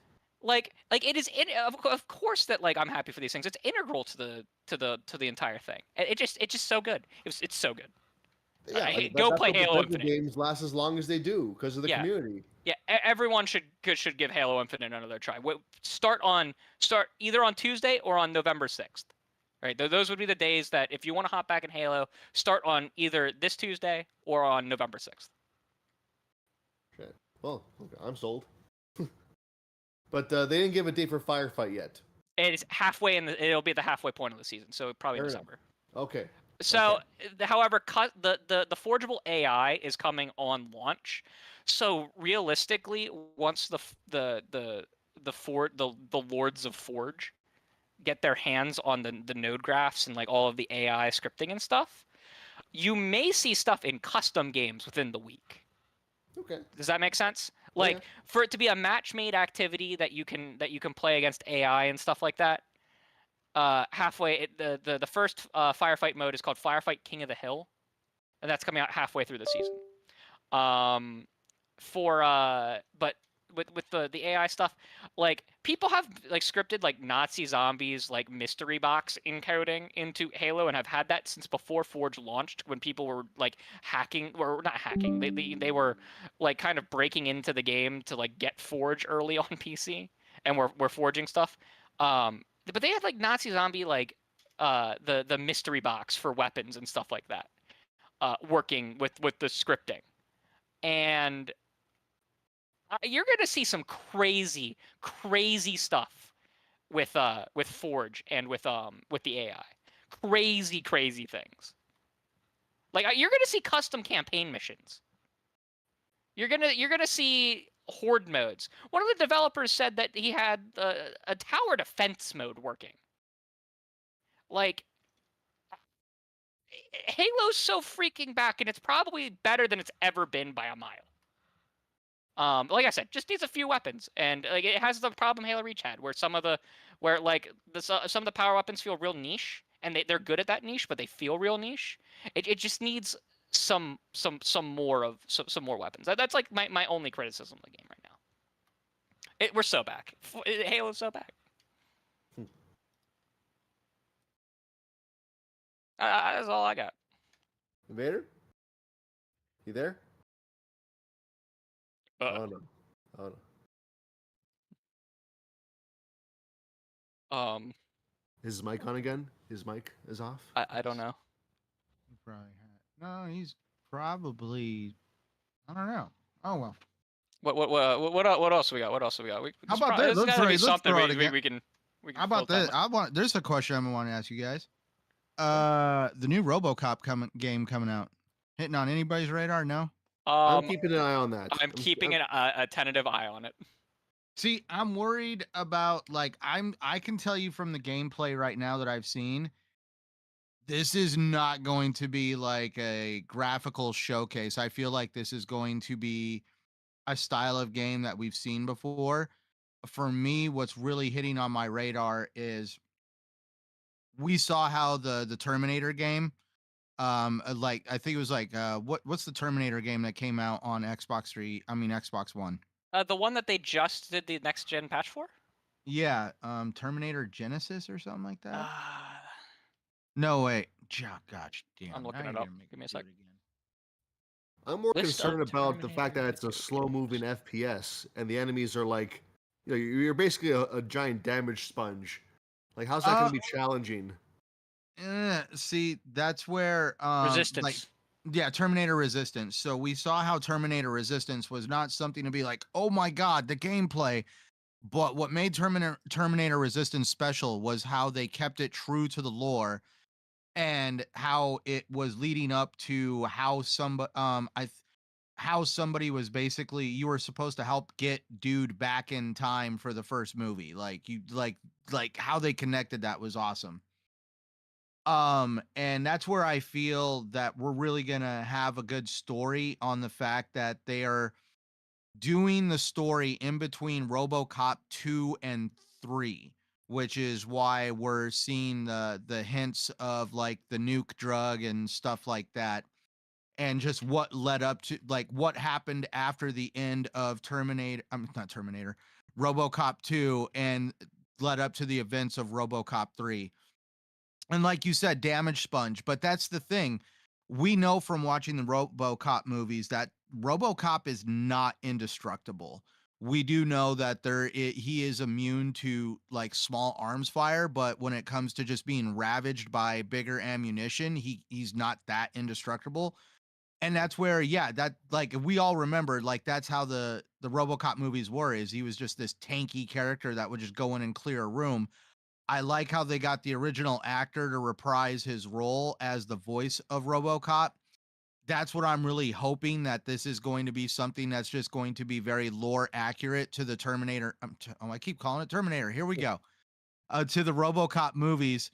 Like it is of course that like I'm happy for these things. It's integral to the entire thing. It's just so good. It's so good.
Yeah,
Go
that's
play
what
Halo
Bethesda
Infinite.
games last as long as they do because of the
Yeah.
community.
Yeah, everyone should give Halo Infinite another try. Start either on Tuesday or on November 6th. Right, those would be the days that if you want to hop back in Halo, start on either this Tuesday or on November 6th.
Shit. Well, okay, I'm sold. But they didn't give a date for Firefight yet.
It's halfway it'll be the halfway point of the season, so probably
Fair
December.
Okay.
So, however, the forgeable AI is coming on launch. So realistically, once the Lords of Forge get their hands on the node graphs and like all of the AI scripting and stuff, you may see stuff in custom games within the week.
Okay.
Does that make sense? Like for it to be a match-made activity that you can play against AI and stuff like that. Halfway, the first firefight mode is called Firefight King of the Hill, and that's coming out halfway through the season. But with the AI stuff, like people have like scripted like Nazi zombies like mystery box encoding into Halo and have had that since before Forge launched, when people were like hacking, or not hacking, they were like kind of breaking into the game to like get Forge early on PC and were forging stuff. But they had like Nazi zombie like the mystery box for weapons and stuff like that, working with the scripting, and you're gonna see some crazy stuff with Forge and with the AI, crazy things. Like you're gonna see custom campaign missions. You're gonna see horde modes. One of the developers said that he had a tower defense mode working. Like, Halo's so freaking back, and it's probably better than it's ever been by a mile. Like I said, just needs a few weapons, and like it has the problem Halo Reach had, where some of the power weapons feel real niche, and they're good at that niche, but they feel real niche. It just needs some more weapons. That's like my only criticism of the game right now. We're so back. Halo's so back. That's all I got.
Invader? You there? Oh no. Is his mic on again? His mic is off?
I don't know.
He probably no, he's probably, I don't know. Oh well.
What else we got?
How about this?
There's gotta be something we can.
How about this? There's a question I want to ask you guys. The new RoboCop game coming out, hitting on anybody's radar? No.
I'm keeping an eye on that.
I'm keeping a tentative eye on it.
See, I'm worried about I can tell you from the gameplay right now that I've seen, this is not going to be like a graphical showcase. I feel like this is going to be a style of game that we've seen before. For me, what's really hitting on my radar is we saw how the Terminator game, like I think it was like what's the Terminator game that came out on Xbox One?
The one that they just did the next gen patch for?
Yeah, Terminator Genesis or something like that. No, wait. Gosh damn.
I'm looking it up. Give me a sec.
I'm more
List
concerned
of
about the fact that it's a
Terminator
slow-moving FPS, and the enemies are like, you're basically a giant damage sponge. Like, how's that going
Uh,
to be challenging?
See, that's where
Resistance.
yeah, Terminator Resistance. So we saw how Terminator Resistance was not something to be like, oh my god, the gameplay. But what made Terminator Resistance special was how they kept it true to the lore and how it was leading up to how how somebody was basically, you were supposed to help get dude back in time for the first movie. Like you like how they connected that was awesome. And that's where I feel that we're really gonna have a good story on the fact that they are doing the story in between RoboCop 2 and 3, which is why we're seeing the hints of like the nuke drug and stuff like that, and just what led up to like what happened after the end of not Terminator, RoboCop 2, and led up to the events of RoboCop 3. And like you said, damage sponge. But that's the thing. We know from watching the RoboCop movies that RoboCop is not indestructible. We do know that he is immune to like small arms fire, but when it comes to just being ravaged by bigger ammunition, he's not that indestructible. And that's where, yeah, that like we all remember, like that's how the RoboCop movies were. Is he was just this tanky character that would just go in and clear a room. I like how they got the original actor to reprise his role as the voice of RoboCop. That's what I'm really hoping, that this is going to be something that's just going to be very lore accurate to the Terminator. I keep calling it Terminator. Here we go. To the RoboCop movies.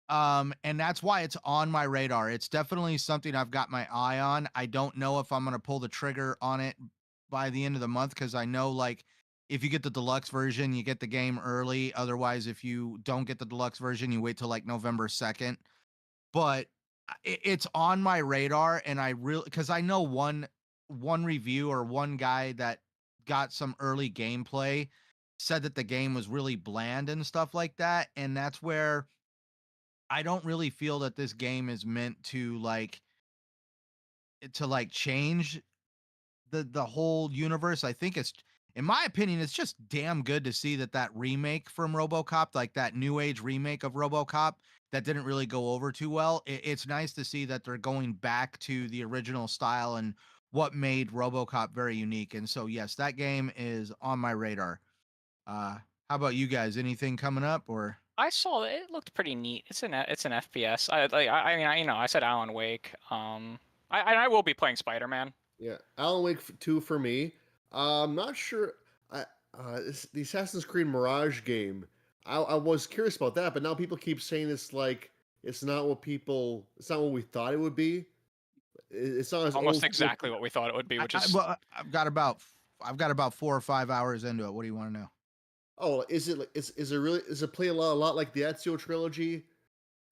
And that's why it's on my radar. It's definitely something I've got my eye on. I don't know if I'm going to pull the trigger on it by the end of the month, because I know like if you get the deluxe version, you get the game early. Otherwise, if you don't get the deluxe version, you wait till like November 2nd. But it's on my radar, and I really, because I know one review or one guy that got some early gameplay said that the game was really bland and stuff like that. And that's where I don't really feel that this game is meant to like change the whole universe. I think it's, in my opinion, it's just damn good to see that remake from RoboCop, like that new age remake of RoboCop that didn't really go over too well. It's nice to see that they're going back to the original style and what made RoboCop very unique. And so yes, that game is on my radar. How about you guys? Anything coming up or?
I saw it. It looked pretty neat. It's an FPS. I mean, I said Alan Wake. I will be playing Spider-Man.
Yeah, Alan Wake 2 for me. I'm not sure. The Assassin's Creed Mirage game. I was curious about that, but now people keep saying it's like it's not what we thought it would be. It's not as
Almost
old
exactly what we thought it would be, which is
Well, I've got about 4 or 5 hours into it. What do you want to know?
Oh, is it like is it really, is it play a lot like the Ezio trilogy,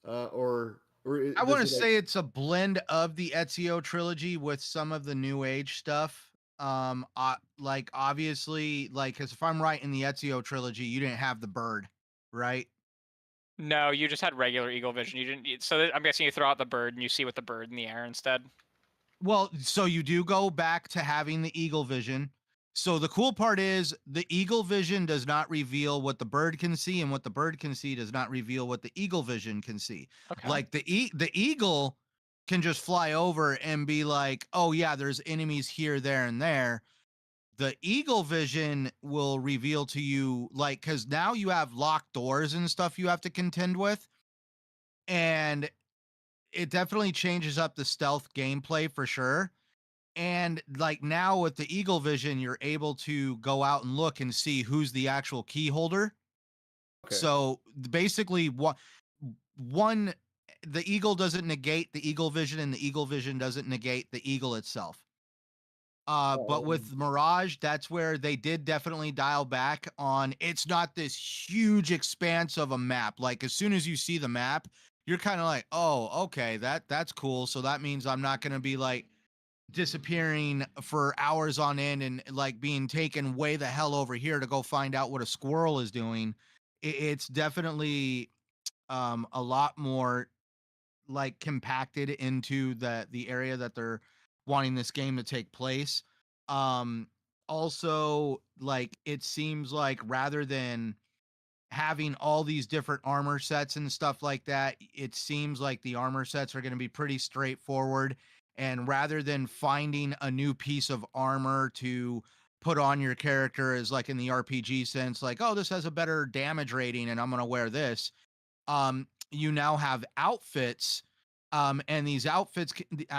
or
I want to say it's a blend of the Ezio trilogy with some of the new age stuff. Like obviously, like, because if I'm right in the Ezio trilogy, you didn't have the bird, right?
no, you just had regular eagle vision. You didn't. So I'm guessing you throw out the bird and you see with the bird in the air instead.
Well, so you do go back to having the eagle vision. So the cool part is the eagle vision does not reveal what the bird can see, and what the bird can see does not reveal what the eagle vision can see.
Okay.
Like the eagle can just fly over and be like, "Oh yeah, there's enemies here, there, and there." The eagle vision will reveal to you, like, because now you have locked doors and stuff you have to contend with, and it definitely changes up the stealth gameplay for sure. And like now with the eagle vision, you're able to go out and look and see who's the actual key holder.
Okay.
So basically, one the eagle doesn't negate the eagle vision, and the eagle vision doesn't negate the eagle itself. But with Mirage, that's where they did definitely dial back on. It's not this huge expanse of a map. Like as soon as you see the map, you're kind of like, oh, okay, that's cool. So that means I'm not going to be like disappearing for hours on end and like being taken way the hell over here to go find out what a squirrel is doing. It's definitely a lot more like compacted into the area that they're wanting this game to take place. Also, like, it seems like rather than having all these different armor sets and stuff like that, it seems like the armor sets are going to be pretty straightforward. And rather than finding a new piece of armor to put on your character, as like in the RPG sense, like, oh, this has a better damage rating and I'm going to wear this. You now have outfits, and these outfits,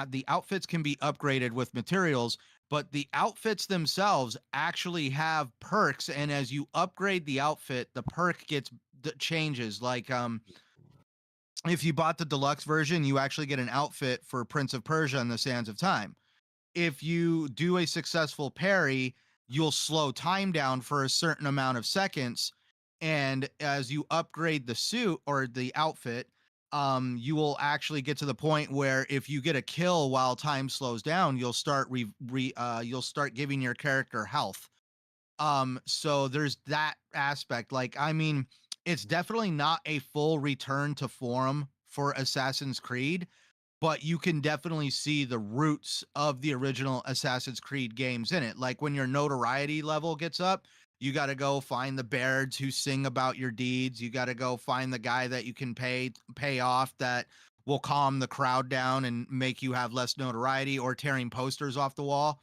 the outfits can be upgraded with materials, but the outfits themselves actually have perks. And as you upgrade the outfit, the perk changes. Like, if you bought the deluxe version, you actually get an outfit for Prince of Persia and the Sands of Time. If you do a successful parry, you'll slow time down for a certain amount of seconds. And as you upgrade the suit or the outfit, you will actually get to the point where if you get a kill while time slows down, you'll start you'll start giving your character health. So there's that aspect. Like, I mean, it's definitely not a full return to form for Assassin's Creed, but you can definitely see the roots of the original Assassin's Creed games in it. Like, when your notoriety level gets up, you got to go find the bards who sing about your deeds. You got to go find the guy that you can pay off that will calm the crowd down and make you have less notoriety, or tearing posters off the wall.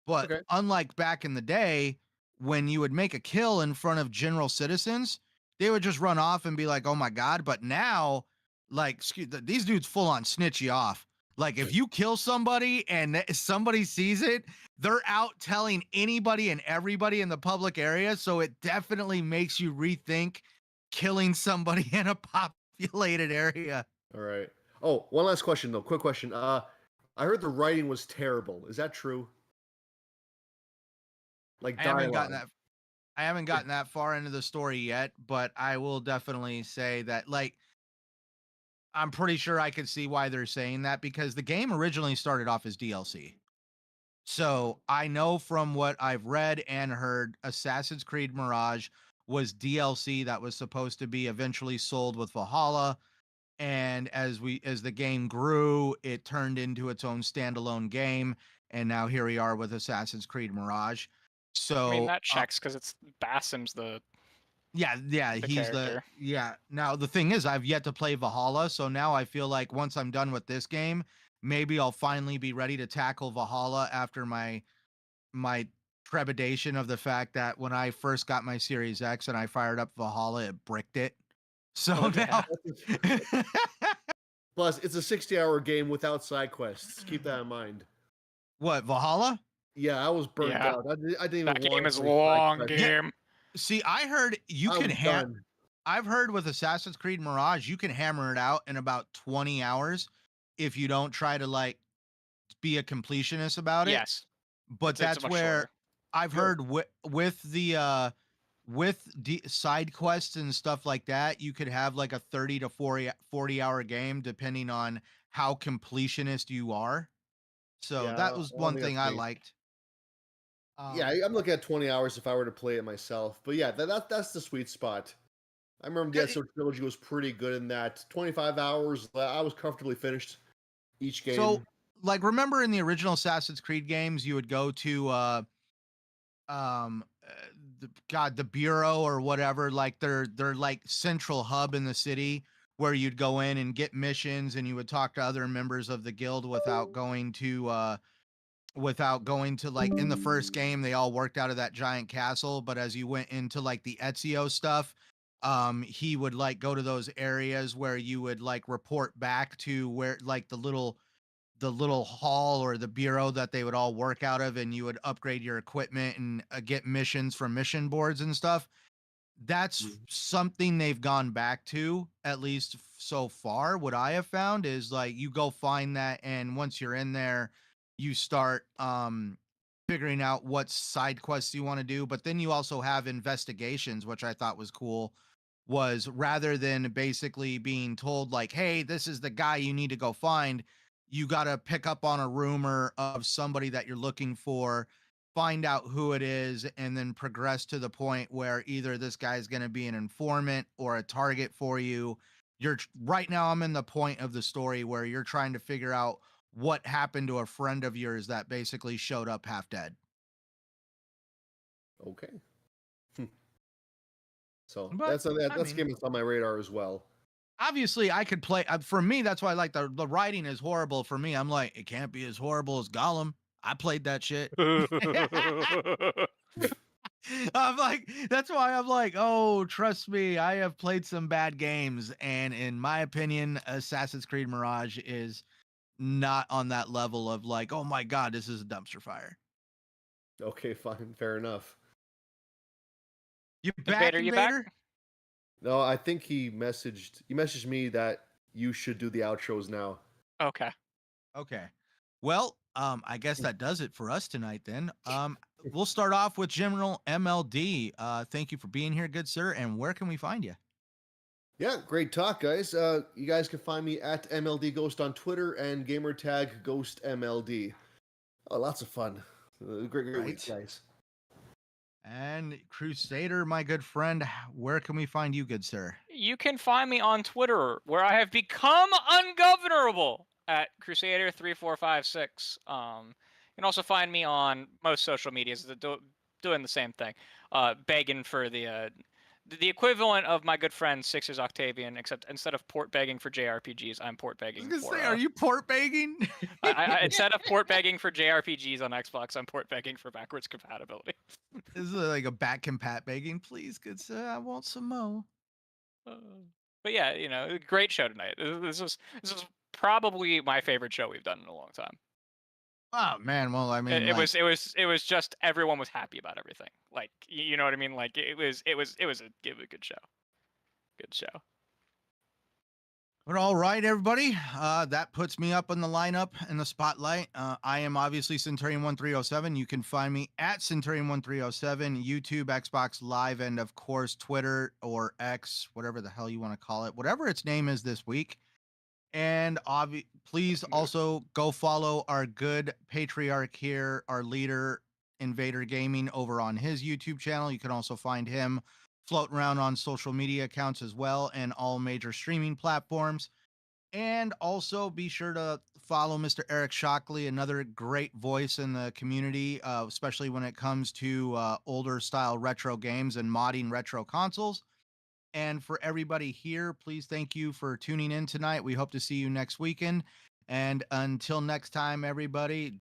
But unlike back in the day, when you would make a kill in front of general citizens, they would just run off and be like, oh my God. But now, like, these dudes full on snitch you off. Like, if you kill somebody and somebody sees it, they're out telling anybody and everybody in the public area. So it definitely makes you rethink killing somebody in a populated area.
All right. Oh, one last question though. Quick question. I heard the writing was terrible. Is that true? Like,
I haven't gotten that far into the story yet, but I will definitely say that, like, I'm pretty sure I could see why they're saying that, because the game originally started off as DLC. So I know from what I've read and heard, Assassin's Creed Mirage was DLC that was supposed to be eventually sold with Valhalla. And as the game grew, it turned into its own standalone game. And now here we are with Assassin's Creed Mirage. So
I mean, that checks because it's Basim's the
yeah, he's
character.
Now the thing is, I've yet to play Valhalla, so now I feel like once I'm done with this game, maybe I'll finally be ready to tackle Valhalla after my trepidation of the fact that when I first got my Series X and I fired up Valhalla, it bricked it. So now
Plus, it's a 60-hour game without side quests. Keep that in mind.
What, Valhalla?
Yeah, I was burnt out. I didn't even
that
want
game
to
is
play
long
side quests.
game.
See, I heard I've heard with Assassin's Creed Mirage, you can hammer it out in about 20 hours if you don't try to, like, be a completionist about it.
Yes.
But that's where shorter. I've heard with the side quests and stuff like that, you could have like a 30 to 40 hour game depending on how completionist you are. So that was one thing I liked.
Yeah, I'm looking at 20 hours if I were to play it myself. But yeah, that's the sweet spot. I remember the EZShock trilogy was pretty good in that. 25 hours, I was comfortably finished each game.
So, like, remember in the original Assassin's Creed games, you would go to the bureau or whatever, like their like central hub in the city where you'd go in and get missions, and you would talk to other members of the guild without going to like, in the first game they all worked out of that giant castle, but as you went into like the Ezio stuff, he would like go to those areas where you would like report back to where, like, the little hall or the bureau that they would all work out of, and you would upgrade your equipment and get missions from mission boards and stuff. That's something they've gone back to, at least so far. What I have found is, like, you go find that, and once you're in there, you start figuring out what side quests you want to do. But then you also have investigations, which I thought was cool. Was rather than basically being told like, hey, this is the guy you need to go find, you got to pick up on a rumor of somebody that you're looking for, find out who it is, and then progress to the point where either this guy's going to be an informant or a target for you. Right now I'm in the point of the story where you're trying to figure out what happened to a friend of yours that basically showed up half dead.
Okay. So
But,
that's a
I mean-
game that's on my radar as well.
Obviously, I could play. For me, that's why I like the writing is horrible. For me, I'm like, it can't be as horrible as Gollum. I played that shit. I'm like, that's why I'm like, oh, trust me, I have played some bad games, and in my opinion, Assassin's Creed Mirage is not on that level of like, oh my god, this is a dumpster fire.
Okay, fine, fair enough.
You back,
Invader, you
Invader?
back?
No, I think he messaged me that you should do the outros now.
Okay.
Okay. Well, I guess that does it for us tonight then. We'll start off with General MLD. Thank you for being here, good sir. And where can we find you?
Yeah, great talk, guys. You guys can find me at MLD Ghost on Twitter and Gamertag Ghost MLD. Oh, lots of fun. Great
Right.
week, guys.
And Crusader, my good friend, where can we find you, good sir?
You can find me on Twitter, where I have become ungovernable at Crusader3456. You can also find me on most social medias doing the same thing, begging for the equivalent of my good friend Sixers Octavian, except instead of port begging for JRPGs, I'm port
I
begging
was gonna
for.
say, are you port begging?
Instead of port begging for JRPGs on Xbox, I'm port begging for backwards compatibility.
This is like a back compat begging. Please, good sir, I want some more.
But yeah, great show tonight. This is probably my favorite show we've done in a long time.
Oh man, well, I mean,
It was just everyone was happy about everything. Like, you know what I mean? Like it was a good show. Good show.
But all right, everybody. That puts me up in the lineup in the spotlight. I am obviously Centurion 1307. You can find me at Centurion 1307, YouTube, Xbox Live, and of course Twitter or X, whatever the hell you want to call it, whatever its name is this week. And please also go follow our good patriarch here, our leader, Invader Gaming, over on his YouTube channel. You can also find him floating around on social media accounts as well and all major streaming platforms. And also be sure to follow Mr. Eric Shockley, another great voice in the community, especially when it comes to older style retro games and modding retro consoles. And for everybody here, please thank you for tuning in tonight. We hope to see you next weekend. And until next time, everybody,